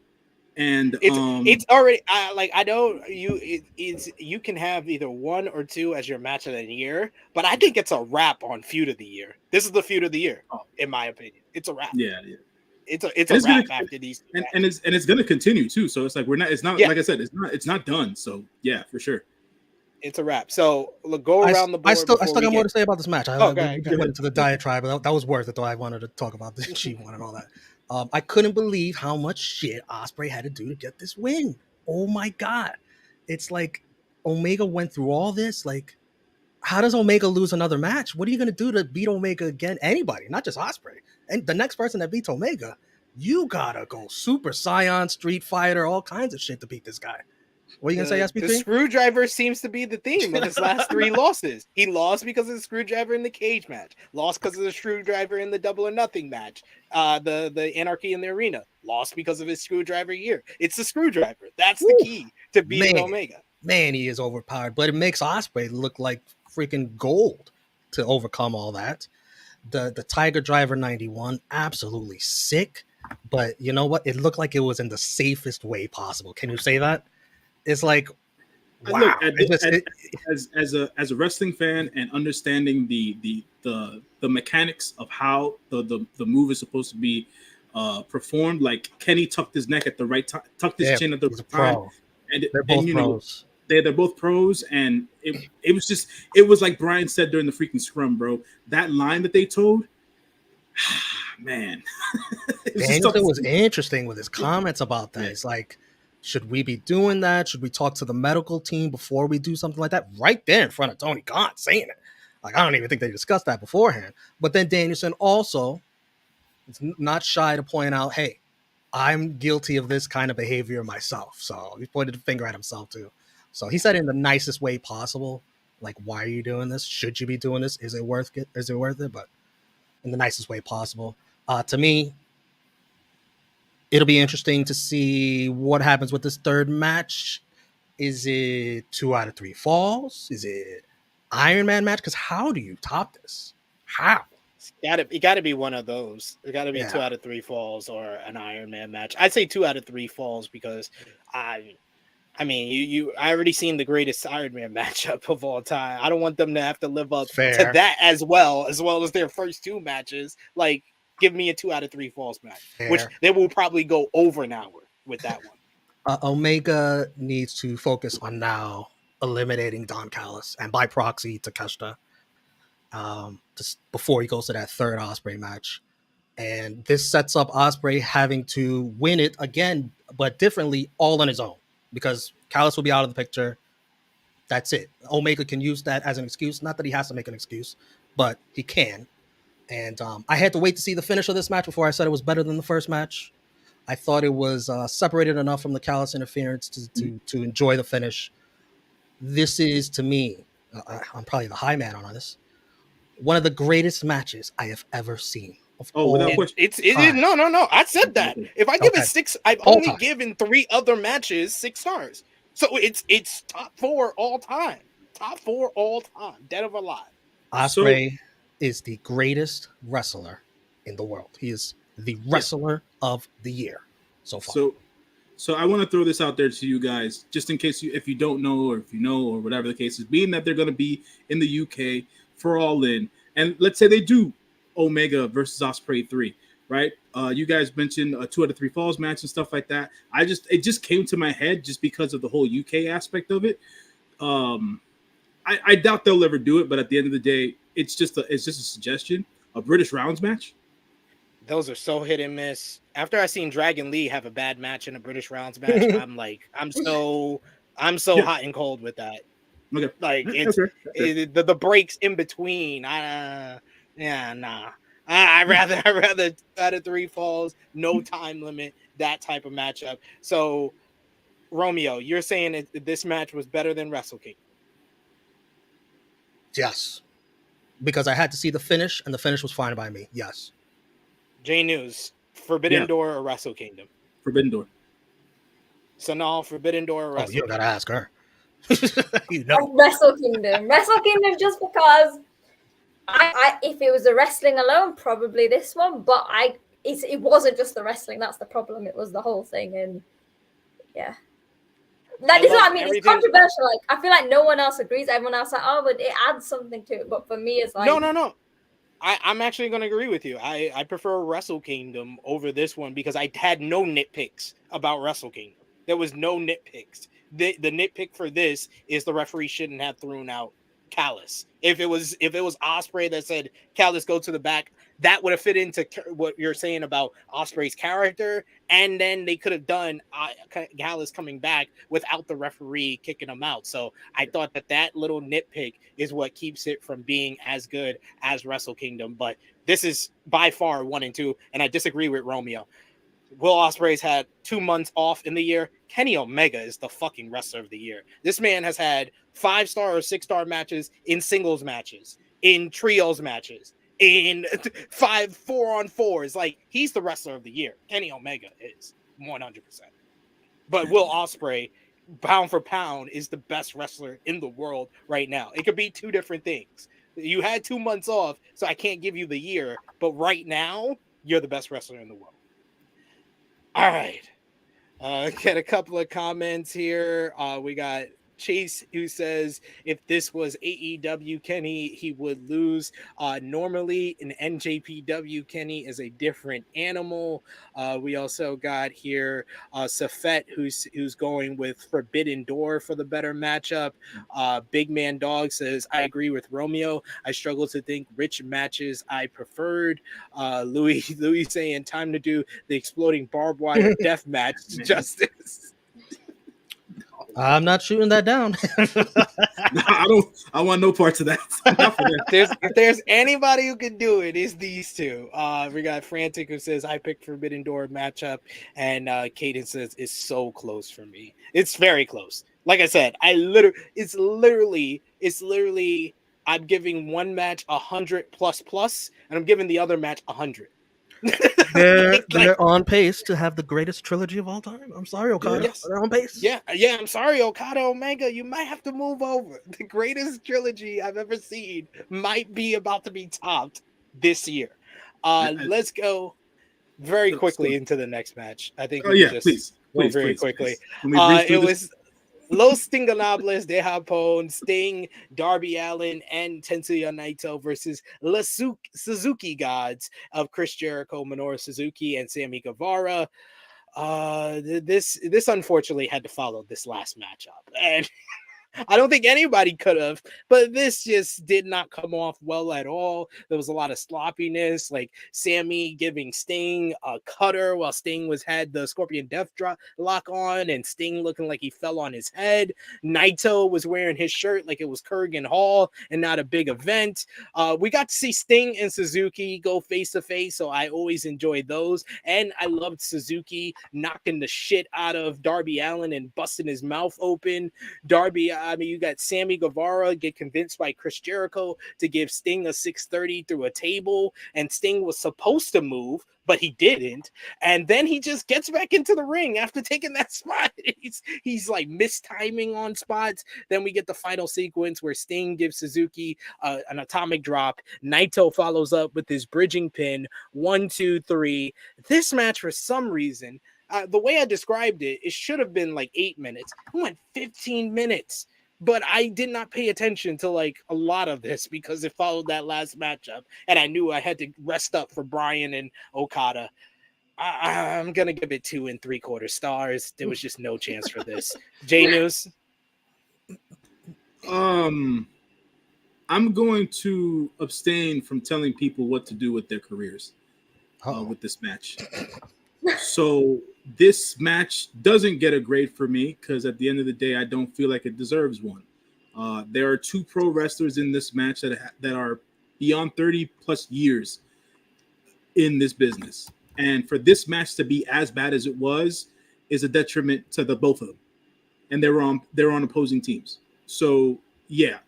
And it's already I know you can have either 1 or 2 as your match of the year, but I think it's a wrap on feud of the year. This is the feud of the year, in my opinion. It's a wrap. Yeah. It's a wrap after these, and it's going to continue too. So it's like it's not like I said, it's not done. So yeah, for sure. It's a wrap. So go around the board. I still got more to say about this match. I went into the go diatribe, but that was worth it, though. I wanted to talk about the G1 and all that. I couldn't believe how much shit Ospreay had to do to get this win. Oh my God. It's like Omega went through all this. Like, how does Omega lose another match? What are you going to do to beat Omega again? Anybody, not just Ospreay. And the next person that beats Omega, you gotta go Super Saiyan, Street Fighter, all kinds of shit to beat this guy. What are you going to say, SB3? The screwdriver seems to be the theme of his last 3 losses. He lost because of the screwdriver in the cage match. Lost because of the screwdriver in the Double or Nothing match. The Anarchy in the Arena. Lost because of his screwdriver here. It's the screwdriver. That's the key to beating Omega. man, he is overpowered. But it makes Ospreay look like freaking gold to overcome all that. The Tiger Driver 91, absolutely sick. But you know what? It looked like it was in the safest way possible. Can you say that? It's like, wow. Look, as a wrestling fan and understanding the mechanics of how the move is supposed to be performed, like Kenny tucked his neck at the right time, tucked his chin at the right time, and they're both pros. They're both pros, and it was like Bryan said during the freaking scrum, bro. That line that they told, man. Danielson was interesting with his comments about that. It's like, should we be doing that? Should we talk to the medical team before we do something like that? Right there in front of Tony Khan saying it. Like, I don't even think they discussed that beforehand. But then Danielson also is not shy to point out, hey, I'm guilty of this kind of behavior myself. So he pointed the finger at himself too. So he said it in the nicest way possible. Like, why are you doing this? Should you be doing this? Is it worth it? Is it worth it? But in the nicest way possible. To me, it'll be interesting to see what happens with this third match. Is it 2 out of 3 falls? Is it Iron Man match? Because how do you top this? How? It got to be one of those. It got to be 2 out of 3 falls or an Iron Man match. I'd say 2 out of 3 falls because I mean, I already seen the greatest Iron Man matchup of all time. I don't want them to have to live up to that as well as their first 2 matches. Like, give me a 2 out of 3 falls match, which they will probably go over an hour with that one. Omega needs to focus on now eliminating Don Callis and by proxy Takeshita just before he goes to that third Ospreay match. And this sets up Ospreay having to win it again, but differently, all on his own, because Callis will be out of the picture. That's it. Omega can use that as an excuse. Not that he has to make an excuse, but he can. And I had to wait to see the finish of this match before I said it was better than the first match. I thought it was separated enough from the Callis interference to enjoy the finish. This is, to me, I'm probably the high man on this, one of the greatest matches I have ever seen. Without question. It is no. I said that. If I give it 6, I've only given 3 other matches 6 stars. So it's top 4 all time. Top 4 all time. Dead or alive. Ospreay is the greatest wrestler in the world. He is the wrestler of the year so far. So I want to throw this out there to you guys, just in case if you don't know, or if you know, or whatever the case is, being that they're going to be in the UK for All In, and let's say they do Omega versus Ospreay 3, right? You guys mentioned a 2 out of 3 falls match and stuff like that. It just came to my head just because of the whole UK aspect of it. I doubt they'll ever do it, but at the end of the day, it's just a suggestion. A British rounds match. Those are so hit and miss. After I seen Dragon Lee have a bad match in a British rounds match, I'm so hot and cold with that. Okay. Like the breaks in between. I'd rather out of 3 falls, no time limit, that type of matchup. So, Romeo, you're saying this match was better than Wrestle King? Yes, because I had to see the finish, and the finish was fine by me. Yes. J News, Forbidden Door or Wrestle Kingdom? Forbidden Door. Sonal, Forbidden Door or Wrestle Kingdom? You gotta ask her. Wrestle Kingdom. Wrestle Kingdom, just because I if it was the wrestling alone, probably this one. But it wasn't just the wrestling. That's the problem. It was the whole thing, and yeah. That is what I mean. It's controversial. Like, I feel like no one else agrees. Everyone else like, oh, but it adds something to it. But for me, it's like no. I'm actually going to agree with you. I prefer Wrestle Kingdom over this one because I had no nitpicks about Wrestle Kingdom. There was no nitpicks. The nitpick for this is the referee shouldn't have thrown out Callis. If it was Ospreay that said Callis go to the back, that would have fit into what you're saying about Ospreay's character, and then they could have done Callis coming back without the referee kicking him out. So I thought that little nitpick is what keeps it from being as good as Wrestle Kingdom. But this is by far 1 and 2, and I disagree with Romeo. Will Ospreay's had 2 months off in the year. Kenny Omega is the fucking wrestler of the year. This man has had 5-star or 6-star matches in singles matches, in trios matches, in 4-on-4s. Like, he's the wrestler of the year. Kenny Omega is 100%. But Will Ospreay pound for pound, is the best wrestler in the world right now. It could be two different things. You had 2 months off, so I can't give you the year, but right now, you're the best wrestler in the world. All right. Get a couple of comments here. We got Chase, who says if this was AEW Kenny, he would lose. Normally, an NJPW Kenny is a different animal. We also got here Safet, who's going with Forbidden Door for the better matchup. Big Man Dog says, I agree with Romeo. I struggle to think which matches I preferred. Louis saying time to do the exploding barbed wire death match to Justice. I'm not shooting that down. I want no parts of that. If there's anybody who can do it, it's these two. We got Frantic, who says I picked Forbidden Door matchup, and Caden says it's so close for me. It's very close. Like I said, it's literally I'm giving one match 100 plus, and I'm giving the other match 100. They're on pace to have the greatest trilogy of all time. I'm sorry, Okada. Yes. They're on pace. Yeah. I'm sorry, Okada Omega. You might have to move over. The greatest trilogy I've ever seen might be about to be topped this year. Let's go very quickly into the next match. I think please, quickly. It was Los Stinganables de Japón, Sting, Darby Allin, and Tetsuya Naito versus Suzuki Gods of Chris Jericho, Minoru Suzuki, and Sammy Guevara. This unfortunately had to follow this last matchup, and I don't think anybody could have, but this just did not come off well at all. There was a lot of sloppiness, like Sammy giving Sting a cutter while Sting had the Scorpion Death Drop lock on, and Sting looking like he fell on his head. Naito was wearing his shirt like it was Kurgan Hall and not a big event. We got to see Sting and Suzuki go face to face, so I always enjoyed those. And I loved Suzuki knocking the shit out of Darby Allin and busting his mouth open. You got Sammy Guevara get convinced by Chris Jericho to give Sting a 630 through a table, and Sting was supposed to move, but he didn't. And then he just gets back into the ring after taking that spot. He's like mistiming on spots. Then we get the final sequence where Sting gives Suzuki an atomic drop. Naito follows up with his bridging pin. 1, 2, 3. This match, for some reason, the way I described it, it should have been like 8 minutes. It went 15 minutes. But I did not pay attention to like a lot of this because it followed that last matchup, and I knew I had to rest up for Bryan and Okada. I'm gonna give it 2 3/4 stars. There was just no chance for this. J News. I'm going to abstain from telling people what to do with their careers with this match. So this match doesn't get a grade for me because at the end of the day, I don't feel like it deserves one. There are 2 pro wrestlers in this match that are beyond 30 plus years in this business. And for this match to be as bad as it was is a detriment to the both of them. And they're on opposing teams. So yeah.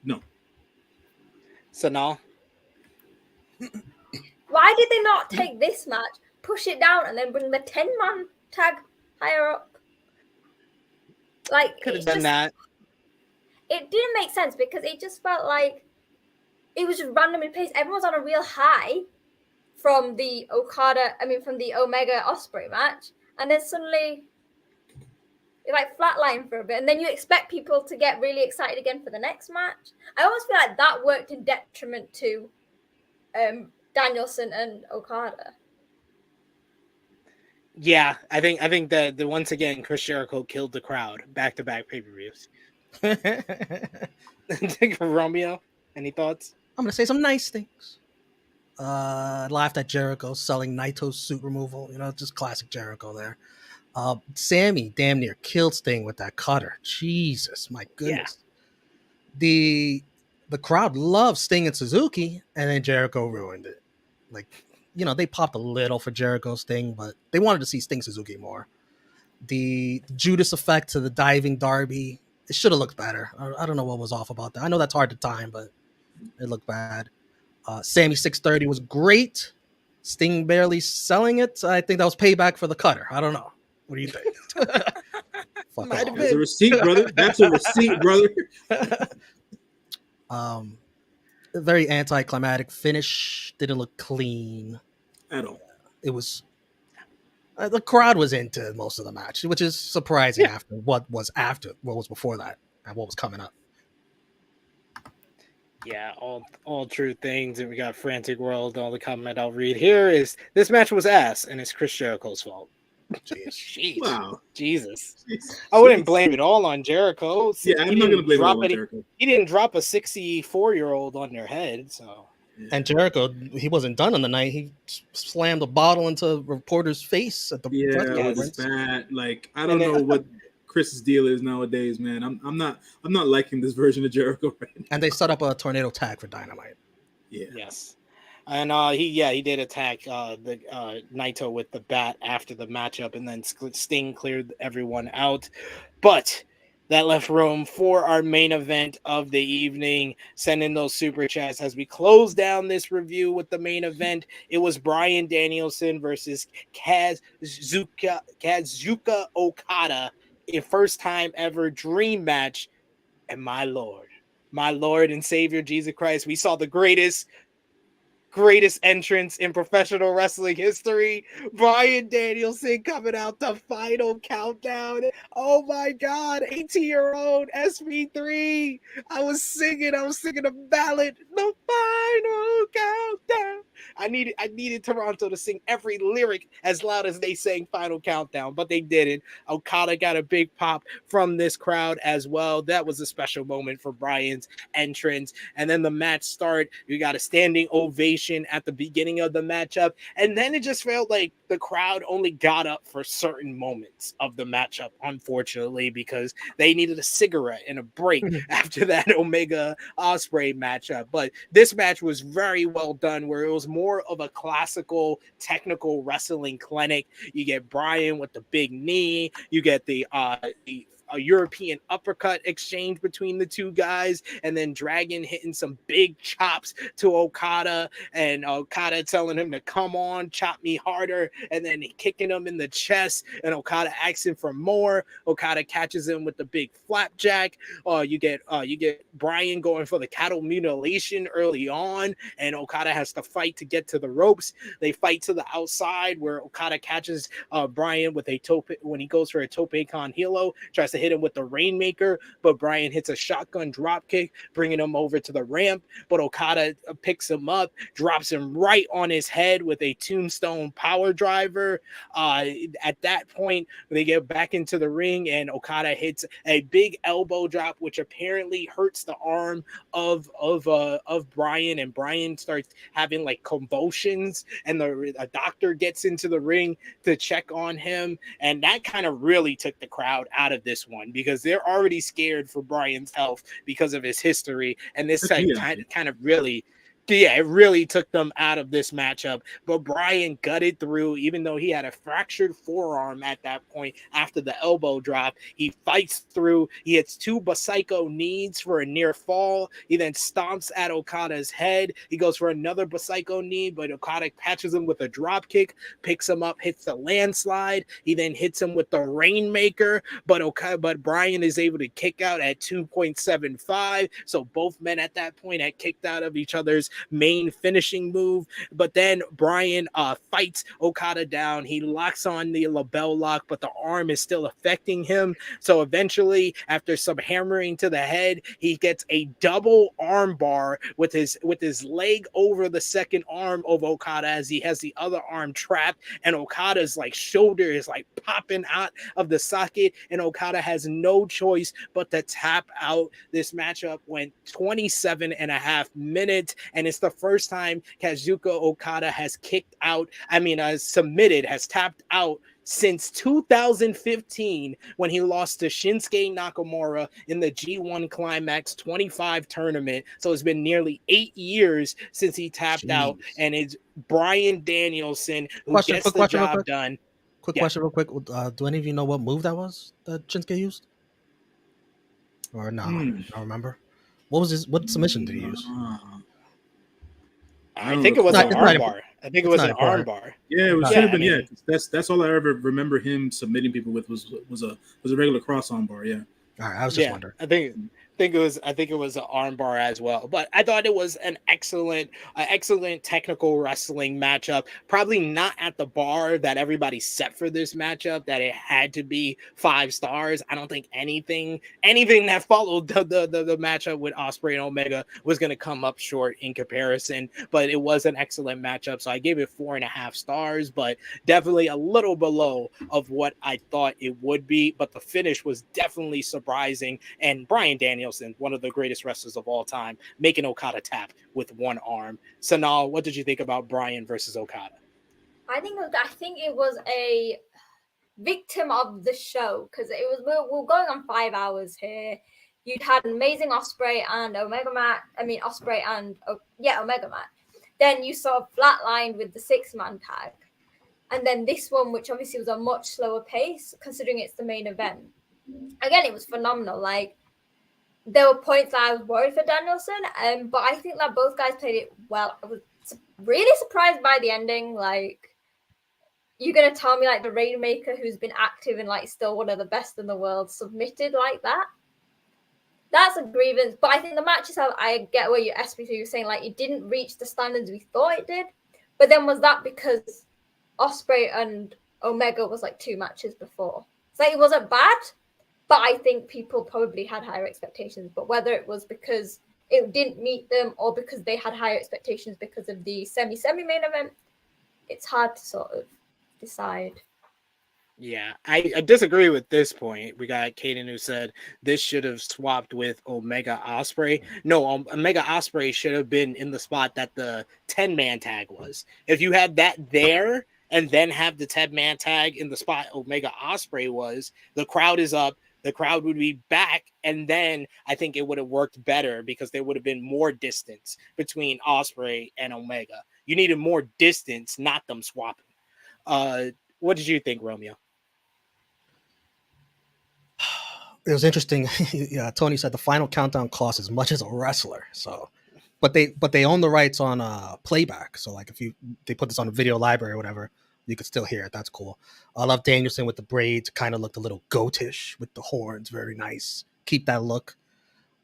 No. Sonal. Why did they not take this match, push it down, and then bring the 10-man tag higher up? Like, could have done that. It didn't make sense because it just felt like it was just randomly placed. Everyone's on a real high from the Omega Ospreay match, and then suddenly it like flatlined for a bit, and then you expect people to get really excited again for the next match. I almost feel like that worked in detriment to Danielson and Okada. Yeah, I think that once again Chris Jericho killed the crowd back-to-back pay-per-views. Romeo, any thoughts? I'm gonna say some nice things. I laughed at Jericho selling Naito's suit removal. Just classic Jericho there. Sammy damn near killed Sting with that cutter. Jesus, my goodness. Yeah. The crowd loved Sting and Suzuki, and then Jericho ruined it. They popped a little for Jericho's Sting, but they wanted to see Sting Suzuki more. The Judas effect to the diving Darby, it should have looked better. I don't know what was off about that. I know that's hard to time, but it looked bad. Sammy 630 was great. Sting barely selling it. I think that was payback for the cutter. I don't know. What do you think? fuck Might have off. That's a receipt, brother. That's a receipt, brother. A very anticlimactic finish. Didn't look clean. At all. It was the crowd was into most of the match, which is surprising after what was before that and what was coming up. Yeah, all true things. And we got Frantic World. All the comment I'll read here is this match was ass, and it's Chris Jericho's fault. Jeez. Wow. Jesus. Jeez. I wouldn't blame it all on Jericho. Yeah, I'm not gonna blame it all on He Jericho. didn't drop a 64-year-old on their head, so. And Jericho, he wasn't done on the night. He slammed a bottle into a reporter's face at the press Yeah, conference. it's bad. Like, I don't know what Chris's deal is nowadays, man. I'm not liking this version of Jericho right now. And they set up a tornado tag for Dynamite. Yeah. Yes. And he did attack the Naito with the bat after the matchup, and then Sting cleared everyone out. But that left room for our main event of the evening. Send in those super chats as we close down this review with the main event. It was Bryan Danielson versus Kazuchika Okada, a first time ever dream match. And my Lord and Savior Jesus Christ, we saw the greatest entrance in professional wrestling history. Bryan Danielson coming out the final countdown. Oh my God, 18-year-old SV3. I was singing a ballad, the final countdown. I needed Toronto to sing every lyric as loud as they sang Final Countdown, but they didn't. Okada got a big pop from this crowd as well. That was a special moment for Bryan's entrance. And then the match started. You got a standing ovation at the beginning of the matchup, and then it just felt like the crowd only got up for certain moments of the matchup, unfortunately, because they needed a cigarette and a break after that Omega Ospreay matchup. But this match was very well done, where it was more of a classical technical wrestling clinic. You get Bryan with the big knee, you get the a European uppercut exchange between the two guys, and then Dragon hitting some big chops to Okada, and Okada telling him to come on, chop me harder, and then kicking him in the chest, and Okada asking for more. Okada catches him with the big flapjack. You get Bryan going for the cattle mutilation early on, and Okada has to fight to get to the ropes. They fight to the outside, where Okada catches Bryan with a tope when he goes for a tope con hilo, tries to hit him with the Rainmaker, but Bryan hits a shotgun drop kick, bringing him over to the ramp, but Okada picks him up, drops him right on his head with a tombstone power driver. At that point, they get back into the ring, and Okada hits a big elbow drop, which apparently hurts the arm of Bryan, and Bryan starts having like convulsions, and a doctor gets into the ring to check on him, and that kind of really took the crowd out of this one, because they're already scared for Bryan's health because of his history, and this kind of really it really took them out of this matchup. But Bryan gutted through, even though he had a fractured forearm at that point after the elbow drop. He fights through. He hits two Psycho knees for a near fall. He then stomps at Okada's head. He goes for another Psycho knee, but Okada catches him with a drop kick, picks him up, hits the landslide. He then hits him with the Rainmaker, but Bryan is able to kick out at 2.75. So both men at that point had kicked out of each other's main finishing move. But then Bryan fights Okada down. He locks on the label lock, but the arm is still affecting him. So eventually, after some hammering to the head, he gets a double arm bar with his leg over the second arm of Okada, as he has the other arm trapped, and Okada's like shoulder is like popping out of the socket, and Okada has no choice but to tap out. This matchup went 27 and a half minutes, and it's the first time Kazuchika Okada has tapped out since 2015, when he lost to Shinsuke Nakamura in the G1 Climax 25 tournament. So it's been nearly 8 years since he tapped out, and it's Bryan Danielson who gets the job done. Question real quick. Do any of you know what move that was that Shinsuke used? Or no, I don't remember. What submission did he use? I think it was not- an it's not armbar. I think it it's was not an important. armbar. Yeah, it Yeah, should have I been. mean- That's all I ever remember him submitting people with was a regular cross arm bar. Yeah. All right, I was just wondering. I think it was an armbar as well. But I thought it was an excellent technical wrestling matchup. Probably not at the bar that everybody set for this matchup, that it had to be 5 stars. I don't think anything that followed the matchup with Ospreay and Omega was going to come up short in comparison. But it was an excellent matchup, so I gave it 4.5 stars. But definitely a little below of what I thought it would be. But the finish was definitely surprising. And Bryan Danielson, one of the greatest wrestlers of all time, making Okada tap with one arm. Sonal, what did you think about Bryan versus Okada? I think it was a victim of the show, because it was we're going on 5 hours here. You'd had an amazing Ospreay and Omega match. I mean Ospreay and Omega match. Then you sort of flatlined with the 6-man tag, and then this one, which obviously was a much slower pace considering it's the main event. Again, it was phenomenal. Like, there were points that I was worried for Danielson, but I think that both guys played it well. I was really surprised by the ending. Like, you're gonna tell me like the Rainmaker, who's been active and like still one of the best in the world, submitted like that? That's a grievance. But I think the match itself, I get where you're saying like it didn't reach the standards we thought it did. But then was that because Ospreay and Omega was like 2 matches before? So it wasn't bad. But I think people probably had higher expectations. But whether it was because it didn't meet them or because they had higher expectations because of the semi-main event, it's hard to sort of decide. Yeah, I disagree with this point. We got Kaden who said this should have swapped with Omega Ospreay. No, Omega Ospreay should have been in the spot that the 10-man tag was. If you had that there and then have the 10-man tag in the spot Omega Ospreay was, the crowd is up. The crowd would be back, and then I think it would have worked better because there would have been more distance between Ospreay and Omega. You needed more distance, not them swapping. What did you think, Romeo? It was interesting. Yeah, Tony said the final countdown costs as much as a wrestler. So, but they own the rights on playback. So, like, if they put this on a video library or whatever, you could still hear it. That's cool. I love Danielson with the braids. Kind of looked a little goatish with the horns. Very nice. Keep that look.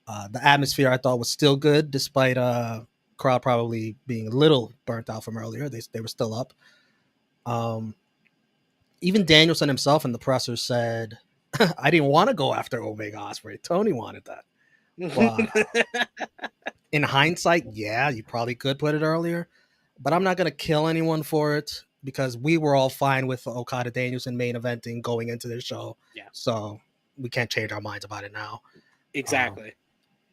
The atmosphere I thought was still good, despite crowd probably being a little burnt out from earlier. They were still up. Even Danielson himself in the presser said, "I didn't want to go after Omega Ospreay. Tony wanted that." Well, in hindsight, yeah, you probably could put it earlier, but I'm not gonna kill anyone for it, because we were all fine with Okada Danielson main eventing going into this show. Yeah. So we can't change our minds about it now. Exactly.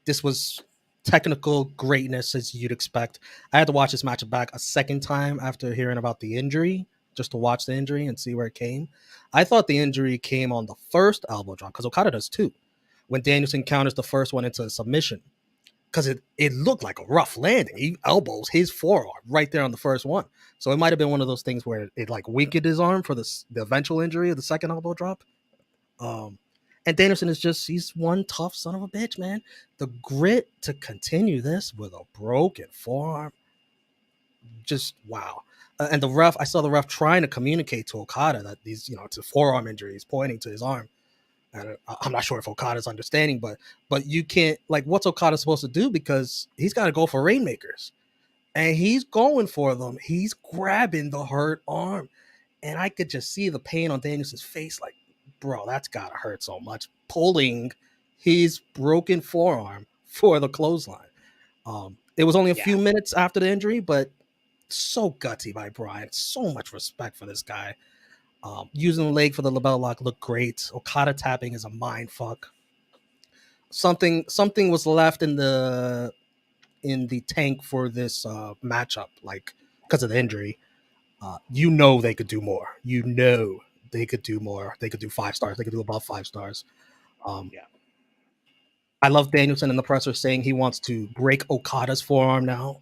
This was technical greatness as you'd expect. I had to watch this match back a second time after hearing about the injury, just to watch the injury and see where it came. I thought the injury came on the first elbow drop, because Okada does too, when Danielson counters the first one into a submission, because it looked like a rough landing. He elbows his forearm right there on the first one. So it might have been one of those things where it like winked his arm for the eventual injury of the second elbow drop. And Danielson he's one tough son of a bitch, man. The grit to continue this with a broken forearm, just wow. And the ref, I saw the ref trying to communicate to Okada that these, it's a forearm injury. He's pointing to his arm. And I'm not sure if Okada's understanding, but you can't, like, what's Okada supposed to do? Because he's got to go for rainmakers, and he's going for them. He's grabbing the hurt arm, and I could just see the pain on Danielson's face. Like, bro, that's gotta hurt so much, pulling his broken forearm for the clothesline. It was only a few minutes after the injury, but so gutsy by Bryan. So much respect for this guy. Using the leg for the label lock looked great. Okada tapping is a mind fuck. Something was left in the tank for this matchup, like, because of the injury. They could do more. They could do more. They could do 5 stars. They could do above 5 stars. I love Danielson in the presser saying he wants to break Okada's forearm now.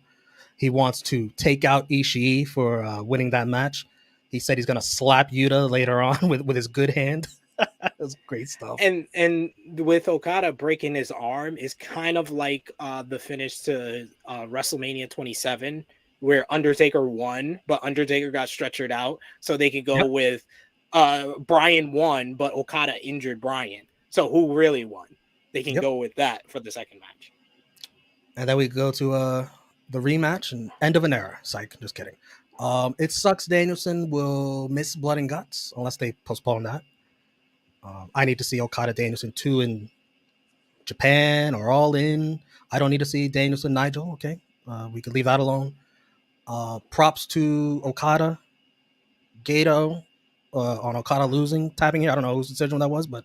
He wants to take out Ishii for winning that match. He said he's going to slap Yuta later on with his good hand. That was great stuff. And with Okada breaking his arm is kind of like the finish to WrestleMania 27 where Undertaker won, but Undertaker got stretchered out, so they could go with Bryan won, but Okada injured Bryan. So who really won? They can go with that for the second match. And then we go to the rematch and end of an era. Psych, just kidding. It sucks Danielson will miss Blood and Guts unless they postpone that. I need to see Okada Danielson 2 in Japan or All In. I don't need to see Danielson Nigel. Okay, we could leave that alone. Props to Okada, Gato on Okada losing, tapping here. I don't know whose decision that was, but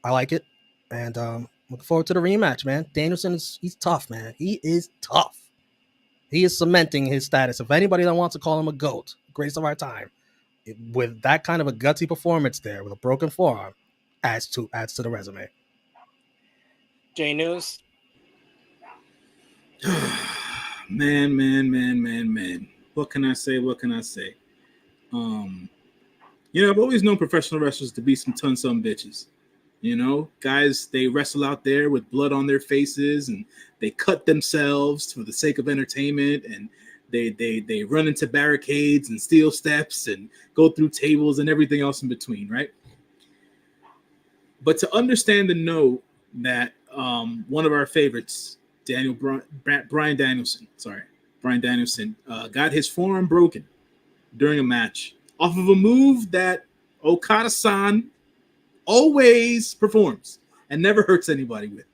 I like it. And looking forward to the rematch, man. Danielson he's tough, man. He is tough. He is cementing his status. If anybody that wants to call him a GOAT, greatest of our time, with that kind of a gutsy performance there with a broken forearm, adds to the resume. J News. Man. What can I say? I've always known professional wrestlers to be some ton-some bitches. Guys, they wrestle out there with blood on their faces and they cut themselves for the sake of entertainment, and they run into barricades and steel steps and go through tables and everything else in between, right? But to understand and know that one of our favorites, Bryan Danielson, got his forearm broken during a match off of a move that Okada-san always performs and never hurts anybody with,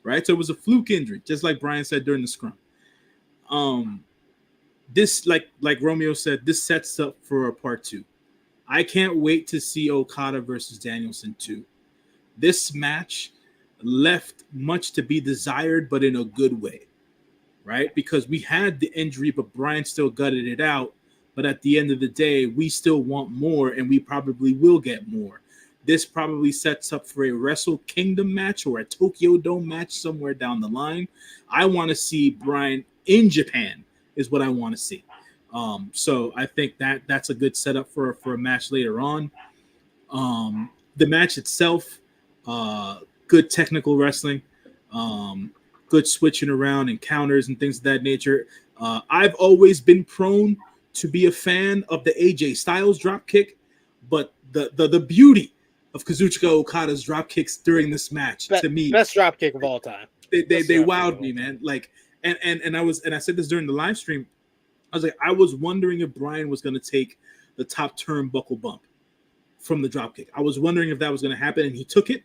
right? So it was a fluke injury, just like Bryan said during the scrum. This, like Romeo said, this sets up for a part 2. I can't wait to see Okada versus Danielson 2. This match left much to be desired, but in a good way, right? Because we had the injury, but Bryan still gutted it out. But at the end of the day, we still want more, and we probably will get more. This probably sets up for a Wrestle Kingdom match or a Tokyo Dome match somewhere down the line. I want to see Bryan in Japan is what I want to see. So I think that's a good setup for a match later on. The match itself, good technical wrestling, good switching around and counters and things of that nature. I've always been prone to be a fan of the AJ Styles dropkick, but the beauty of Kazuchika Okada's drop kicks during this match, to me, best drop kick of all time. They wowed me, man. Like, and I said this during the live stream. I was like, I was wondering if Bryan was going to take the top turnbuckle bump from the drop kick. I was wondering if that was going to happen, and he took it,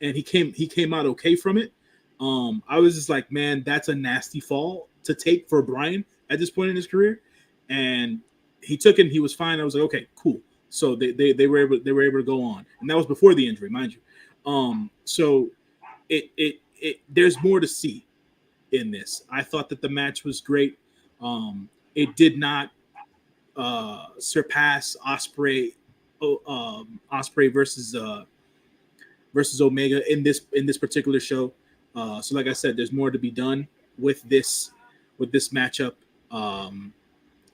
and he came out okay from it. I was just like, man, that's a nasty fall to take for Bryan at this point in his career, and he took it, and he was fine. I was like, okay, cool. So they were able to go on, and that was before the injury, mind you. So it there's more to see in this. I thought that the match was great. It did not surpass Ospreay versus Omega in this particular show. So like I said, there's more to be done with this matchup.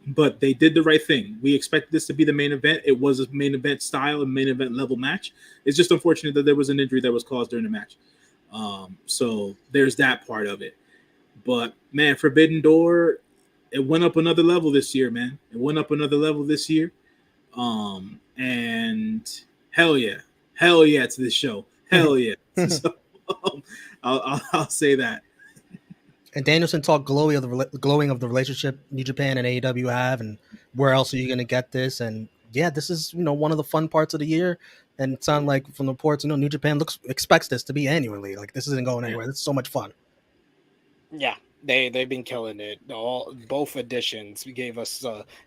But they did the right thing. We expected this to be the main event. It was a main event style and main event level match. It's just unfortunate that there was an injury that was caused during the match. So there's that part of it. But man, Forbidden Door, it went up another level this year, man. And hell yeah to this show. Hell yeah. So I'll say that. And Danielson talked glowing of the relationship New Japan and AEW have, and where else are you going to get this? And yeah, this is one of the fun parts of the year. And it sounds like from the reports, New Japan expects this to be annually. Like, this isn't going anywhere. It's so much fun. Yeah, they've been killing it. Both editions gave us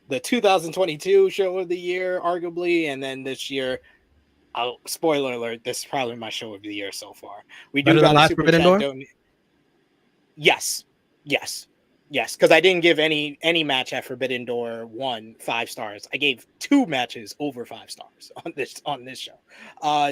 the 2022 show of the year, arguably, and then this year. Spoiler alert: this is probably my show of the year so far. We do got a super chat. Yes. Because I didn't give any match at Forbidden Door 5 stars. I gave 2 matches over 5 stars on this show.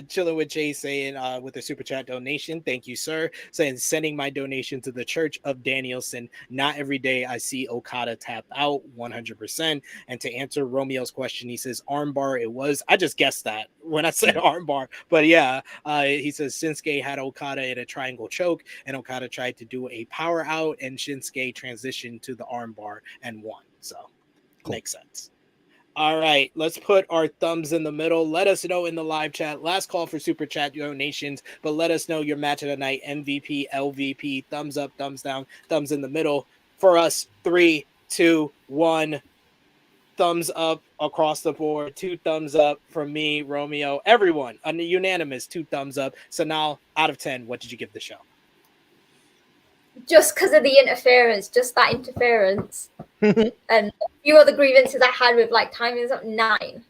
Chilling with Jay saying with a super chat donation, thank you, sir. Saying sending my donation to the Church of Danielson. Not every day I see Okada tap out 100%. And to answer Romeo's question, he says armbar. It was. I just guessed that when I said armbar, but yeah, he says Shinsuke had Okada in a triangle choke, and Okada tried to do a power out, and Shinsuke transitioned transitioned to the armbar and won. So Cool. makes sense. All right, let's put our thumbs in the middle. Let us know in the live chat. Last call for super chat donations, but let us know your match of the night, MVP, LVP, thumbs up, thumbs down, thumbs in the middle. For us, 3, 2, 1. Thumbs up across the board. 2 thumbs up from me, Romeo, everyone. A unanimous 2 thumbs up. So now, out of 10, what did you give the show? Just because of the interference, just that interference. And a few other grievances I had with like timings up 9.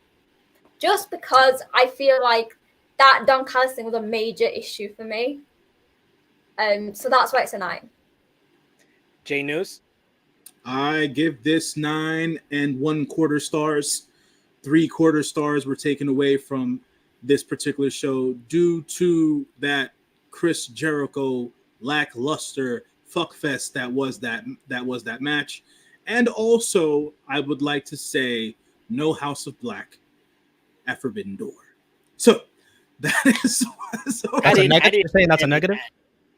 Just because I feel like that Don Callis thing was a major issue for me. So that's why it's a 9. J News? I give this 9 1/4 stars. 3/4 stars were taken away from this particular show due to that Chris Jericho lackluster fuckfest that was that match. And also, I would like to say no House of Black at Forbidden Door. So that is so That's a negative. You're saying that's a negative?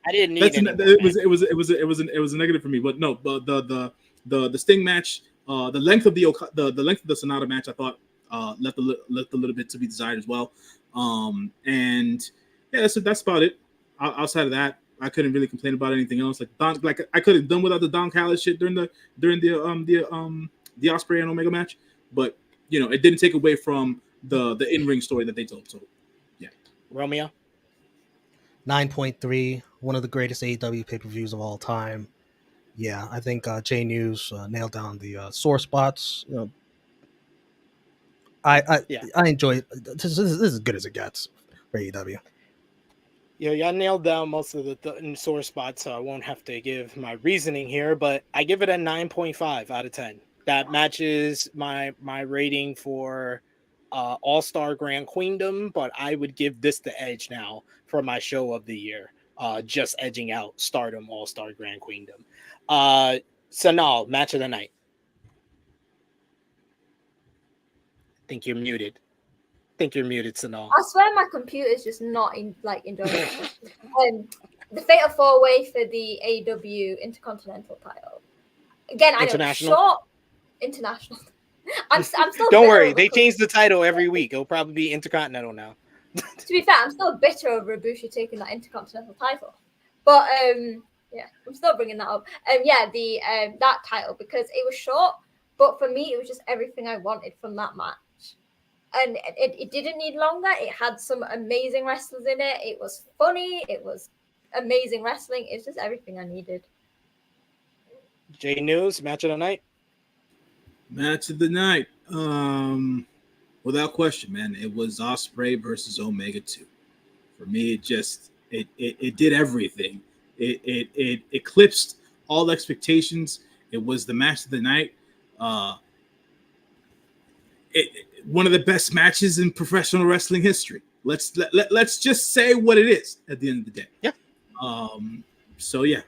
I didn't need it was a negative for me, but no, but the Sting match, the length of the Sonata match, I thought left a little bit to be desired as well. And yeah, so that's about it. Outside of that, I couldn't really complain about anything else. Like I could have done without the Don Callis shit during the Ospreay and Omega match, but you know, it didn't take away from the in-ring story that they told. So yeah. Romeo? 9.3, one of the greatest AEW pay-per-views of all time. Yeah, I think J News nailed down the sore spots. You know, I enjoy it. This is as good as it gets for AEW. Yeah, y'all nailed down most of the sore spots, so I won't have to give my reasoning here, but I give it a 9.5 out of 10. That matches my rating for All-Star Grand Queendom, but I would give this the edge now for my show of the year, just edging out Stardom All-Star Grand Queendom. Sonal, match of the night. Think you're muted. Sonal. I swear my computer is just not enjoying it. The Fatal 4-Way for the AEW Intercontinental title. Again, I know short international. I'm still. Don't worry, they change the title every week. It'll probably be Intercontinental now. To be fair, I'm still bitter over Ibushi taking that Intercontinental title, but yeah, I'm still bringing that up. That title, because it was short, but for me, it was just everything I wanted from that match. And it didn't need longer. It had some amazing wrestlers in it. It was funny. It was amazing wrestling. It's just everything I needed. J News, match of the night. Match of the night. Without question, man, it was Ospreay versus Omega 2. For me, it did everything. It eclipsed all expectations. It was the match of the night. One of the best matches in professional wrestling history. Let's just say what it is at the end of the day. Yeah. So yeah.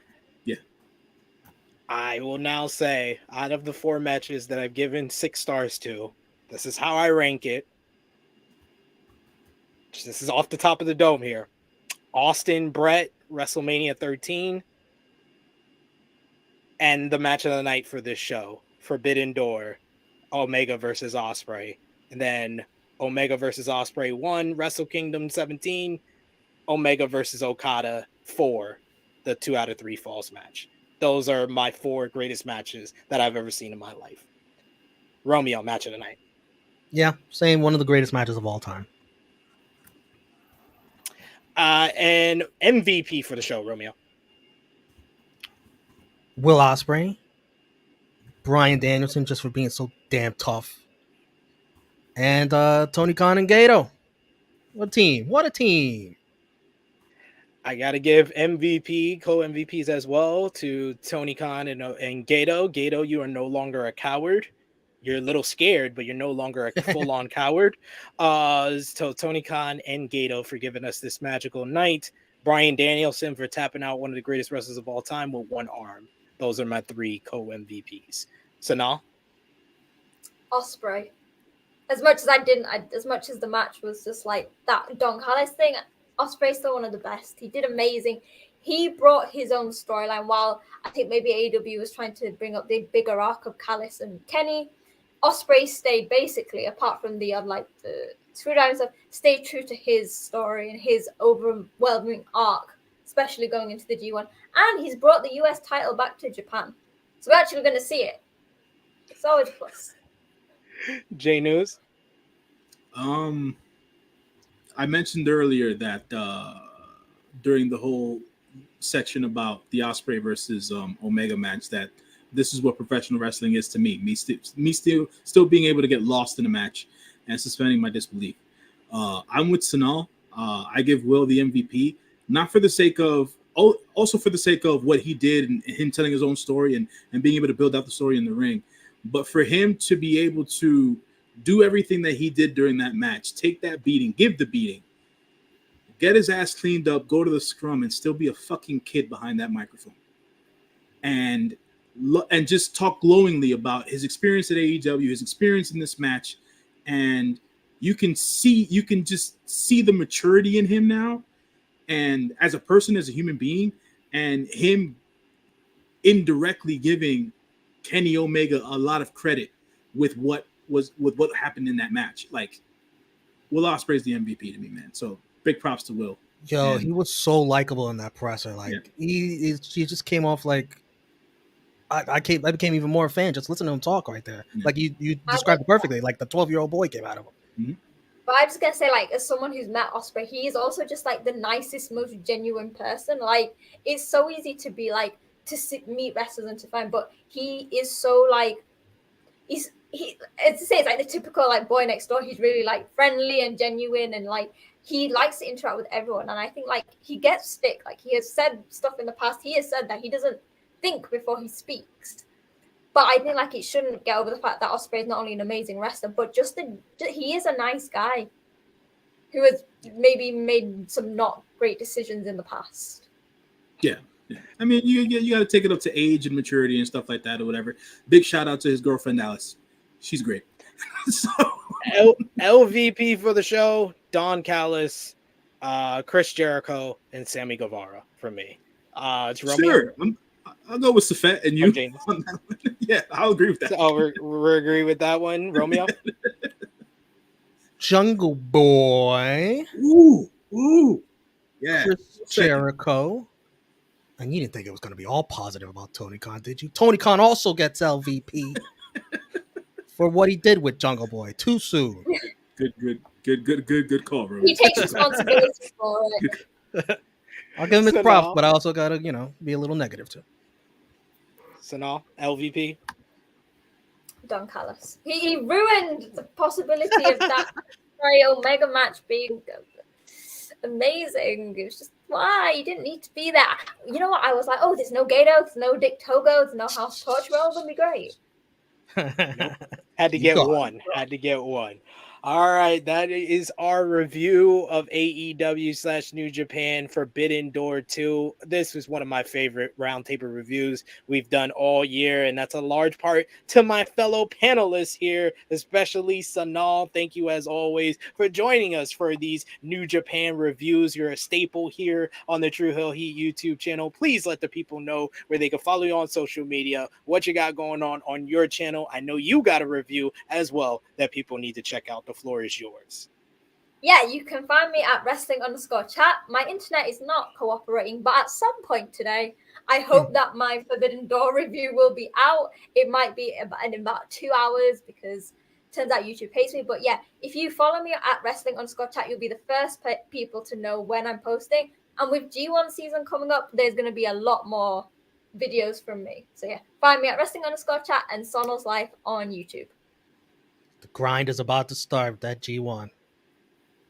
I will now say, out of the 4 matches that I've given 6 stars to, this is how I rank it. This is off the top of the dome here. Austin Brett, WrestleMania 13. And the match of the night for this show, Forbidden Door, Omega versus Ospreay. And then Omega versus Ospreay 1, Wrestle Kingdom 17, Omega versus Okada 4, the 2 out of 3 falls match. Those are my 4 greatest matches that I've ever seen in my life. Romeo, match of the night. Yeah, same. One of the greatest matches of all time. And MVP for the show, Romeo. Will Ospreay. Bryan Danielson, just for being so damn tough. And Tony Khan and Gato. What a team. I got to give MVP, co-MVPs as well to Tony Khan and Gato. Gato, you are no longer a coward. You're a little scared, but you're no longer a full-on coward. So Tony Khan and Gato for giving us this magical night. Bryan Danielson for tapping out one of the greatest wrestlers of all time with one arm. Those are my 3 co-MVPs. Sonal? Ospreay. As much as the match was just like that Don Callis thing, Ospreay's still one of the best. He did amazing. He brought his own storyline, while I think maybe AEW was trying to bring up the bigger arc of Callis and Kenny. Ospreay stayed basically, apart from the screwdriver stuff, stayed true to his story and his overwhelming arc, especially going into the G1. And he's brought the US title back to Japan. So we're actually going to see it. Solid plus. J News. I mentioned earlier that during the whole section about the Ospreay versus Omega match, that this is what professional wrestling is to me. Me still being able to get lost in a match and suspending my disbelief. I'm with Sonal. I give Will the MVP, not for the sake of, also for the sake of what he did and him telling his own story and being able to build out the story in the ring, but for him to be able to do everything that he did during that match, take that beating, give the beating, get his ass cleaned up, go to the scrum, and still be a fucking kid behind that microphone. And just talk glowingly about his experience at AEW, his experience in this match. And you can just see the maturity in him now. And as a person, as a human being, and him indirectly giving Kenny Omega a lot of credit with what happened in that match. Like, Will Ospreay's the MVP to me, man. So big props to Will. Yo, he was so likable in that presser. Like, he just came off like I became even more a fan just listening to him talk right there. Yeah. Like you described it perfectly. Like the 12-year-old boy came out of him. Mm-hmm. But I'm just gonna say, like, as someone who's met Ospreay, he is also just like the nicest, most genuine person. Like, it's so easy to be like meet wrestlers and to find, but he is so like it's to say it's like the typical like boy next door. He's really like friendly and genuine, and like he likes to interact with everyone. And I think like he gets stick. Like, he has said stuff in the past. He has said that he doesn't think before he speaks. But I think like it shouldn't get over the fact that Ospreay is not only an amazing wrestler, but he is a nice guy who has maybe made some not great decisions in the past. Yeah. I mean, you got to take it up to age and maturity and stuff like that or whatever. Big shout out to his girlfriend, Alice. She's great. So LVP for the show, Don Callis, Chris Jericho, and Sammy Guevara for me. It's Romeo. Sure. I'll go with Safet and you. Yeah, I'll agree with that. Oh, we agree with that one, Romeo. Jungle Boy. Ooh. Yeah. Chris Jericho. And you didn't think it was going to be all positive about Tony Khan, did you? Tony Khan also gets LVP for what he did with Jungle Boy. Too soon. Good call, bro. He takes responsibility for it. I'll give him his props, but I also got to, be a little negative too. Sonal, LVP. Don Callis. He ruined the possibility of that Omega match being amazing. It was just, why? You didn't need to be there. You know what? I was like, oh, there's no Gato, there's no Dick Togo, there's no House Torch. Well, it's going to be great. Had to get one. All right, that is our review of AEW / New Japan Forbidden Door 2. This was one of my favorite roundtable reviews we've done all year, and that's a large part to my fellow panelists here, especially Sonal. Thank you, as always, for joining us for these New Japan reviews. You're a staple here on the True Hill Heat YouTube channel. Please let the people know where they can follow you on social media, what you got going on your channel. I know you got a review as well that people need to check out. The floor is yours. Yeah, you can find me at wrestling_chat. My internet is not cooperating, but at some point today, I hope that my Forbidden Door review will be out. It might be in about 2 hours because it turns out YouTube hates me. But yeah, if you follow me at wrestling_chat, you'll be the first people to know when I'm posting. And with G1 season coming up, there's going to be a lot more videos from me. So yeah, find me at wrestling_chat and Sonal's Life on YouTube. The grind is about to start with that G1.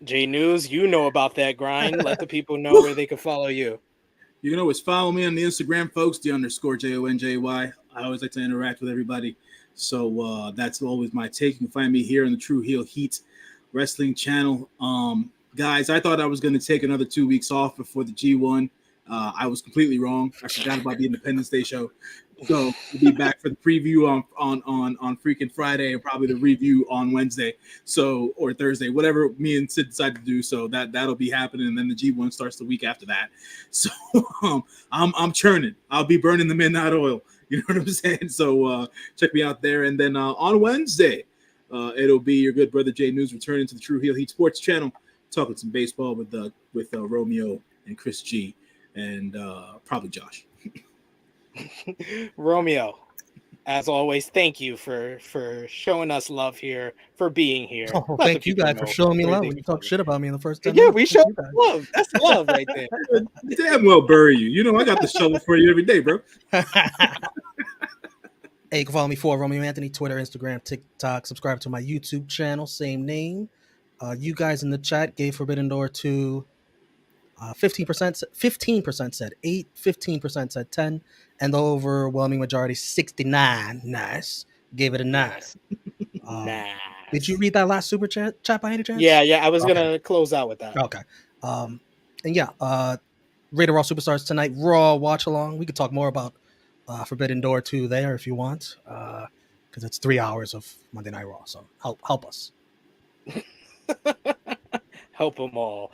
J News, you know about that grind. Let the people know where they can follow you. You can always follow me on the Instagram, folks, _JONJY. I always like to interact with everybody. So that's always my take. You can find me here on the True Heel Heat Wrestling channel. Guys, I thought I was going to take another 2 weeks off before the G1. I was completely wrong. I forgot about the Independence Day show. So we'll be back for the preview on freaking Friday and probably the review on Wednesday. So or Thursday, whatever me and Sid decide to do. So that'll be happening, and then the G1 starts the week after that. So I'm churning. I'll be burning the midnight oil. You know what I'm saying? So check me out there, and then on Wednesday, it'll be your good brother Jay News returning to the True Heel Heat Sports Channel, talking some baseball with Romeo and Chris G, and probably Josh. Romeo, as always, thank you for showing us love here, for being here. Oh, Let thank the you people guys for know showing me love everything when you you talk love. shit about me in the first 10 Yeah, minutes. we Thank show you guys. love. That's love right there. Damn well bury you. You know I got the shovel for you every day, bro. Hey, you can follow me for Romeo Anthony, Twitter, Instagram, TikTok. Subscribe to my YouTube channel, same name. You guys in the chat gave Forbidden Door 2 15% said 8, 15% said 10, and the overwhelming majority, 69, nice, gave it a 9. Nice. Nice. Did you read that last super chat by any chance? Yeah, I was Okay. gonna close out with that. Okay. And yeah, Rated Raw Superstars tonight, Raw watch along. We could talk more about Forbidden Door 2 there if you want, because it's 3 hours of Monday Night Raw. So help us. Help them all.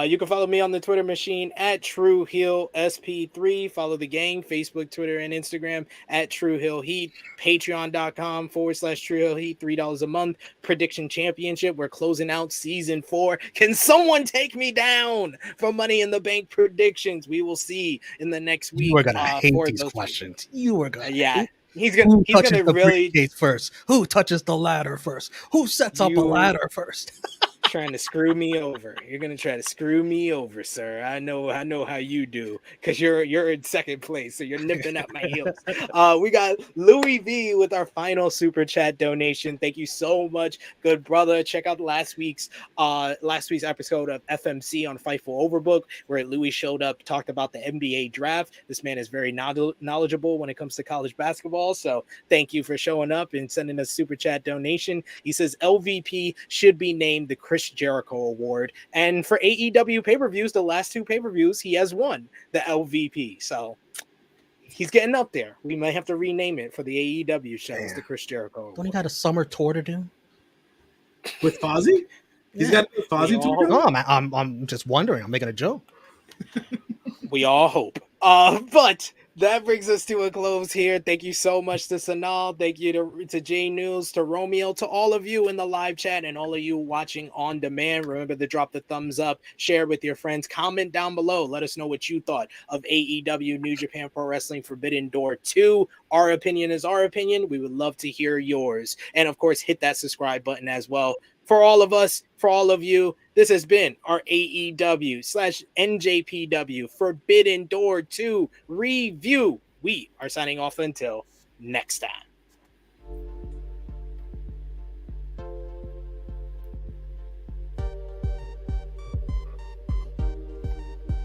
You can follow me on the Twitter machine at TrueHeelSP3. Follow the gang, Facebook, Twitter, and Instagram at True Heel Heat. Patreon.com/True Heel Heat, $3 a month. Prediction Championship. We're closing out season 4. Can someone take me down for Money in the Bank predictions? We will see in the next week. You are gonna hate for these those questions. You are gonna. yeah. He's Who touches gonna the really briefcase first? Who touches the ladder first? Who sets up a ladder first? trying to screw me over. You're gonna try to screw me over, sir. I know how you do, because you're in second place, so you're nipping at my heels. We got Louis V with our final super chat donation. Thank you so much, good brother. Check out last week's episode of FMC on Fightful Overbook, where Louis showed up, talked about the NBA draft. This man is very knowledgeable when it comes to college basketball. So thank you for showing up and sending a super chat donation. He says LVP should be named the Chris Jericho Award, and for AEW pay-per-views, the last 2 pay-per-views, he has won the LVP. So he's getting up there. We might have to rename it for the AEW shows, the Chris Jericho Award. Don't he got a summer tour to do with Fozzy? He's got a Fozzy tour. No, I'm just wondering. I'm making a joke. We all hope. But that brings us to a close here. Thank you so much to Sonal. Thank you to J News, to Romeo, to all of you in the live chat, and all of you watching on demand. Remember to drop the thumbs up, share with your friends, comment down below. Let us know what you thought of AEW New Japan Pro Wrestling Forbidden Door 2. Our opinion is our opinion. We would love to hear yours. And of course, hit that subscribe button as well. For all of us, for all of you, this has been our AEW/NJPW Forbidden Door 2 review. We are signing off until next time.